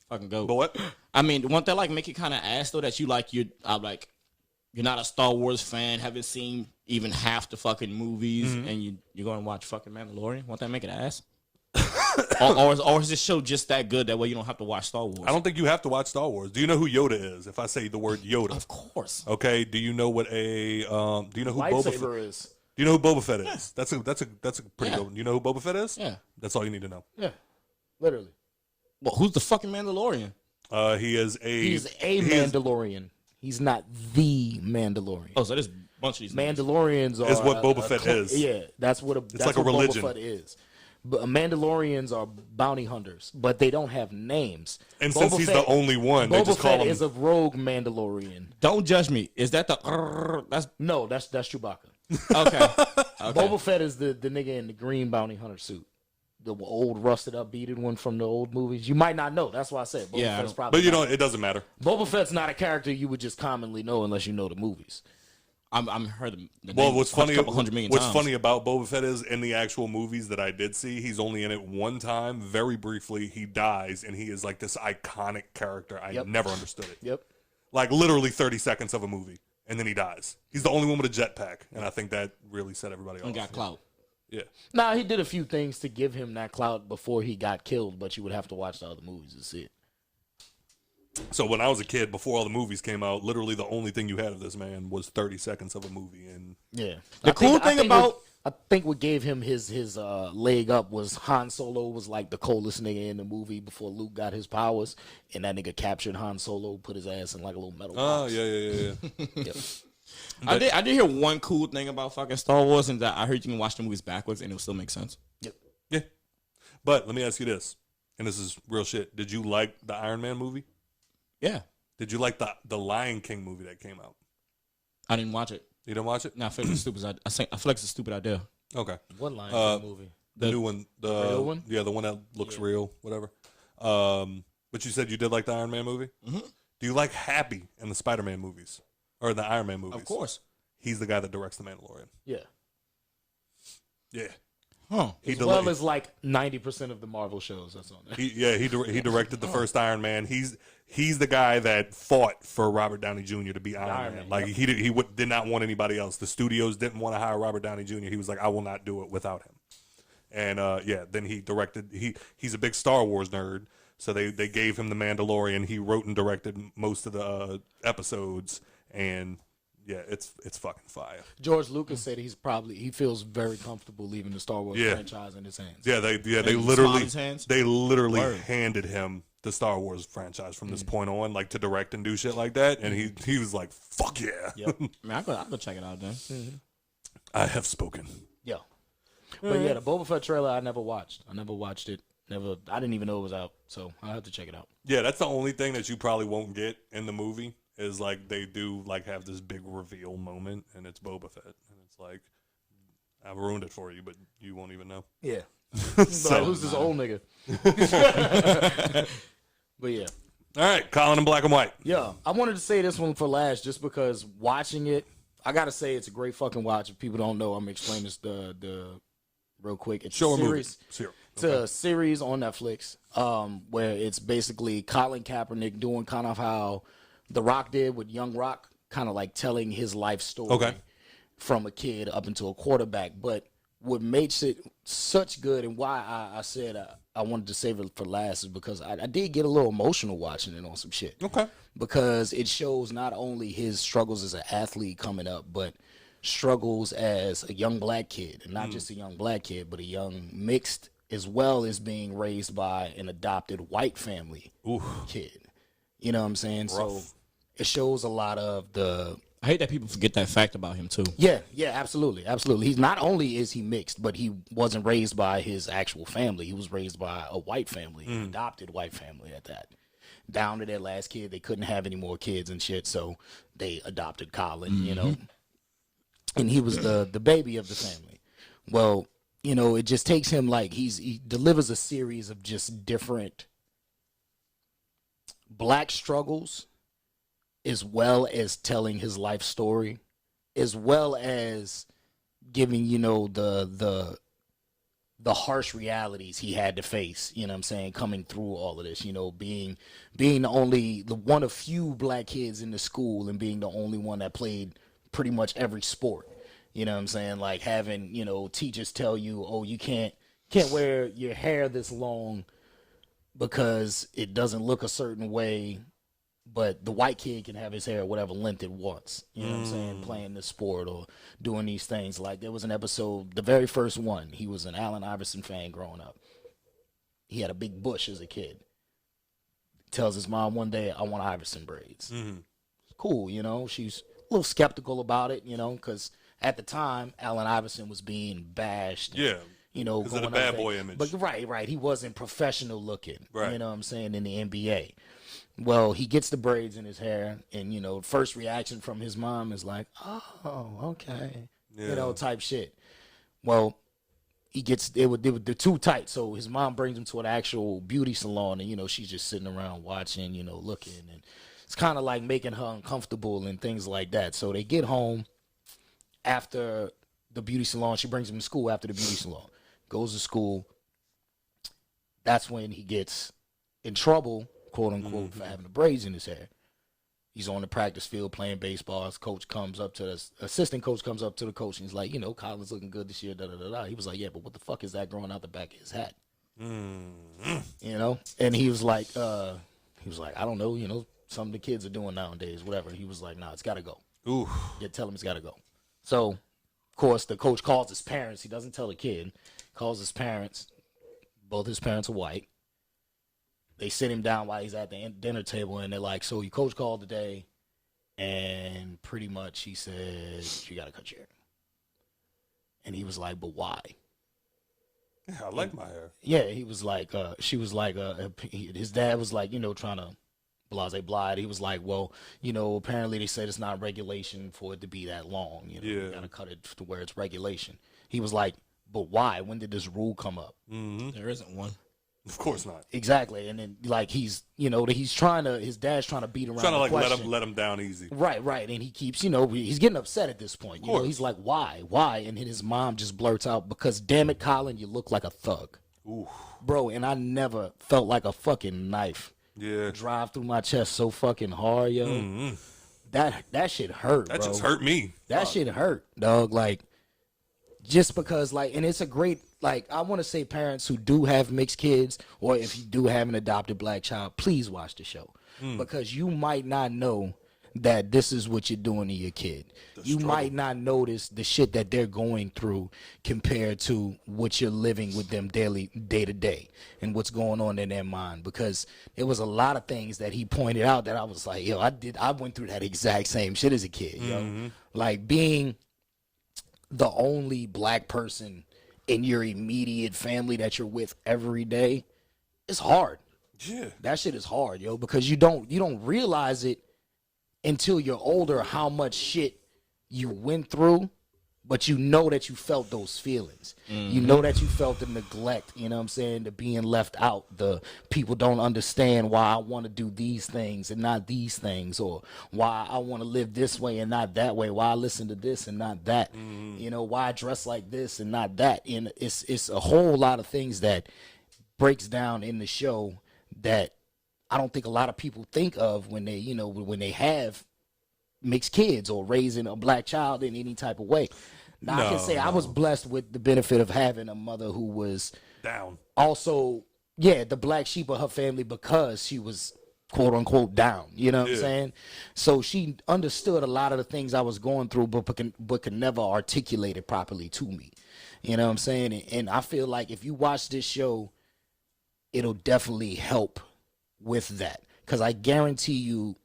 Fucking go. But what? I mean, won't that like make it kind of ass though that you're not a Star Wars fan, haven't seen even half the fucking movies, and you're going to watch fucking Mandalorian? Won't that make it ass? or is this show just that good that way you don't have to watch Star Wars? I don't think you have to watch Star Wars. Do you know who Yoda is? If I say the word Yoda, Of course. okay. Do you know what a do you know who Boba Fett? Lightsaber is. Do you know who Boba Fett is? That's a pretty Yeah. good one. You know who Boba Fett is? Yeah. That's all you need to know. Yeah, literally. Well, who's the fucking Mandalorian? He is a He's a Mandalorian. He's not the Mandalorian. Oh, so there's a bunch of these niggas. Mandalorians are Is what Boba Fett is. Yeah, that's what that's like a what religion. Boba Fett is. But Mandalorians are bounty hunters, but they don't have names. And since he's the only one, they Boba just call Fett him. is a rogue Mandalorian. Don't judge me. Is that the? That's No, that's Chewbacca. okay. Boba Fett is the nigga in the green bounty hunter suit, the old rusted up beaded one from the old movies. You might not know. That's why I said Boba Yeah, I Fett's don't- probably. But you not- know, it doesn't matter. Boba Fett's not a character you would just commonly know unless you know the movies. I'm heard the Well, name what's a funny? couple hundred million What's times. funny about Boba Fett is in the actual movies that I did see, he's only in it one time, very briefly. He dies, and he is like this iconic character. I Yep. never understood it. Yep. Like literally 30 seconds of a movie, and then he dies. He's the only one with a jetpack, and I think that really set everybody off. And got clout. Yeah. Nah, he did a few things to give him that clout before he got killed, but you would have to watch the other movies to see it. So when I was a kid, before all the movies came out, literally the only thing you had of this man was 30 seconds of a movie, and Yeah. The cool thing about- I think what gave him his leg up was Han Solo was like the coldest nigga in the movie before Luke got his powers, and that nigga captured Han Solo, put his ass in like a little metal box. yeah. Yep. I did hear one cool thing about fucking Star Wars, and that I heard you can watch the movies backwards and it'll still make sense. Yep. Yeah. But let me ask you this, and this is real shit. Did you like the Iron Man movie? Yeah. Did you like the Lion King movie that came out? I didn't watch it. You didn't watch it? No, I feel like it's stupid. I feel like it's a stupid idea. Okay. What line movie? The new one. The real one? Yeah, the one that looks real, whatever. But you said you did like the Iron Man movie? Mm-hmm. Do you like Happy in the Spider-Man movies or the Iron Man movies? Of course. He's the guy that directs The Mandalorian. Yeah. Yeah. Huh. As well as like 90% of the Marvel shows that's on there. He directed the first Iron Man. He's the guy that fought for Robert Downey Jr. to be Iron Man. Like he did not want anybody else. The studios didn't want to hire Robert Downey Jr. He was like, I will not do it without him. And then he directed. He's a big Star Wars nerd, so they gave him The Mandalorian. He wrote and directed most of the episodes, and yeah, it's fucking fire. George Lucas said he feels very comfortable leaving the Star Wars franchise in his hands. Yeah, they literally handed him the Star Wars franchise from this point on, like to direct and do shit like that, and he was like, "Fuck yeah!" Yep. I mean, I'll go check it out then. Mm-hmm. I have spoken. Yeah, but yeah, the Boba Fett trailer I never watched. I never watched it. I didn't even know it was out, so I'll have to check it out. Yeah, that's the only thing that you probably won't get in the movie is like they do like have this big reveal moment, and it's Boba Fett, and it's like I've ruined it for you, but you won't even know. Yeah, So who's this old nigga? But yeah. All right, Colin in black and white. Yeah, I wanted to say this one for last just because watching it, I gotta say it's a great fucking watch. If people don't know, I'm gonna explain this the real quick. It's a series. It's a series on Netflix, where it's basically Colin Kaepernick doing kind of how The Rock did with Young Rock, kind of like telling his life story from a kid up into a quarterback. But what makes it such good and why I said I wanted to save it for last is because I did get a little emotional watching it on some shit. Okay. Because it shows not only his struggles as an athlete coming up, but struggles as a young black kid. And not just a young black kid, but a young mixed, as well as being raised by an adopted white family kid. You know what I'm saying? Rough. So it shows a lot of the... I hate that people forget that fact about him too. Yeah, absolutely. He's not only is he mixed, but he wasn't raised by his actual family. He was raised by a white family, an adopted white family at that. Down to their last kid, they couldn't have any more kids and shit, so they adopted Colin, you know. And he was the baby of the family. Well, you know, it just takes him like he delivers a series of just different black struggles, as well as telling his life story, as well as giving, you know, the harsh realities he had to face, you know what I'm saying, coming through all of this, you know, being only the one of few black kids in the school and being the only one that played pretty much every sport. You know what I'm saying? Like having, you know, teachers tell you, oh, you can't wear your hair this long because it doesn't look a certain way. But the white kid can have his hair whatever length it wants. You know what I'm saying? Playing this sport or doing these things. Like there was an episode, the very first one, he was an Allen Iverson fan growing up. He had a big bush as a kid. Tells his mom one day, I want Iverson braids. Cool, you know. She's a little skeptical about it, you know, because at the time, Allen Iverson was being bashed. Yeah. You know, because of the bad boy image. But right. He wasn't professional looking. Right. You know what I'm saying, in the NBA. Well, he gets the braids in his hair, and, you know, first reaction from his mom is like, oh, okay. Yeah. You know, type shit. Well, he gets, they're too tight, so his mom brings him to an actual beauty salon, and, you know, she's just sitting around watching, you know, looking, and it's kind of like making her uncomfortable and things like that. So they get home after the beauty salon. She brings him to school after the beauty salon. Goes to school. That's when he gets in trouble, quote unquote, for having the braids in his hair. He's on the practice field playing baseball. His coach comes up to the assistant coach comes up to the coach and he's like, you know, Colin's looking good this year. Da da da da. He was like, yeah, but what the fuck is that growing out the back of his hat? You know, and he was like, I don't know, you know, some of the kids are doing nowadays, whatever. He was like, nah, it's got to go. Ooh. Yeah, tell him it's got to go. So, of course, the coach calls his parents. He doesn't tell the kid. Calls his parents. Both his parents are white. They sit him down while he's at the dinner table, and they're like, so your coach called today, and pretty much he said, you got to cut your hair. And he was like, but why? Yeah, I like my hair. Yeah, he was like, she was like, his dad was like, you know, trying to blase. He was like, well, you know, apparently they said it's not regulation for it to be that long. You know, you got to cut it to where it's regulation. He was like, but why? When did this rule come up? There isn't one. Of course not. Exactly. And then like his dad's trying to beat around Trying to the like question. let him down easy. Right. And he keeps, he's getting upset at this point. He's like, why? And then his mom just blurts out, because damn it, Colin, you look like a thug. Ooh. Bro, and I never felt like a fucking knife drive through my chest so fucking hard, yo. Mm-hmm. That shit hurt, That bro. just hurt me. That shit hurt, dog. Like, just because, like, and it's a great, like, I want to say parents who do have mixed kids, or if you do have an adopted black child, please watch the show. Because you might not know that this is what you're doing to your kid. You might not notice the shit that they're going through compared to what you're living with them day to day, and what's going on in their mind. Because there was a lot of things that he pointed out that I was like, yo, I went through that exact same shit as a kid, yo. Like, being the only black person in your immediate family that you're with every day is hard. Yeah. That shit is hard, yo, because you don't realize it until you're older how much shit you went through, but you know that you felt those feelings. You know that you felt the neglect, you know what I'm saying, the being left out, the people don't understand why I want to do these things and not these things, or why I want to live this way and not that way, why I listen to this and not that, why I dress like this and not that. And it's a whole lot of things that breaks down in the show that I don't think a lot of people think of when they have mixed kids or raising a black child in any type of way. Now, I can say I was blessed with the benefit of having a mother who was Down. also, the black sheep of her family, because she was quote unquote down. You know what I'm saying? So she understood a lot of the things I was going through, but could never articulate it properly to me. You know what I'm saying? And I feel like if you watch this show, it'll definitely help with that, because I guarantee you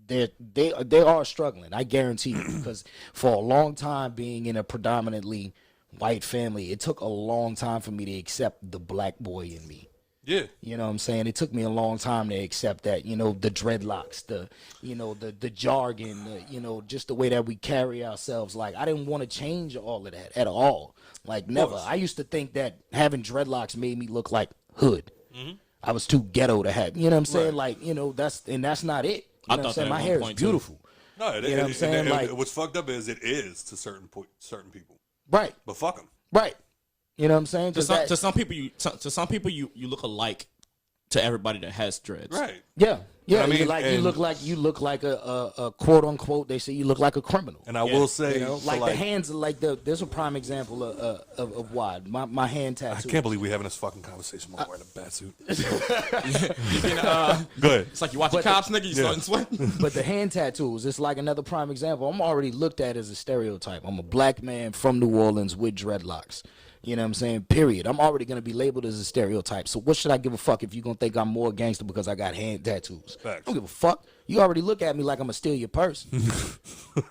they are struggling. I guarantee you, because for a long time being in a predominantly white family, it took a long time for me to accept the black boy in me. Yeah. You know what I'm saying? It took me a long time to accept that, the dreadlocks, the jargon, just the way that we carry ourselves. Like, I didn't want to change all of that at all. Like, never. I used to think that having dreadlocks made me look like hood. I was too ghetto to have, you know what I'm saying? Right. Like, that's not it. You know what I'm saying? My hair is beautiful. No, you know what I'm saying? Like, what's fucked up is it is to certain people. Right. But fuck them. Right. You know what I'm saying? To some people, you look alike to everybody that has dreads. Right. Yeah. Yeah, I mean, you look like a quote unquote. They say you look like a criminal. And I will say, like the hands, like there's a prime example of why my hand tattoo. I can't believe we're having this fucking conversation while I'm wearing a bat suit. Go ahead. It's like you watch the cops, nigga, you starting sweating. But the hand tattoos, it's like another prime example. I'm already looked at as a stereotype. I'm a black man from New Orleans with dreadlocks. You know what I'm saying? Period. I'm already going to be labeled as a stereotype. So what should I give a fuck if you're going to think I'm more gangster because I got hand tattoos? Facts. I don't give a fuck. You already look at me like I'm going to steal your purse. You know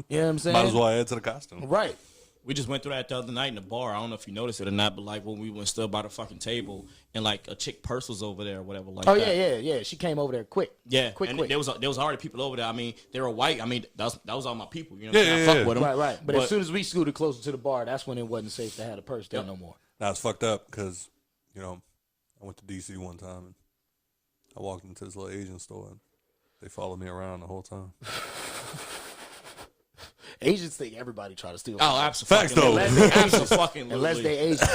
what I'm saying? Might as well add to the costume. Right. We just went through that the other night in the bar. I don't know if you noticed it or not, but like when we went stood by the fucking table and like a chick purse was over there or whatever. Like oh that. yeah. She came over there quick. Yeah, quick. There was already people over there. I mean, they were white. I mean, that was all my people. You know, what I'm saying? I fuck with them. Right. But as soon as we scooted closer to the bar, that's when it wasn't safe to have a purse there no more. Now it's fucked up because, I went to DC one time and I walked into this little Asian store and they followed me around the whole time. Asians think everybody try to steal. Oh, absolutely. Facts though. Unless they Asian.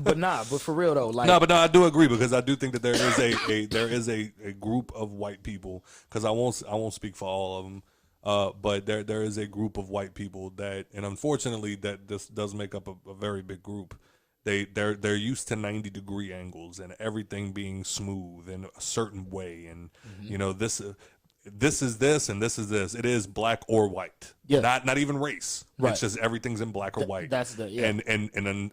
But for real though, like I do agree, because I do think that there is a group of white people, because I won't speak for all of them, but there is a group of white people that, and unfortunately that this does make up a very big group. They're used to 90-degree angles and everything being smooth in a certain way, and this is this and this is this. It is black or white. Yeah. Not even race. Right. It's just everything's in black or white. That's the and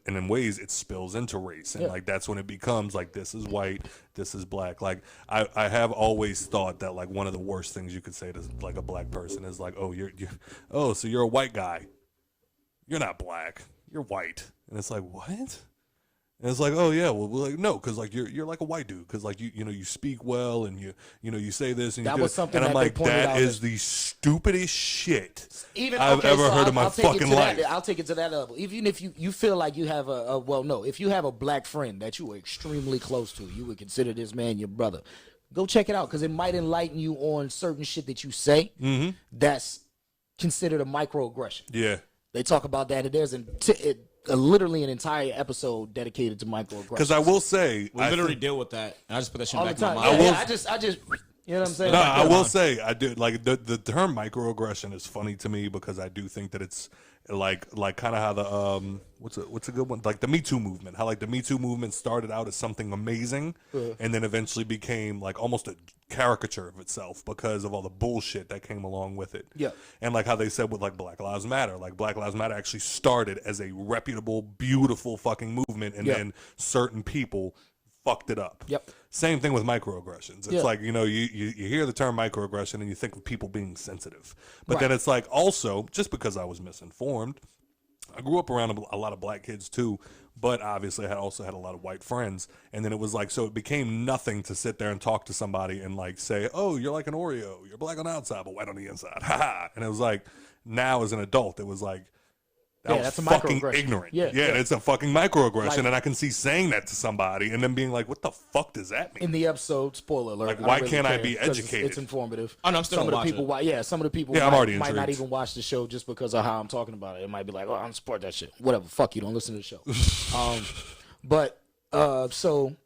in ways it spills into race. And like that's when it becomes like this is white, this is black. Like I have always thought that like one of the worst things you could say to like a black person is like, oh, so you're a white guy. You're not black. You're white. And it's like, what? And it's like, oh yeah, well, we're like, no, because like you're like a white dude, because like you speak well, and you say this, and That you was do, something and I'm that they like, pointed that out is that- the stupidest shit Even I've ever heard in my I'll take it fucking to life. I'll take it to that level. Even if you feel like you have if you have a black friend that you are extremely close to, you would consider this man your brother. Go check it out, because it might enlighten you on certain shit that you say that's considered a microaggression. Yeah. They talk about that, and there's literally an entire episode dedicated to microaggressions. Because I will say, We literally deal with that. And I just put that shit all the back in my time. mind. I just, you know what I'm saying? No, Like, I will say I do like the term microaggression is funny to me, because I do think that it's like kind of how the what's a good one, like the Me Too movement, how like the Me Too movement started out as something amazing and then eventually became like almost a caricature of itself because of all the bullshit that came along with it. Yeah. And like how they said with like Black Lives Matter, like Black Lives Matter actually started as a reputable, beautiful fucking movement, and then certain people fucked it up. Yep. Same thing with microaggressions. It's Yeah. like, you hear the term microaggression and you think of people being sensitive. But Right. then it's like, also, just because I was misinformed, I grew up around a lot of black kids too, but obviously I also had a lot of white friends. And then it was like, so it became nothing to sit there and talk to somebody and like say, oh, you're like an Oreo. You're black on the outside, but white on the inside. Ha ha. And it was like, now as an adult, it was like, that was that's a fucking microaggression. ignorant. Yeah, yeah. It's a fucking microaggression. Like- and I can see saying that to somebody and then being like, what the fuck does that mean? in the episode, spoiler alert. Like, I don't why really can't I care, be 'cause educated? It's informative. Oh, no, I'm still some of gonna the watch people. it. Yeah, some of the people Yeah, I'm already might not intrigued. even watch the show just because of how I'm talking about it. It might be like, oh, I don't support that shit. Whatever. Fuck you. Don't listen to the show. So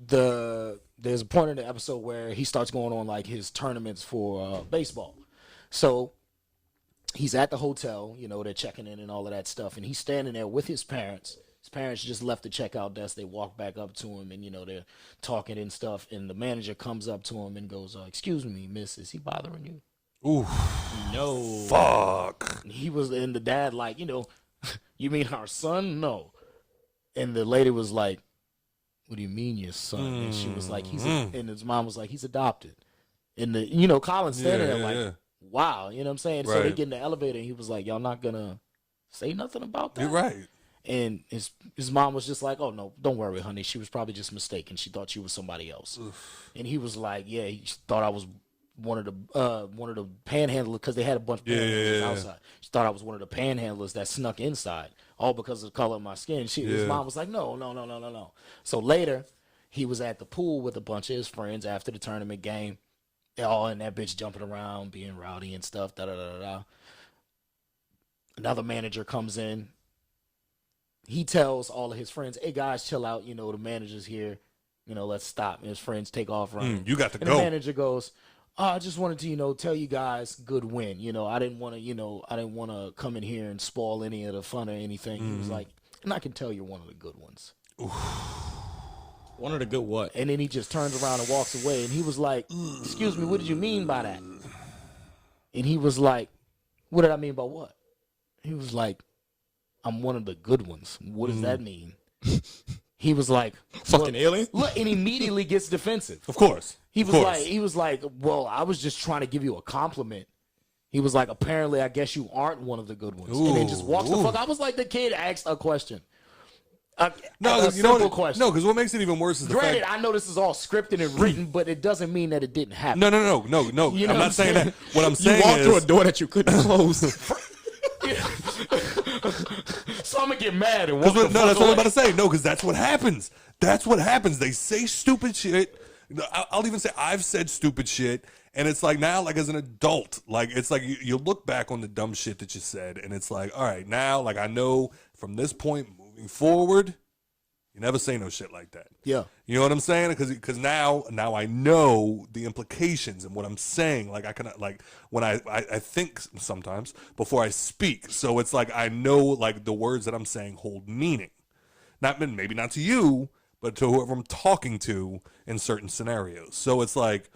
there's a point in the episode where he starts going on like his tournaments for baseball. So he's at the hotel, they're checking in and all of that stuff, and he's standing there with his parents. His parents just left the checkout desk. They walk back up to him, and they're talking and stuff. And the manager comes up to him and goes, "Excuse me, miss, is he bothering you?" Ooh, No. fuck. And and the dad like, you mean our son? No. And the lady was like, "What do you mean your son?" And she was like, and his mom was like, "He's adopted." And Colin's standing there like, wow, you know what I'm saying? So they Right. get in the elevator, and he was like, "Y'all not gonna say nothing about that?" You're right. And his mom was just like, "Oh no, don't worry, honey. She was probably just mistaken. She thought you was somebody else." And he was like, "Yeah, he thought I was one of the panhandlers, because they had a bunch of panhandlers outside. She thought I was one of the panhandlers that snuck inside, all because of the color of my skin." His mom was like, "No." So later, he was at the pool with a bunch of his friends after the tournament game. They're all in that bitch jumping around, being rowdy and stuff. Another manager comes in. He tells all of his friends, "Hey guys, chill out. The manager's here. Let's stop." And his friends take off running. You got to And go. the manager goes, "Oh, I just wanted to, tell you guys good win. I didn't want to, come in here and spoil any of the fun or anything." He was like, "And I can tell you're one of the good ones." One of the good what? And then he just turns around and walks away. And he was like, "Excuse me, what did you mean by that?" And he was like, "What did I mean by what?" He was like, "I'm one of the good ones. What does that mean?" He was like, Fucking alien? Look, and immediately gets defensive. Of course. He Of was course. like, "Well, I was just trying to give you a compliment." He was like, "Apparently, I guess you aren't one of the good ones." And then just walks the fuck. I was like, the kid asked a question. No, a simple question. No, because what makes it even worse is the Granted, fact. I know this is all scripted and written, but it doesn't mean that it didn't happen. No. You know I'm what I'm not saying saying? that. What I'm You saying walked through a is, door that you couldn't close. So I'm gonna get mad and walk the no, fuck that's what I'm away. about to say. No, because that's what happens. That's what happens. They say stupid shit. I'll even say I've said stupid shit, and it's like now, like as an adult, like it's like you look back on the dumb shit that you said, and it's like, all right, now, like I know from this point moving forward, you never say no shit like that. Yeah. You know what I'm saying? Because now I know the implications and what I'm saying. Like I can like when I think sometimes before I speak. So it's like I know like the words that I'm saying hold meaning. Maybe not to you, but to whoever I'm talking to in certain scenarios. So it's like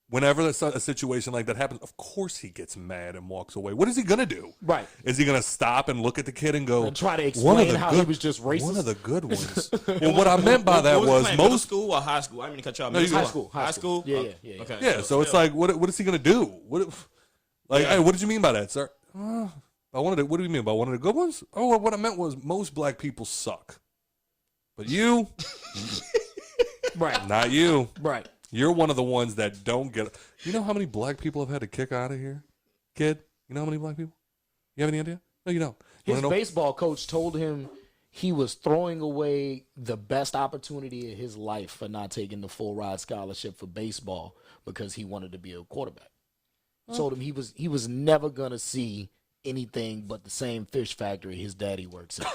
whenever a situation like that happens, of course he gets mad and walks away. What is he gonna do? Right. Is he gonna stop and look at the kid and go And try to "One of explain the how good- he was just racist? One of the good ones. Well, what I meant by that What was playing, middle most. school or high school? I didn't mean to cut you off. No, Middle you- High school. High school? Yeah, Oh, yeah, yeah. Okay. Yeah, so it's like, what is he gonna do? Hey, what did you mean by that, sir? What do you mean by one of the good ones? Oh, what I meant was most black people suck. But you, Right. not you. Right. You're one of the ones that don't get. You know how many black people have had to kick out of here, kid? You know how many black people? You have any idea? No, you don't. You His wanna know? baseball coach told him he was throwing away the best opportunity of his life for not taking the full ride scholarship for baseball because he wanted to be a quarterback. Told him he was never gonna see anything but the same fish factory his daddy works in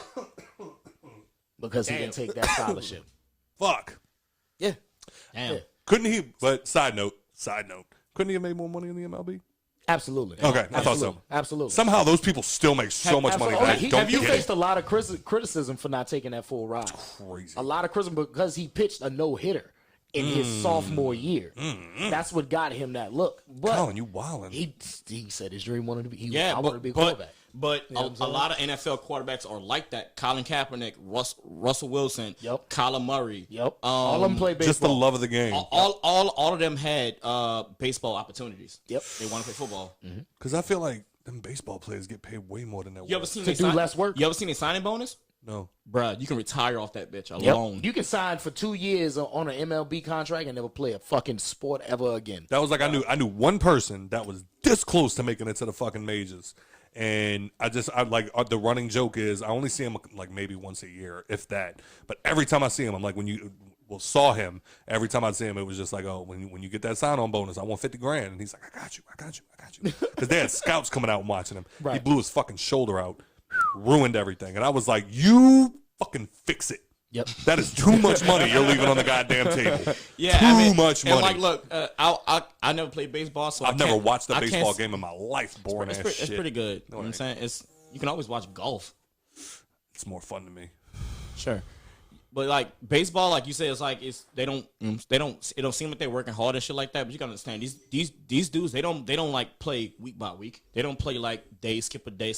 because he didn't take that scholarship. Fuck. Yeah. Damn. Yeah. Couldn't he? But side note. Couldn't he have made more money in the MLB? Absolutely. Okay, I thought so. Absolutely. Somehow those people still make so much money. Absolutely. That I He don't get faced it. a lot of criticism for not taking that full ride. Crazy. A lot of criticism because he pitched a no-hitter in his sophomore year. That's what got him that look. But Colin, you wildin'. he said his dream wanted to be. Yeah, I wanted to be a quarterback. But You know what I'm a saying? lot of NFL quarterbacks are like that. Colin Kaepernick, Russell Wilson, Yep. Kyler Murray. Yep. All of them play baseball. Just the love of the game. All of them had baseball opportunities. Yep. They want to play football. Because I feel like them baseball players get paid way more than that. You ever seen To they do less work. You ever seen a signing bonus? No. Bruh, you can retire off that bitch Yep. alone. You can sign for 2 years on an MLB contract and never play a fucking sport ever again. That was like I knew one person that was this close to making it to the fucking majors. And I like the running joke is I only see him like maybe once a year, if that. But every time I see him, I'm like, saw him, every time I see him, it was just like, oh, when you get that sign-on bonus, I want $50,000. And he's like, I got you. Because they had scouts coming out and watching him. He Right. blew his fucking shoulder out, ruined everything. And I was like, you fucking fix it. Yep. That is too much money you're leaving on the goddamn table. Yeah, too much and money. like, look, I never played baseball, so I've never watched a I can't baseball s- game in my life. Boring ass shit. It's pretty good. You know what I'm saying? You can always watch golf. It's more fun to me. Sure. But like baseball, like you said, it's like it don't seem like they're working hard and shit like that. But you gotta understand these dudes, they don't like play week by week. They don't play like skip a day,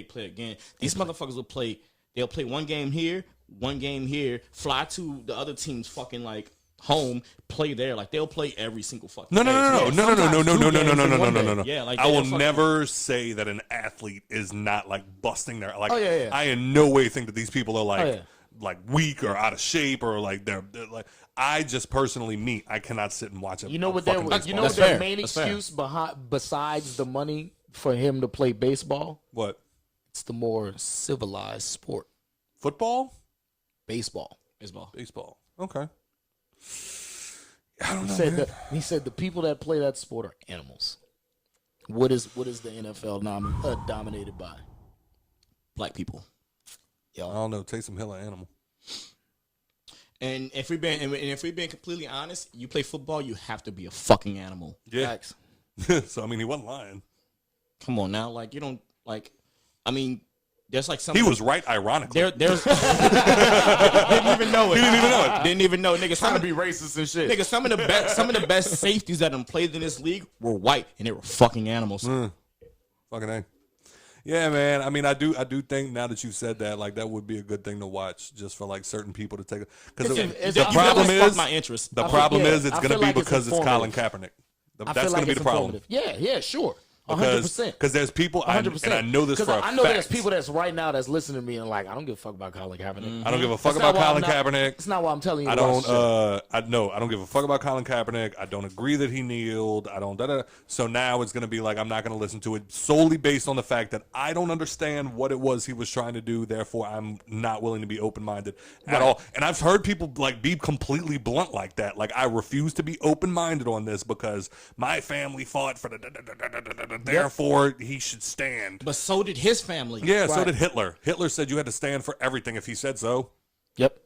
play again. These motherfuckers they'll play one game here, fly to the other team's fucking like home, play there. Like they'll play every single fucking No. Yeah, like I will they'll fucking- never say that an athlete is not like busting their like. Oh, yeah. I in no way think that these people are like Oh, yeah. like weak or out of shape or like they're like. I just personally I cannot sit and watch it. You know what their That's their fair. main That's fair. excuse besides the money for him to play baseball? What It's the more civilized sport, football, baseball. baseball. Okay. I don't know. He said the people that play that sport are animals. What is the NFL dominated by? black people. I don't know. Taysom Hill, an animal. And if we're being completely honest, you play football, you have to be a fucking animal. Yeah. Facts. So I mean, he wasn't lying. Come on now, like you don't like. I mean, there's like some. He was right. Ironically, There's didn't even know it. Didn't even know it. Nigga, Trying to be racist and shit. nigga, some of the best safeties that have played in this league were white, and they were fucking animals. Fucking A. Yeah, man. I mean, I do think now that you said that, like that would be a good thing to watch, just for like certain people to take. Because It's- the you problem fuck is my interest. the I feel- problem yeah, is it's I going to feel be like it's because it's Colin informative. Kaepernick. I That's feel going like to be it's the problem. informative. Yeah, sure. 100%. Because there's people, and I know this for a I know fact. there's people that's right now that's listening to me and like, I don't give a fuck about Colin Kaepernick. I don't give a fuck That's not about why Colin I'm not- Kaepernick. It's not why I'm telling you. I to watch don't. shit. I don't give a fuck about Colin Kaepernick. I don't agree that he kneeled. I don't. So now it's gonna be like I'm not gonna listen to it solely based on the fact that I don't understand what it was he was trying to do. Therefore, I'm not willing to be open minded at all. And I've heard people like be completely blunt like that. Like I refuse to be open minded on this because my family fought for the. Therefore, he should stand. But so did his family. Yeah, so Right. did Hitler. Hitler said you had to stand for everything if he said so. Yep.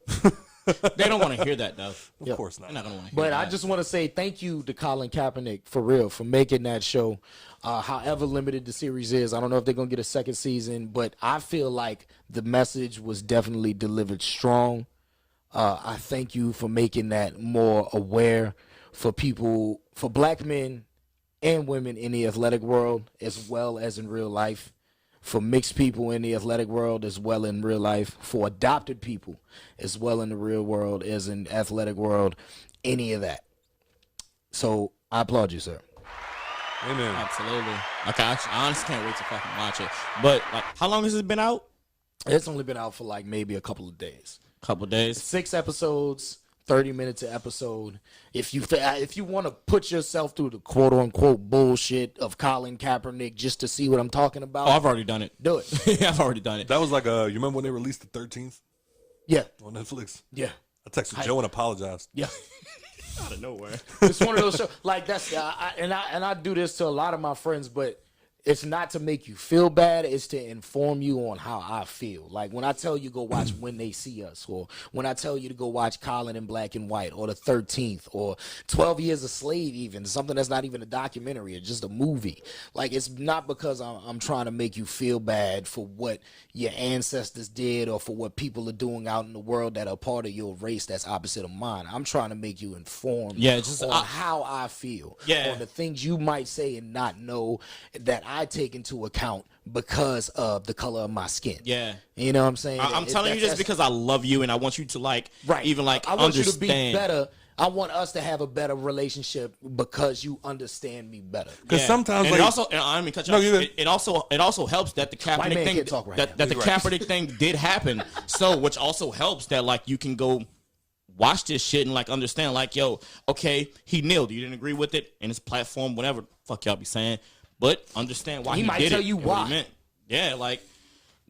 They don't want to hear that though. Of course not. They're not gonna want to hear But that. I just want to say thank you to Colin Kaepernick for real for making that show. However limited the series is, I don't know if they're gonna get a second season, but I feel like the message was definitely delivered strong. I thank you for making that more aware for people, for black men and women in the athletic world as well as in real life, for mixed people in the athletic world as well in real life, for adopted people as well in the real world as in athletic world, any of that. So I applaud you, sir. Amen. Absolutely. Okay, I honestly can't wait to fucking watch it. But like, how long has it been out? It's only been out for like maybe a couple of days. Couple days. 6 episodes, 30 minutes an episode. If you want to put yourself through the quote unquote bullshit of Colin Kaepernick just to see what I'm talking about, Oh, I've already done it. do it. Yeah, I've already done it. That was like you remember when they released the 13th Yeah, on Netflix? yeah, I texted Joe and apologized. yeah. Out of nowhere. It's one of those shows. Like that's I do this to a lot of my friends, but it's not to make you feel bad. It's to inform you on how I feel. Like when I tell you go watch When They See Us, or when I tell you to go watch Colin in Black and White, or The 13th, or 12 Years a Slave, even something that's not even a documentary, it's just a movie. Like it's not because I'm trying to make you feel bad for what your ancestors did or for what people are doing out in the world that are part of your race that's opposite of mine. I'm trying to make you informed on how I feel, on the things you might say and not know that I take into account because of the color of my skin. Yeah. You know what I'm saying? I'm telling you just because I love you and I want you to like, even like I want understand. you to be better. I want us to have a better relationship because you understand me better. Because sometimes, and like, it also, and I mean, cut you off. It also helps that the Kaepernick thing, that the Kaepernick thing did happen. So, which also helps that like you can go watch this shit and like understand, like, yo, okay, he kneeled. You didn't agree with it, and his platform, whatever the fuck y'all be saying, but understand why he might did tell it you and why. what he meant. Yeah, like,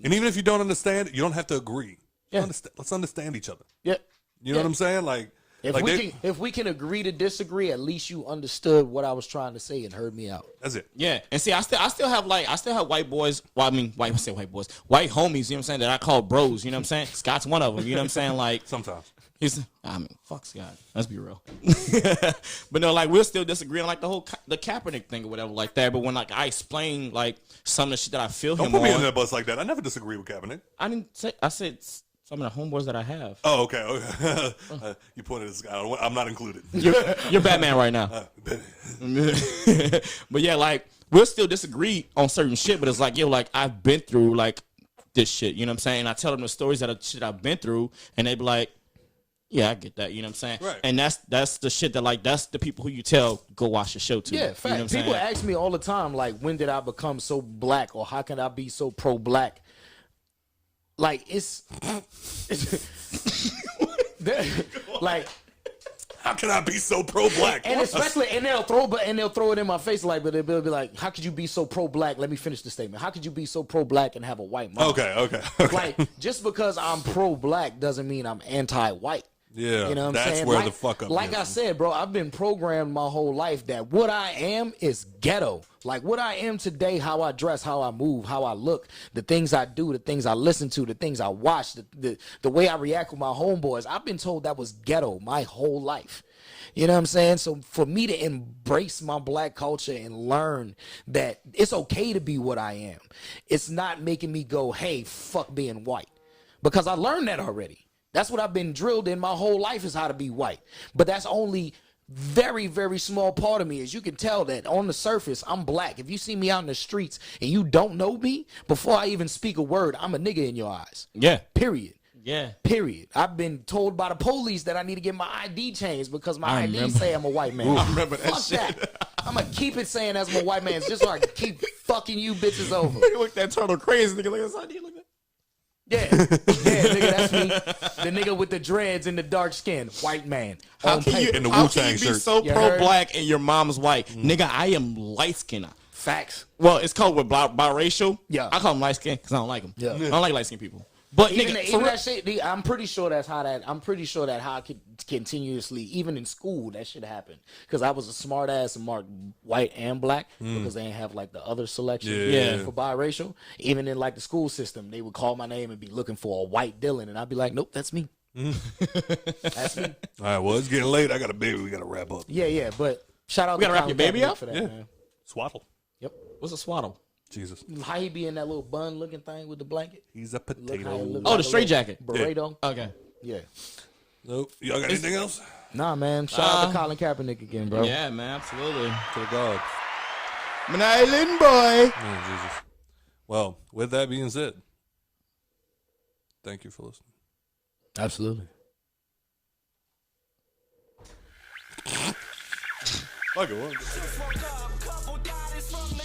and even if you don't understand, you don't have to agree. Yeah. Let's understand each other. Yeah. You know what I'm saying? Like, if we can agree to disagree, at least you understood what I was trying to say and heard me out. That's it. yeah, and see, I still have white boys. Well, I mean, white homies. White homies. You know what I'm saying? That I call bros. You know what I'm saying? Scott's one of them. You know what I'm saying? Like Sometimes. I mean, fuck Scott. Let's be real. But no, like we'll still disagree on like the Kaepernick thing or whatever like that. But when like I explain like some of the shit that I feel Don't him put me on, in that bus like that. I never disagree with Kaepernick. I didn't say. I said some of the homeboys that I have. Oh, okay. You pointed at Scott. I'm not included. You're Batman right now. But yeah, like we'll still disagree on certain shit. But it's like, yo, like I've been through like this shit. You know what I'm saying? I tell them the stories shit I've been through, and they be like, yeah, I get that. You know what I'm saying? Right. And that's the shit that like that's the people who you tell go watch the show to. Yeah, fact. You know what I'm People saying? ask me all the time, like, when did I become so black, or how can I be so pro-black? Like it's like, How can I be so pro-black? and especially, and they'll throw it in my face, like, but they'll be like, how could you be so pro-black? Let me finish the statement. How could you be so pro-black and have a white mom? Okay. Like, just because I'm pro-black doesn't mean I'm anti-white. Yeah, You know what I'm that's saying? where like, the fuck up Like is. I said, bro, I've been programmed my whole life that what I am is ghetto. Like what I am today, how I dress, how I move, how I look, the things I do, the things I listen to, the things I watch, the way I react with my homeboys. I've been told that was ghetto my whole life. You know what I'm saying? So for me to embrace my black culture and learn that it's okay to be what I am, it's not making me go, hey, fuck being white. Because I learned that already. That's what I've been drilled in my whole life, is how to be white. But that's only very, very small part of me. As you can tell that on the surface, I'm black. If you see me out in the streets and you don't know me, before I even speak a word, I'm a nigga in your eyes. Yeah. Period. Yeah. Period. I've been told by the police that I need to get my ID changed because my ID remember. say I'm a white man. I remember that Fuck shit. that. I'm going to keep it saying that's my white man just so I can keep fucking you bitches over. Look that turtle crazy nigga. Look at his ID. Look at Yeah, nigga, that's me. The nigga with the dreads and the dark skin, white man. How can you, In the how Wu-Tang can you be shirt. so You heard? pro-black and your mom's white? Nigga, I am light-skinned. Facts. Well, it's called with biracial. Yeah. I call them light-skinned because I don't like them. Yeah. I don't like light-skinned people. But Even, nigga, even that shit, I'm pretty sure that's how that. I'm pretty sure that how I could continuously, even in school, that shit happened. Because I was a smart ass and marked white and black because they didn't have like the other selection Yeah. for biracial. Even in like the school system, they would call my name and be looking for a white Dylan, and I'd be like, nope, that's me. That's me. All right, well, it's getting late. I got a baby. We got to wrap up. Yeah. But shout out We to gotta wrap Colin your baby Kaepernick up? for that, Yeah. man. Swaddle. Yep. what's a swaddle? Jesus. How he be in that little bun looking thing with the blanket? He's a Look how potato. it look Oh, like the a straight little jacket. Burrito. Okay. Yeah. Nope. Y'all got anything else? Nah, man. Shout out to Colin Kaepernick again, bro. Yeah, man, absolutely. To the gods. I'm an island boy. Oh, Jesus. Well, with that being said, thank you for listening. Absolutely. Okay, well. Just woke up, couple daddies from the